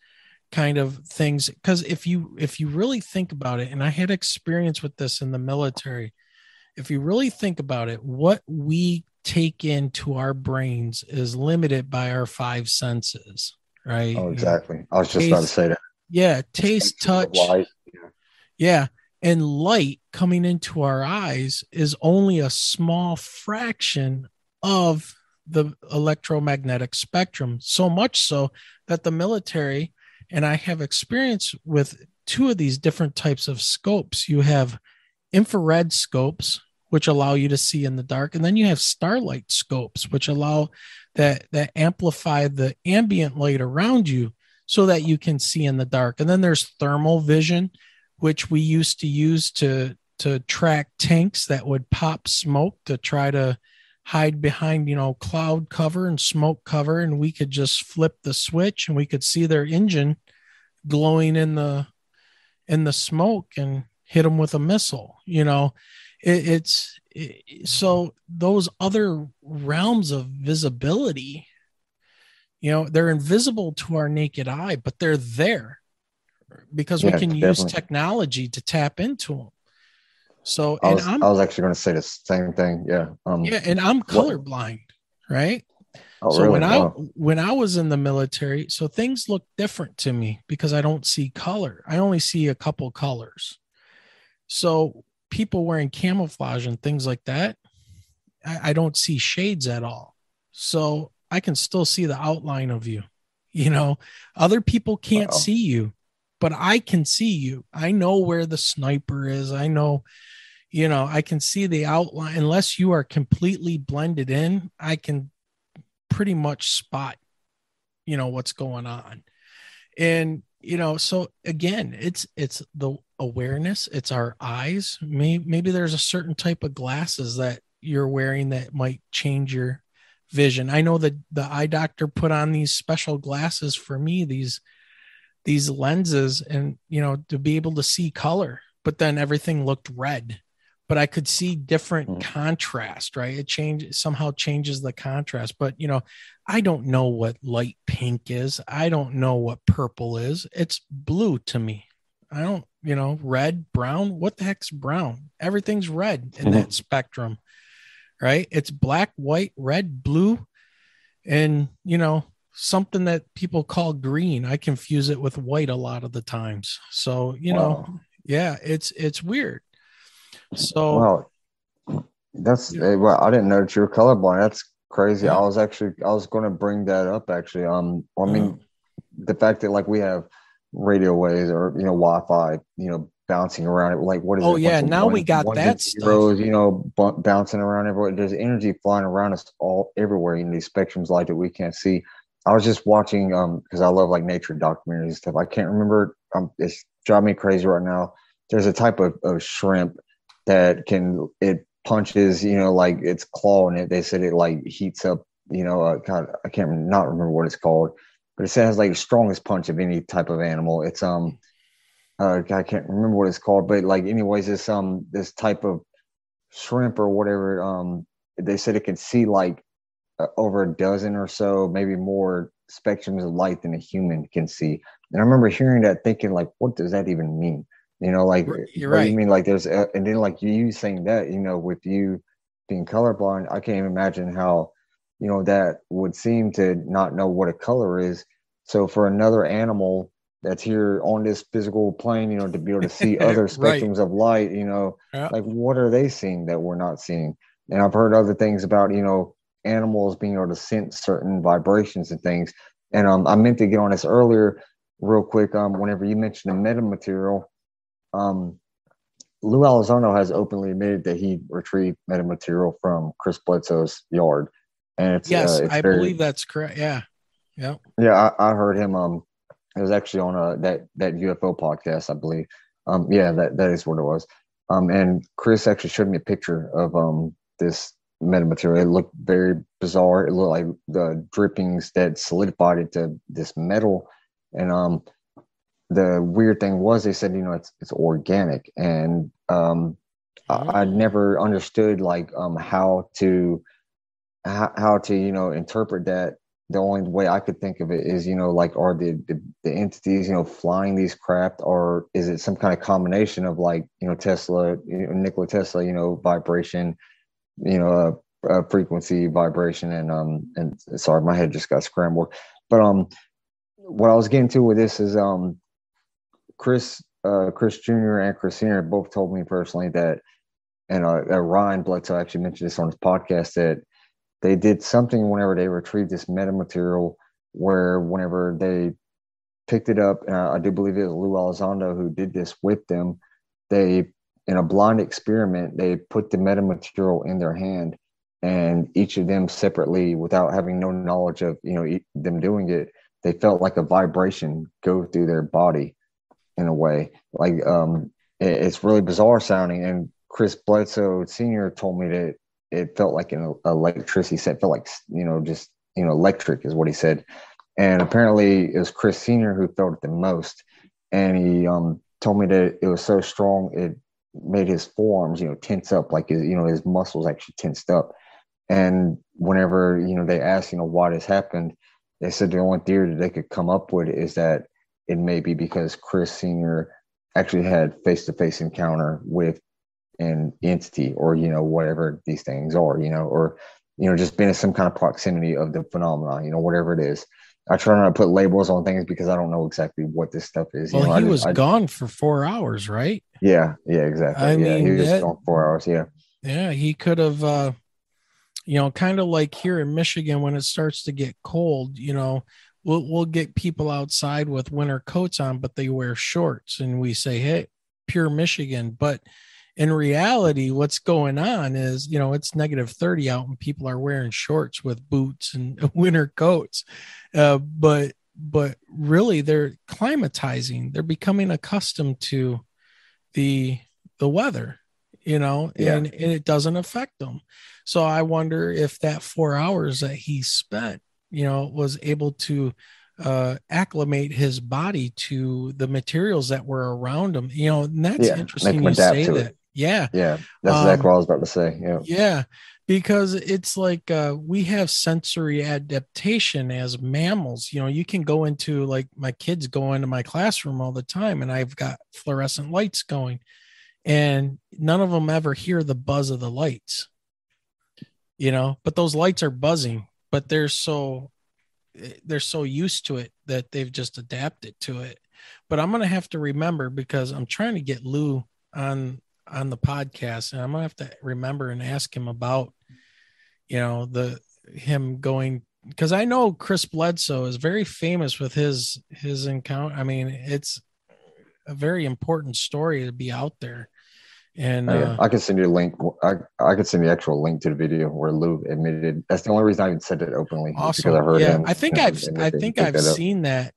kind of things. Because if you really think about it, and I had experience with this in the military, if you really think about it, what we take into our brains is limited by our five senses, right? Oh, exactly. I was just about to say that. Yeah, taste, touch. Light. Yeah. And light coming into our eyes is only a small fraction of the electromagnetic spectrum. So much so that the military, and I have experience with two of these different types of scopes. You have infrared scopes, which allow you to see in the dark. And then you have starlight scopes, which allow that amplify the ambient light around you so that you can see in the dark. And then there's thermal vision, which we used to use to track tanks that would pop smoke to try to hide behind, cloud cover and smoke cover. And we could just flip the switch and we could see their engine glowing in the smoke and hit them with a missile. So those other realms of visibility, they're invisible to our naked eye, but they're there because we can use technology to tap into them. So, I was actually going to say the same thing. Yeah. And I'm colorblind, right? Oh, so really? when I was in the military, so things look different to me because I don't see color. I only see a couple colors. So people wearing camouflage and things like that, I don't see shades at all. So I can still see the outline of you. Other people can't see you, but I can see you. I know where the sniper is. I know, I can see the outline. Unless you are completely blended in, I can pretty much spot, what's going on. And, so again, it's the awareness, it's our eyes. Maybe there's a certain type of glasses that you're wearing that might change your vision. I know that the eye doctor put on these special glasses for me, these lenses, and, to be able to see color, but then everything looked red, but I could see different contrast, right? It somehow changes the contrast, but, I don't know what light pink is. I don't know what purple is. It's blue to me. I don't, red, brown. What the heck's brown? Everything's red in that spectrum, right? It's black, white, red, blue, and, something that people call green. I confuse it with white a lot of the times. So, yeah, it's weird. So, that's, I didn't know that you were colorblind. That's crazy. Yeah. I was going to bring that up actually. The fact that like we have radio waves or, Wi-Fi, bouncing around it. Like, what is it? Oh yeah. Now we got that zeros, stuff. Bouncing around everywhere. There's energy flying around us all everywhere in these spectrums light that we can't see. I was just watching, cause I love like nature documentaries and stuff. I can't remember. It's driving me crazy right now. There's a type of shrimp that it punches, like its claw in it. They said it like heats up, God, I can't not remember what it's called, but it says like the strongest punch of any type of animal. It's, I can't remember what it's called, but like anyways, this type of shrimp or whatever, they said it can see like over a dozen or so, maybe more spectrums of light than a human can see. And I remember hearing that thinking like, what does that even mean? Like, you're right. You mean like there's, and then like you saying that, with you being colorblind, I can't even imagine how, that would seem to not know what a color is. So for another animal that's here on this physical plane, to be able to see other spectrums of light, like what are they seeing that we're not seeing? And I've heard other things about, animals being able to sense certain vibrations and things. And I meant to get on this earlier real quick. Whenever you mentioned the metamaterial, Lou Elizondo has openly admitted that he retrieved metamaterial from Chris Bledsoe's yard. And it's, I believe that's correct. Yeah. Yeah. Yeah. I heard him, it was actually on that UFO podcast, I believe. Yeah, that is what it was. And Chris actually showed me a picture of this metamaterial. It looked very bizarre. It looked like the drippings that solidified it to this metal. And the weird thing was they said, it's organic. And I never understood like how to interpret that the only way I could think of it is, like, are the entities, flying these craft, or is it some kind of combination of, like, Tesla, Nikola Tesla, vibration, frequency, vibration, and sorry, my head just got scrambled. But what I was getting to with this is Chris Jr. and Christina both told me personally that, and Ryan Bledsoe actually mentioned this on his podcast, that they did something whenever they retrieved this metamaterial, where whenever they picked it up, and I do believe it was Lou Elizondo who did this with them, they, in a blind experiment, they put the metamaterial in their hand, and each of them separately, without having no knowledge of them doing it, they felt like a vibration go through their body in a way. Like, it's really bizarre sounding. And Chris Bledsoe Sr. told me that it felt like an electricity set, felt like, just, electric is what he said. And apparently it was Chris Sr. who felt it the most. And he told me that it was so strong, it made his forearms, tense up, like his muscles actually tensed up. And whenever, they asked, why this happened, they said the only theory that they could come up with is that it may be because Chris Sr. actually had face-to-face encounter with an entity, or, whatever these things are, or, just been in some kind of proximity of the phenomena, whatever it is. I try not to put labels on things because I don't know exactly what this stuff is. Well, he was gone for 4 hours, right? Yeah, exactly. I mean, he was gone 4 hours. Yeah. Yeah, he could have, kind of like here in Michigan when it starts to get cold, we'll get people outside with winter coats on, but they wear shorts, and we say, hey, pure Michigan. But in reality, what's going on is, it's -30 out and people are wearing shorts with boots and winter coats. But really they're climatizing. They're becoming accustomed to the weather, and it doesn't affect them. So I wonder if that 4 hours that he spent, was able to acclimate his body to the materials that were around him, and that's interesting you say that. Yeah. Yeah. That's exactly what I was about to say. Yeah. Yeah. Because it's like we have sensory adaptation as mammals. You can go into, like, my kids go into my classroom all the time, and I've got fluorescent lights going, and none of them ever hear the buzz of the lights, but those lights are buzzing, but they're so used to it that they've just adapted to it. But I'm going to have to remember, because I'm trying to get Lou on the podcast, and I'm gonna have to remember and ask him about, him going, because I know Chris Bledsoe is very famous with his encounter. I mean, it's a very important story to be out there. And I can send you a link. I could send you the actual link to the video where Lou admitted. That's the only reason I even said it openly. Awesome. Because I heard him. I think I've seen that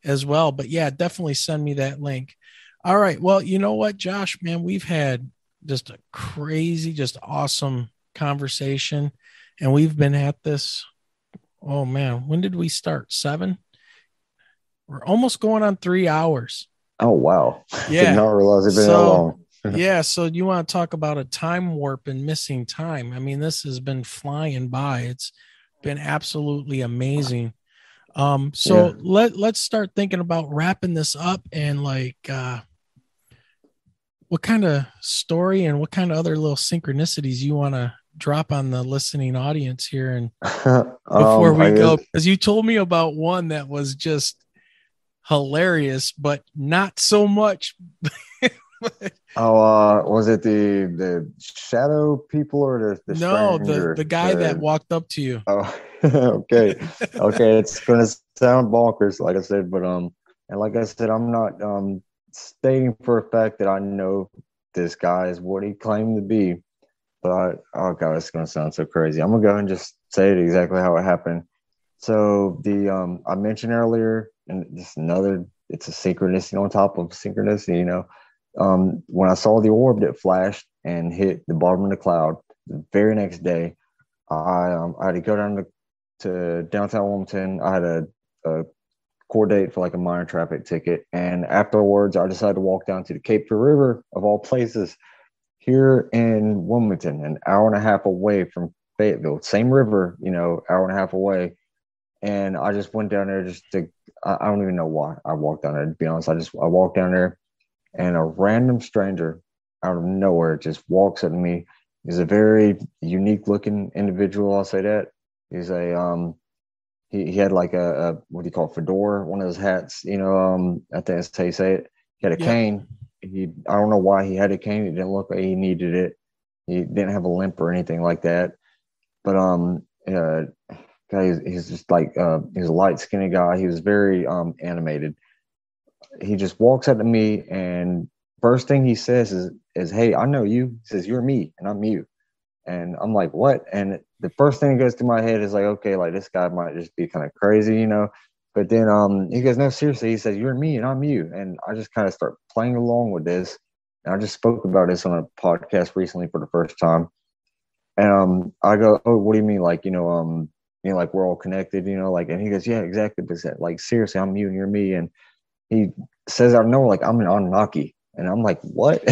as well. But yeah, definitely send me that link. All right. Well, you know what, Josh, man, we've had just a crazy, just awesome conversation. And we've been at this. Oh man, when did we start? 7? We're almost going on 3 hours. Oh, wow. Yeah. Did not realize it's been that long. Yeah. So you want to talk about a time warp and missing time? I mean, this has been flying by. It's been absolutely amazing. Let's start thinking about wrapping this up, and what kind of story and what kind of other little synchronicities you want to drop on the listening audience here, and before we go, because you told me about one that was just hilarious, but not so much. Was it the shadow people or the no, the guy that walked up to you? Oh, okay. It's gonna sound bonkers, like I said, but and like I said, I'm not stating for a fact that I know this guy is what he claimed to be, but oh god, it's gonna sound so crazy. I'm gonna go and just say it exactly how it happened. So the I mentioned earlier, and just it's a synchronicity on top of synchronicity, when I saw the orb that flashed and hit the bottom of the cloud, the very next day, I had to go down to downtown Wilmington. I had a court date for like a minor traffic ticket, and afterwards, I decided to walk down to the Cape Fear River, of all places, here in Wilmington, an hour and a half away from Fayetteville. Same river, hour and a half away. And I just went down there just to, I don't even know why I walked down there, to be honest. I walked down there, and a random stranger out of nowhere just walks up to me. He's a very unique looking individual, I'll say that. He's a, he had like a what do you call it, fedora, one of those hats, I think that's how you say it. He had a cane. I don't know why he had a cane. It didn't look like he needed it. He didn't have a limp or anything like that. But he's just like he's a light skinned guy. He was very animated. He just walks up to me, and first thing he says is hey, I know you. He says, you're me and I'm you. And I'm like, what? And the first thing that goes through my head is like, okay, like this guy might just be kind of crazy, But then he goes, no, seriously. He says, you're me and I'm you. And I just kind of start playing along with this. And I just spoke about this on a podcast recently for the first time. And I go, oh, what do you mean? Like, like we're all connected, like, and he goes, yeah, exactly. But like, seriously, I'm you and you're me. And he says, I know, like, I'm an Anunnaki. And I'm like, what?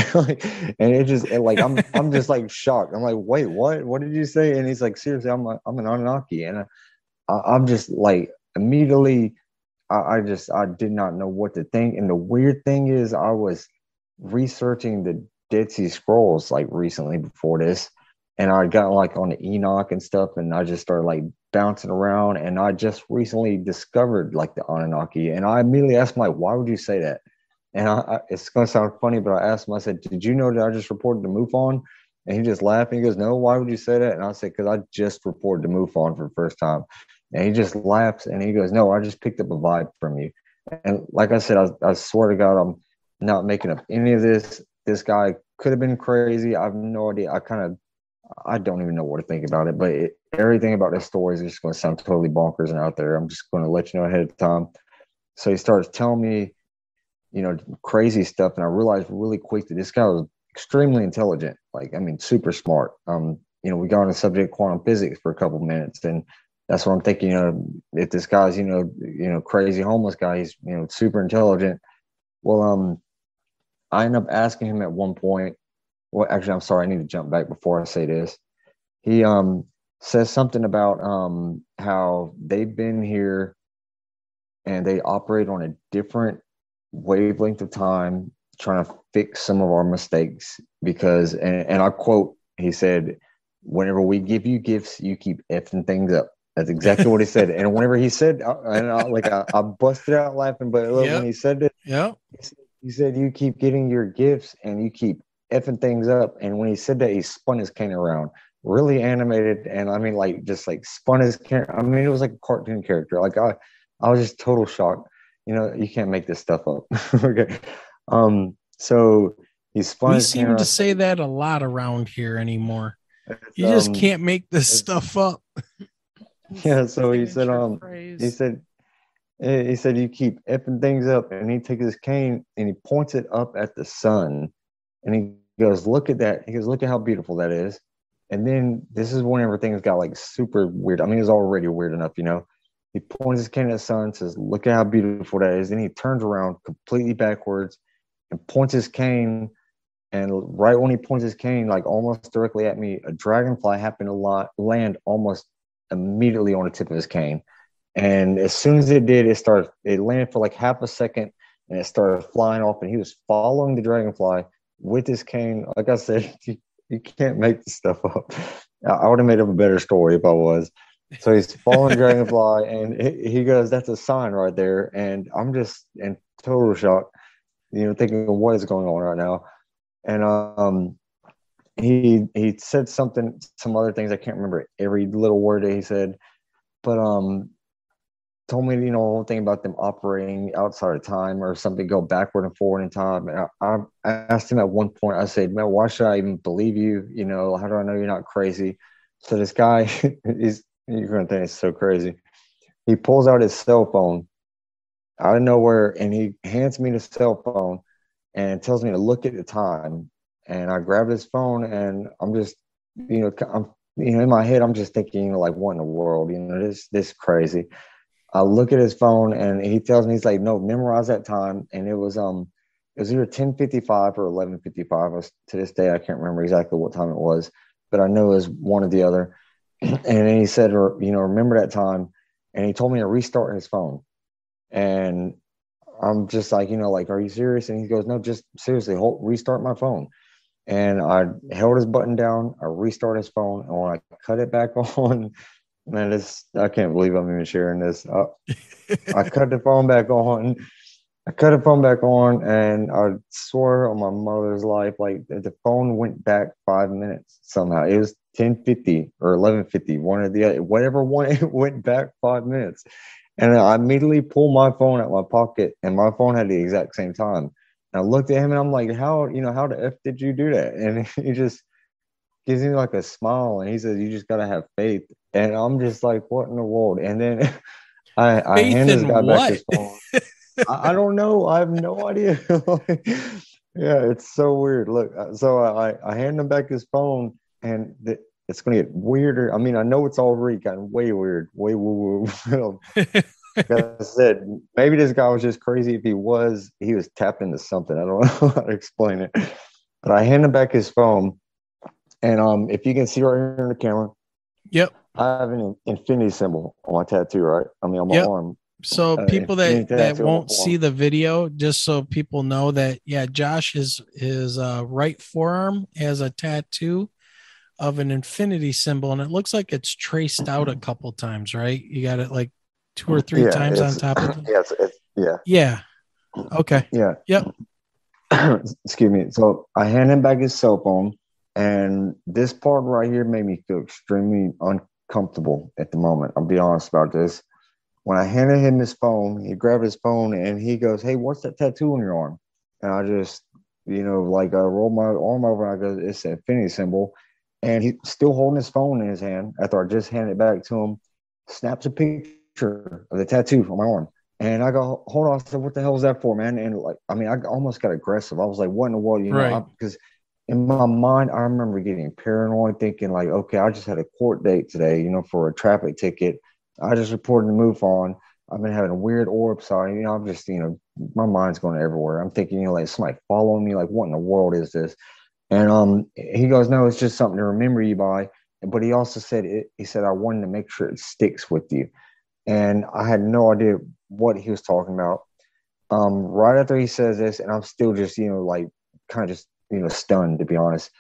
And it just like I'm just like shocked. I'm like, wait, what? What did you say? And he's like, seriously, I'm an Anunnaki. And I'm just like immediately, I did not know what to think. And the weird thing is, I was researching the Dead Sea Scrolls like recently before this, and I got like on the Enoch and stuff, and I just started like bouncing around, and I just recently discovered like the Anunnaki, and I immediately asked him, like, why would you say that? And it's going to sound funny, but I asked him, I said, did you know that I just reported to MUFON? And he just laughed, and he goes, no, why would you say that? And I said, because I just reported to MUFON for the first time. And he just laughs, and he goes, no, I just picked up a vibe from you. And like I said, I swear to God, I'm not making up any of this. This guy could have been crazy. I have no idea. I don't even know what to think about it, but everything about this story is just going to sound totally bonkers and out there. I'm just going to let you know ahead of time. So he starts telling me, crazy stuff. And I realized really quick that this guy was extremely intelligent. Like, I mean, super smart. We got on the subject of quantum physics for a couple of minutes, and that's what I'm thinking. If this guy's, crazy homeless guy, he's, super intelligent. Well, I end up asking him at one point. Well, actually, I'm sorry. I need to jump back before I say this. He says something about how they've been here and they operate on a different wavelength of time, trying to fix some of our mistakes because, and I quote, he said, whenever we give you gifts, you keep effing things up. That's exactly what he said. And whenever he said, I busted out laughing, but when he said it, he said, you keep getting your gifts and you keep effing things up. And when he said that, he spun his cane around, really animated. And I mean, like, just like spun his cane. I mean, it was like a cartoon character. Like I was just total shocked. You can't make this stuff up. Okay. So he spun we his cane around. seem to say that a lot around here anymore. You just can't make this stuff up. Yeah. So he said, he said, you keep effing things up. And he takes his cane and he points it up at the sun. And he goes, look at that. He goes, look at how beautiful that is. And then this is whenever things got like super weird. I mean, it's already weird enough, He points his cane at the sun, says, look at how beautiful that is. Then he turns around completely backwards and points his cane. And right when he points his cane, like almost directly at me, a dragonfly happened to land almost immediately on the tip of his cane. And as soon as it did, it landed for like half a second and it started flying off. And he was following the dragonfly with his cane. Like I said, you can't make this stuff up. I would have made up a better story if I was. So he's following Dragonfly, and he goes, that's a sign right there. And I'm just in total shock, thinking, what is going on right now? And he said some other things. I can't remember every little word that he said, but told me, the whole thing about them operating outside of time or something, go backward and forward in time. And I asked him at one point, I said, man, why should I even believe you? How do I know you're not crazy? So this guy, you're going to think it's so crazy. He pulls out his cell phone out of nowhere and he hands me the cell phone and tells me to look at the time. And I grabbed his phone and I'm just, I'm, in my head, I'm just thinking, like, what in the world? This crazy. I look at his phone and he tells me, he's like, no, memorize that time. And it was either 10:55 or 11:55. To this day, I can't remember exactly what time it was, but I know it was one or the other. And then he said, remember that time. and he told me to restart his phone. And I'm just like, like, are you serious? And he goes, no, just seriously, restart my phone. And I held his button down. I restarted his phone, and when I cut it back on, man, I can't believe I'm even sharing this. I cut the phone back on. And I swear on my mother's life, like the phone went back 5 minutes somehow. It was 10:50 or 11:50, one or the other, whatever one. It went back 5 minutes, and I immediately pulled my phone out my pocket, and my phone had the exact same time. And I looked at him, and I'm like, how the F did you do that? And he just gives me like a smile, and he says, you just gotta have faith. And I'm just like, what in the world? And then I hand this guy back his phone. I don't know. I have no idea. Yeah, it's so weird. Look, so I hand him back his phone, and it's going to get weirder. I mean, I know it's already gotten way weird, way woo woo. Like I said, maybe this guy was just crazy. If he was tapped into something. I don't know how to explain it. But I hand him back his phone, and if you can see right here in the camera, yep, I have an infinity symbol on my tattoo, right? I mean, on my arm. So people that won't see the video, just so people know that, yeah, Josh his right forearm has a tattoo of an infinity symbol, and it looks like it's traced out a couple times, right? You got it like 2 or 3 times on top of it. Yeah. Okay. Yeah. Yep. Excuse me. So I hand him back his cell phone, and this part right here made me feel extremely uncomfortable at the moment. I'll be honest about this. When I handed him his phone, he grabbed his phone and he goes, hey, what's that tattoo on your arm? And I just, I rolled my arm over and I go, it's an infinity symbol. And he's still holding his phone in his hand after I just handed it back to him, snaps a picture of the tattoo on my arm. And I go, hold on. I said, what the hell is that for, man? And I almost got aggressive. I was like, what in the world? Because in my mind, I remember getting paranoid, thinking like, okay, I just had a court date today, for a traffic ticket. I just reported to MUFON. I've been having a weird orb sighting. I'm just, my mind's going everywhere. I'm thinking, like somebody following me. Like, what in the world is this? And he goes, no, it's just something to remember you by. But he also said, he said, I wanted to make sure it sticks with you. And I had no idea what he was talking about. Right after he says this, and I'm still just, kind of just, stunned, to be honest.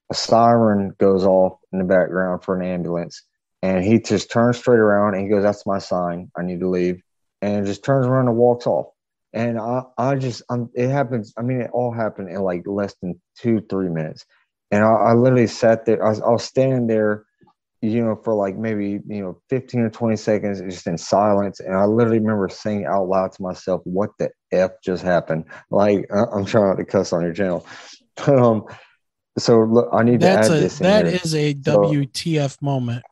A siren goes off in the background for an ambulance. And he just turns straight around and he goes, that's my sign. I need to leave. And just turns around and walks off. And it happens. I mean, it all happened in like less than 2-3 minutes. And I literally sat there. I was standing there, for like maybe, 15 or 20 seconds, just in silence. And I literally remember saying out loud to myself, what the F just happened? Like, I'm trying not to cuss on your channel. So look, I need to add this in here. That is a WTF moment.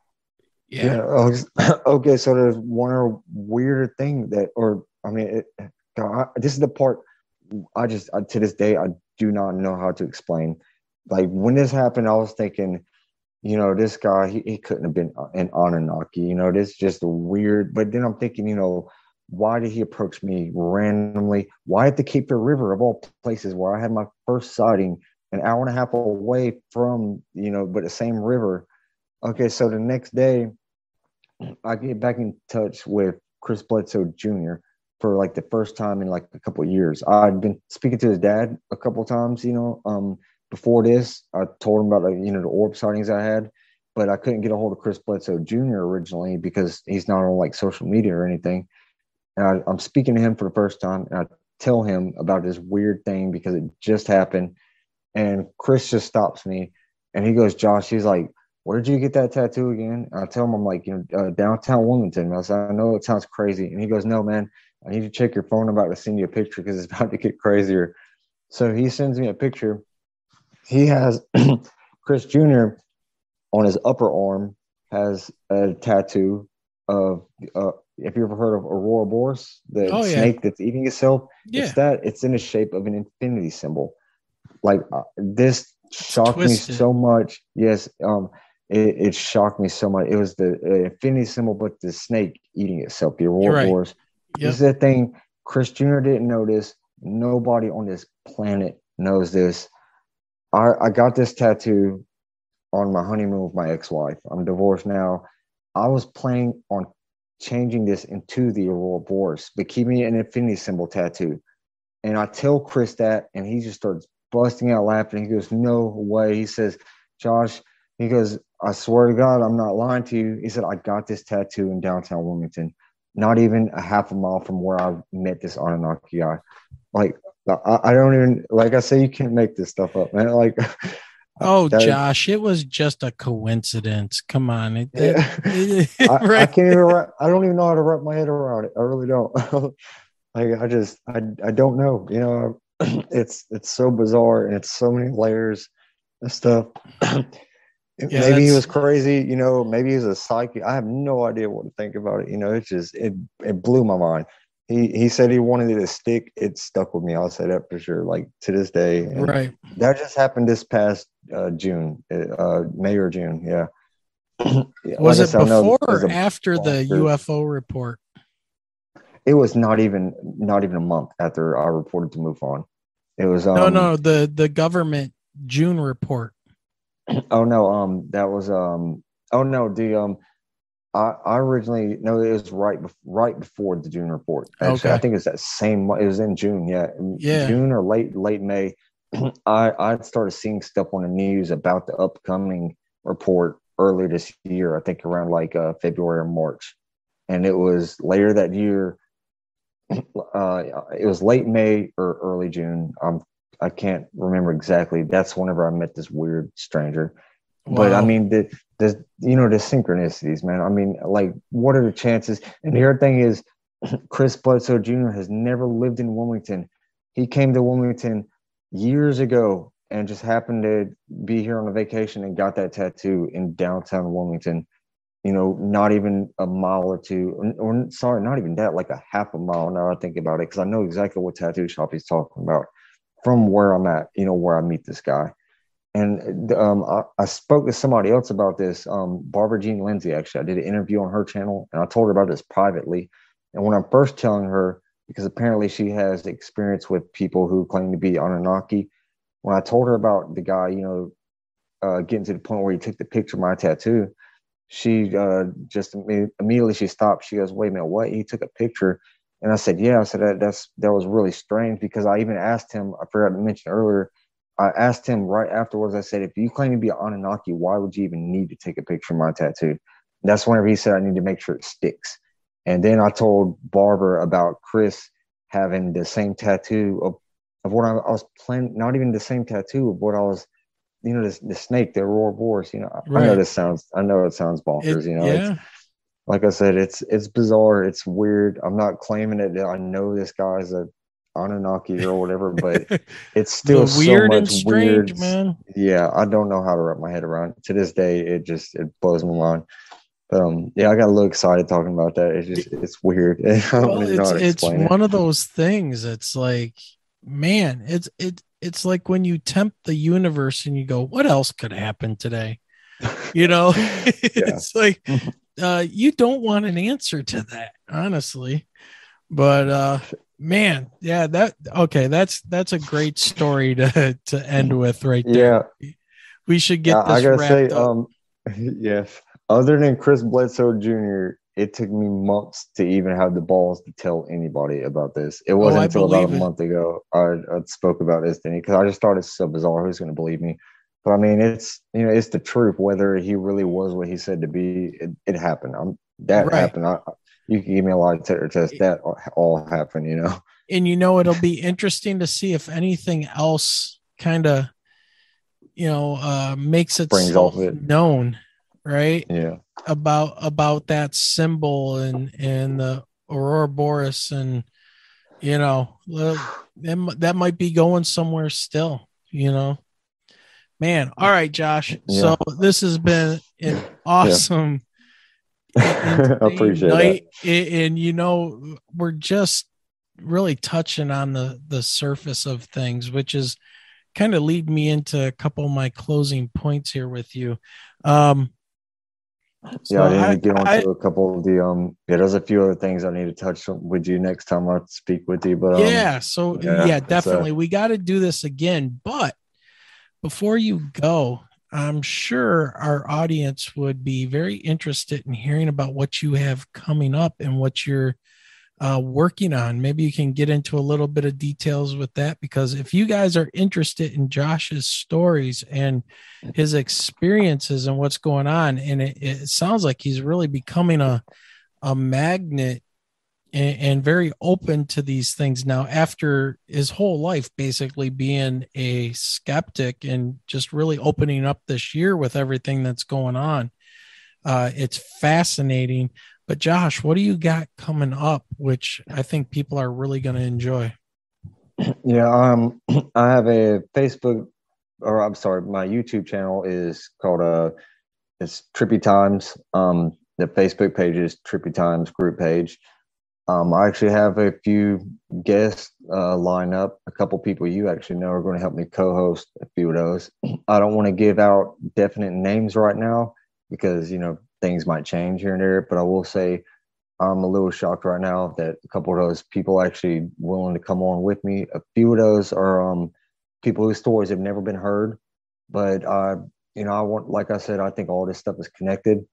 Yeah. Okay. So there's one weirder thing this is the part to this day, I do not know how to explain. Like when this happened, I was thinking, this guy, he couldn't have been an Anunnaki, this is just weird. But then I'm thinking, why did he approach me randomly? Why at the Cape Fear River of all places where I had my first sighting an hour and a half away from, but the same river? Okay, so the next day, I get back in touch with Chris Bledsoe Jr. for like the first time in like a couple of years. I'd been speaking to his dad a couple of times, before this. I told him about the orb sightings I had, but I couldn't get a hold of Chris Bledsoe Jr. originally because he's not on like social media or anything. And I'm speaking to him for the first time, and I tell him about this weird thing because it just happened. And Chris just stops me and he goes, Josh, he's like, where did you get that tattoo again? And I tell him, I'm like, downtown Wilmington. I said, I know it sounds crazy. And he goes, no, man, I need to check your phone. I'm about to send you a picture because it's about to get crazier. So he sends me a picture. He has Chris Jr. on his upper arm has a tattoo of, if you ever heard of Aurora Boreas, the snake that's eating itself. Yeah. It's in the shape of an infinity symbol. Like this shocked me so much. Yes. It shocked me so much. It was the infinity symbol, but the snake eating itself, the Aurora Boreas. Yep. This is the thing. Chris Jr. didn't know this. Nobody on this planet knows this. I got this tattoo on my honeymoon with my ex-wife. I'm divorced now. I was planning on changing this into the Aurora Boreas, but keeping an infinity symbol tattoo. And I tell Chris that, and he just starts busting out laughing. He goes, no way. He says, Josh, he goes, I swear to God, I'm not lying to you. He said, I got this tattoo in downtown Wilmington, not even a half a mile from where I met this Anunnaki guy. Like, I don't even, like I say, you can't make this stuff up, man. Like, oh, Josh, it was just a coincidence. Come on. Right? I can't even, I don't even know how to wrap my head around it. I really don't. Like, I don't know, you know, it's so bizarre, and it's so many layers and stuff. Yeah, maybe he was crazy, you know, maybe he's a psychic. I have no idea what to think about it. You know, it blew my mind. He said he wanted it to stick. It stuck with me. I'll say that for sure. Like, to this day. And right. That just happened this past June, May or June. Yeah. Was it before or after the UFO report? It was not even a month after I reported to MUFON. It was the government June report. Oh no, that was I originally, no, it was right before the June report. Actually, okay. I think it's that same. It was in June, yeah. June or late May. I started seeing stuff on the news about the upcoming report earlier this year. I think around like February or March, and it was later that year. It was late May or early June. I can't remember exactly. That's whenever I met this weird stranger. Wow. But I mean, the synchronicities, man. I mean, like, what are the chances? And the other thing is, Chris Bledsoe Jr. has never lived in Wilmington. He came to Wilmington years ago and just happened to be here on a vacation and got that tattoo in downtown Wilmington. You know, not even a mile or two, or sorry, not even that, like a half a mile. Now I think about it, because I know exactly what tattoo shop he's talking about from where I'm at, you know, where I meet this guy. And I spoke to somebody else about this, Barbara Jean Lindsay, actually. I did an interview on her channel, and I told her about this privately. And when I'm first telling her, because apparently she has experience with people who claim to be Anunnaki, when I told her about the guy, you know, getting to the point where he took the picture of my tattoo, she just immediately she stopped. She goes, wait a minute, what? He took a picture? And I said, yeah. I said, that was really strange, because I even asked him, I forgot to mention earlier, I asked him right afterwards, I said, if you claim to be an Anunnaki, why would you even need to take a picture of my tattoo? That's whenever he said, I need to make sure it sticks. And then I told Barbara about Chris having the same tattoo of what I was planning, not even the same tattoo of what I was, you know, the snake, the Aurora Boreas, you know. Right. I know it sounds bonkers, you know. Yeah. Like I said, it's bizarre, it's weird. I'm not claiming it. I know this guy's a Anunnaki or whatever, but it's still weird, so much and strange, weird, man. Yeah, I don't know how to wrap my head around it. To this day, it blows my mind. Yeah, I got a little excited talking about that. It's weird. I don't even know how to explain it. It's one of those things. It's like, man, it's like when you tempt the universe and you go, what else could happen today? You know, it's like you don't want an answer to that, honestly. But man, yeah, that's a great story to end with right there. Yeah. We should get this wrapped up. Yes. Other than Chris Bledsoe Jr., it took me months to even have the balls to tell anybody about this. It wasn't until about a month ago I spoke about this thing, because I just thought it's so bizarre. Who's going to believe me? But I mean, it's the truth. Whether he really was what he said to be, it happened. Happened. You can give me a lie detector test. That all happened, you know. And you know, it'll be interesting to see if anything else kind of, you know, makes itself known, right? Yeah. About that symbol and the Aurora Boreas, and you know, that might be going somewhere still, you know. Man, all right, Josh. Yeah. So this has been an awesome. I appreciate night, and you know, we're just really touching on the surface of things, which is kind of lead me into a couple of my closing points here with you. I didn't get onto a couple of the there's a few other things I need to touch with you next time I speak with you, but definitely we got to do this again. But before you go, I'm sure our audience would be very interested in hearing about what you have coming up and what you're working on. Maybe you can get into a little bit of details with that, because if you guys are interested in Josh's stories and his experiences and what's going on, and it sounds like he's really becoming a magnet and very open to these things now after his whole life basically being a skeptic and just really opening up this year with everything that's going on. It's fascinating. But Josh, what do you got coming up, which I think people are really going to enjoy? Yeah, I have a Facebook, or I'm sorry, my YouTube channel is called it's Trippy Times. The Facebook page is Trippy Times group page. I actually have a few guests lined up. A couple people you actually know are going to help me co-host a few of those. I don't want to give out definite names right now because, you know, things might change here and there, but I will say I'm a little shocked right now that a couple of those people actually willing to come on with me. A few of those are people whose stories have never been heard, but you know, I want, like I said, I think all this stuff is connected.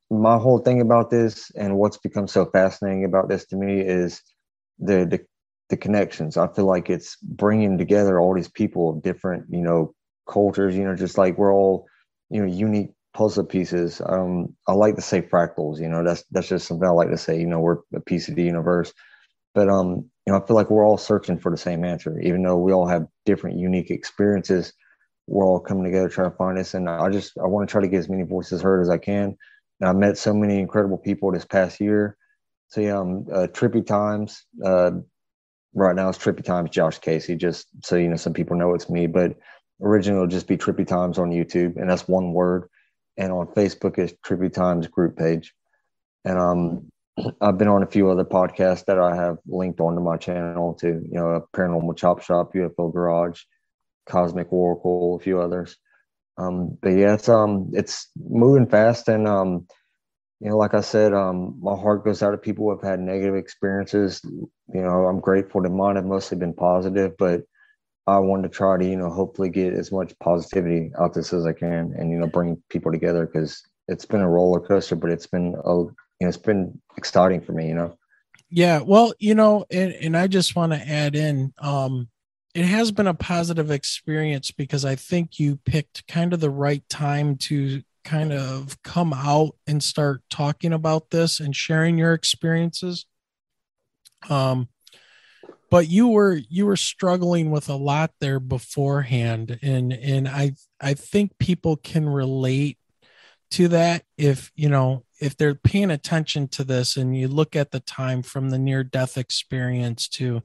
My whole thing about this and what's become so fascinating about this to me is the connections. I feel like it's bringing together all these people of different, you know, cultures, you know, just like we're all, you know, unique puzzle pieces. I like to say fractals, you know, that's just something I like to say, you know, we're a piece of the universe. But you know, I feel like we're all searching for the same answer, even though we all have different unique experiences. We're all coming together trying to find this. And I want to try to get as many voices heard as I can. And I met so many incredible people this past year. So yeah, Trippy Times. Right now it's Trippy Times Josh Casey, just so you know, some people know it's me. But originally it'll just be Trippy Times on YouTube, and that's one word. And on Facebook is Trippy Times group page. And I've been on a few other podcasts that I have linked onto my channel too. You know, Paranormal Chop Shop, UFO Garage, Cosmic Oracle, a few others. But yeah, it's moving fast, and you know, like I said, my heart goes out to people who have had negative experiences. You know, I'm grateful that mine have mostly been positive, but I wanted to try to, you know, hopefully get as much positivity out this as I can, and you know, bring people together, because it's been a roller coaster, but it's been it's been exciting for me, you know. Yeah, well, you know, and I just want to add in, it has been a positive experience because I think you picked kind of the right time to kind of come out and start talking about this and sharing your experiences. But you were struggling with a lot there beforehand, and I think people can relate to that if, you know, if they're paying attention to this and you look at the time from the near death experience to,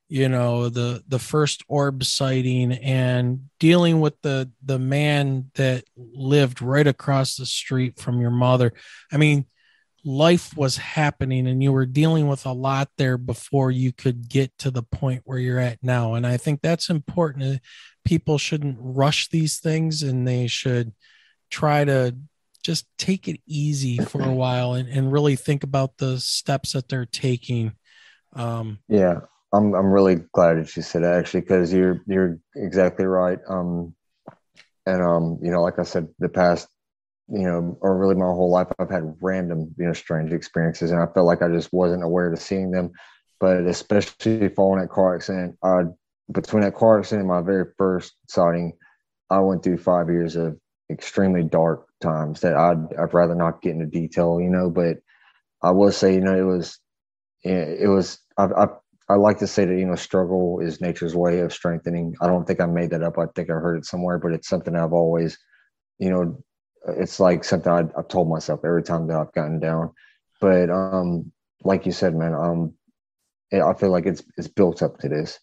you know, the first orb sighting and dealing with the man that lived right across the street from your mother. I mean, life was happening and you were dealing with a lot there before you could get to the point where you're at now. And I think that's important. People shouldn't rush these things, and they should try to just take it easy for a while and really think about the steps that they're taking. Yeah, I'm really glad that you said that, actually, because you're exactly right. And you know, like I said, the past, you know, or really my whole life, I've had random, you know, strange experiences, and I felt like I just wasn't aware to seeing them. But especially following that car accident, between that car accident and my very first sighting, I went through 5 years of extremely dark times that I'd rather not get into detail, you know. But I will say, you know, it was I like to say that, you know, struggle is nature's way of strengthening. I don't think I made that up. I think I heard it somewhere, but it's something I've always, you know, it's like something I've told myself every time that I've gotten down. But like you said, man, I feel like it's built up to this.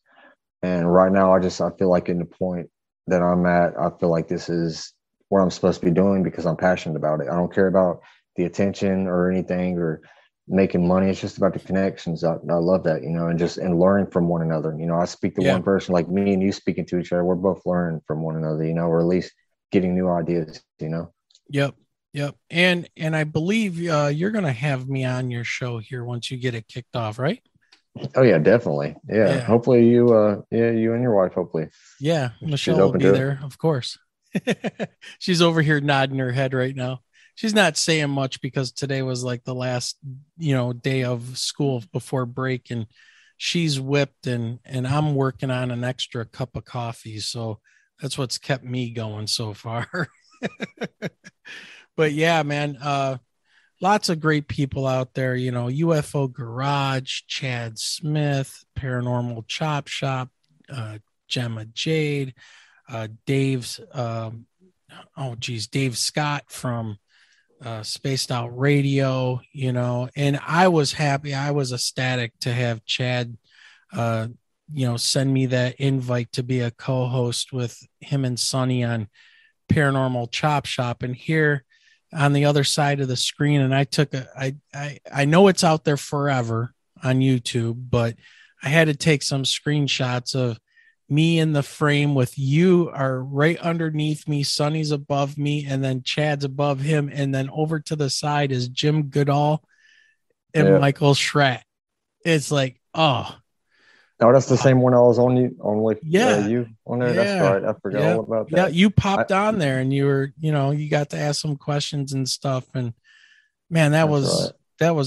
And right now I feel like in the point that I'm at, I feel like this is what I'm supposed to be doing because I'm passionate about it. I don't care about the attention or anything or making money. It's just about the connections. I love that, you know, and learning from one another. You know, I speak to one person, like me and you speaking to each other. We're both learning from one another, you know, or at least getting new ideas, you know. Yep. And I believe you're going to have me on your show here once you get it kicked off, right? Oh yeah, definitely. Yeah. Hopefully you and your wife, hopefully. Yeah. Michelle will be there, of course. She's over here nodding her head right now. She's not saying much because today was like the last, day of school before break, and she's whipped and I'm working on an extra cup of coffee. So that's what's kept me going so far. But yeah, man, lots of great people out there, UFO Garage, Chad Smith, Paranormal Chop Shop, Gemma Jade, Dave Scott from Spaced Out Radio, and I was happy. I was ecstatic to have Chad, send me that invite to be a co-host with him and Sonny on Paranormal Chop Shop. And here on the other side of the screen, and I know it's out there forever on YouTube, but I had to take some screenshots of me in the frame with you are right underneath me, Sonny's above me, and then Chad's above him, and then over to the side is Jim Goodall and Michael Schratt. It's like, oh, that's the same one I was on with you on there. Yeah. That's right. I forgot all about that. Yeah, you popped on there and you were, you got to ask some questions and stuff, and man, that was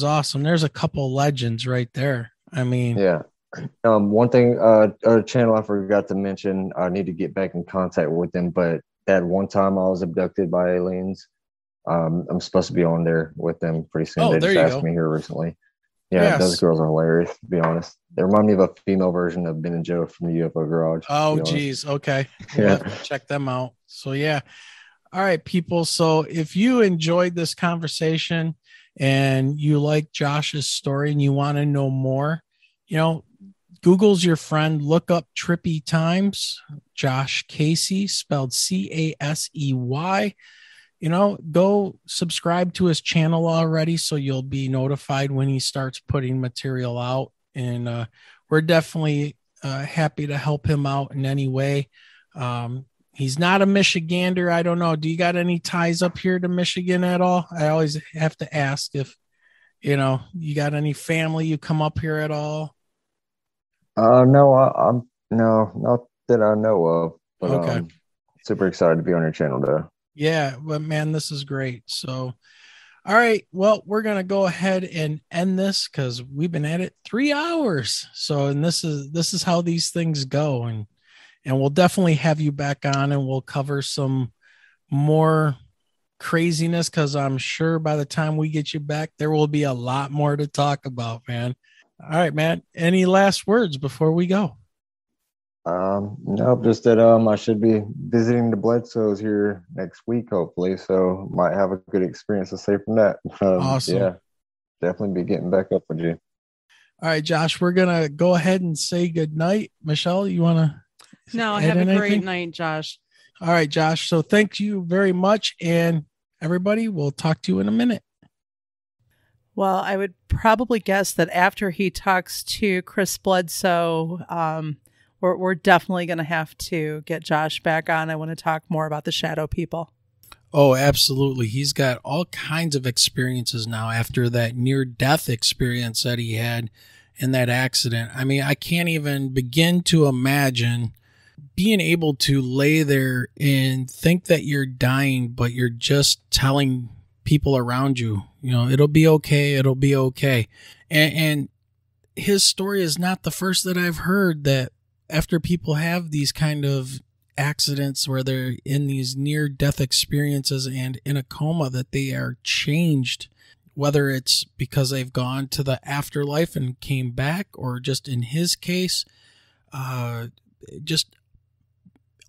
awesome. There's a couple legends right there. I mean, yeah. One thing, a channel I forgot to mention, I need to get back in contact with them, but that one time I was abducted by aliens, I'm supposed to be on there with them pretty soon. Oh, they just asked me here recently. Yeah, yes. Those girls are hilarious, to be honest. They remind me of a female version of Ben and Joe from the UFO Garage. Oh, geez. Okay. Yeah. Check them out. So, yeah. All right, people. So if you enjoyed this conversation and you like Josh's story and you want to know more, Google's your friend. Look up Trippy Times, Josh Casey, spelled Casey. Go subscribe to his channel already so you'll be notified when he starts putting material out. And we're definitely happy to help him out in any way. He's not a Michigander. I don't know. Do you got any ties up here to Michigan at all? I always have to ask if, you got any family you come up here at all? No, I'm not that I know of, but okay. Super excited to be on your channel though. Yeah, but man, this is great. So, all right, well, we're going to go ahead and end this because we've been at it 3 hours. So, and this is how these things go. And we'll definitely have you back on and we'll cover some more craziness because I'm sure by the time we get you back, there will be a lot more to talk about, man. All right, man. Any last words before we go? No, just that I should be visiting the Bledsoes here next week, hopefully. So might have a good experience to say from that. Awesome. Yeah, definitely be getting back up with you. All right, Josh, we're gonna go ahead and say good night. Michelle, you wanna? No, have a great night, Josh. All right, Josh. So thank you very much, and everybody, we'll talk to you in a minute. Well, I would probably guess that after he talks to Chris Bledsoe, we're definitely going to have to get Josh back on. I want to talk more about the shadow people. Oh, absolutely. He's got all kinds of experiences now after that near-death experience that he had in that accident. I mean, I can't even begin to imagine being able to lay there and think that you're dying, but you're just telling people around you, it'll be okay. It'll be okay. And his story is not the first that I've heard that after people have these kind of accidents where they're in these near-death experiences and in a coma that they are changed, whether it's because they've gone to the afterlife and came back, or just in his case, just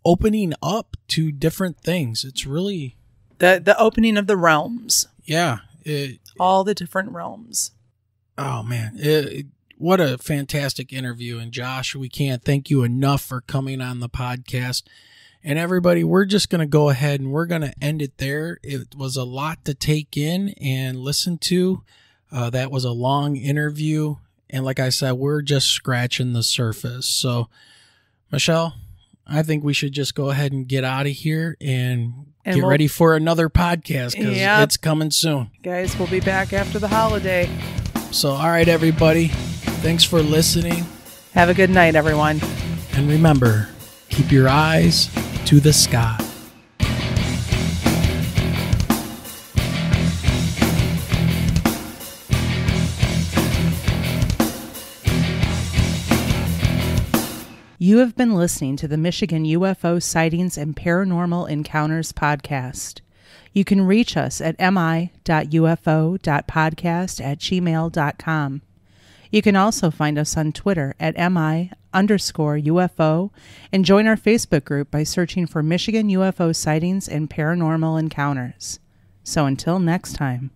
opening up to different things. It's really the opening of the realms. Yeah. All the different realms. Oh, man. What a fantastic interview. And Josh, we can't thank you enough for coming on the podcast. And everybody, we're just going to go ahead and we're going to end it there. It was a lot to take in and listen to. That was a long interview. And like I said, we're just scratching the surface. So, Michelle, I think we should just go ahead and get out of here and get ready for another podcast because it's coming soon. Guys, we'll be back after the holiday. So, all right, everybody. Thanks for listening. Have a good night, everyone. And remember, keep your eyes to the sky. You have been listening to the Michigan UFO Sightings and Paranormal Encounters podcast. You can reach us at mi.ufo.podcast@gmail.com. You can also find us on Twitter at mi_UFO and join our Facebook group by searching for Michigan UFO Sightings and Paranormal Encounters. So until next time.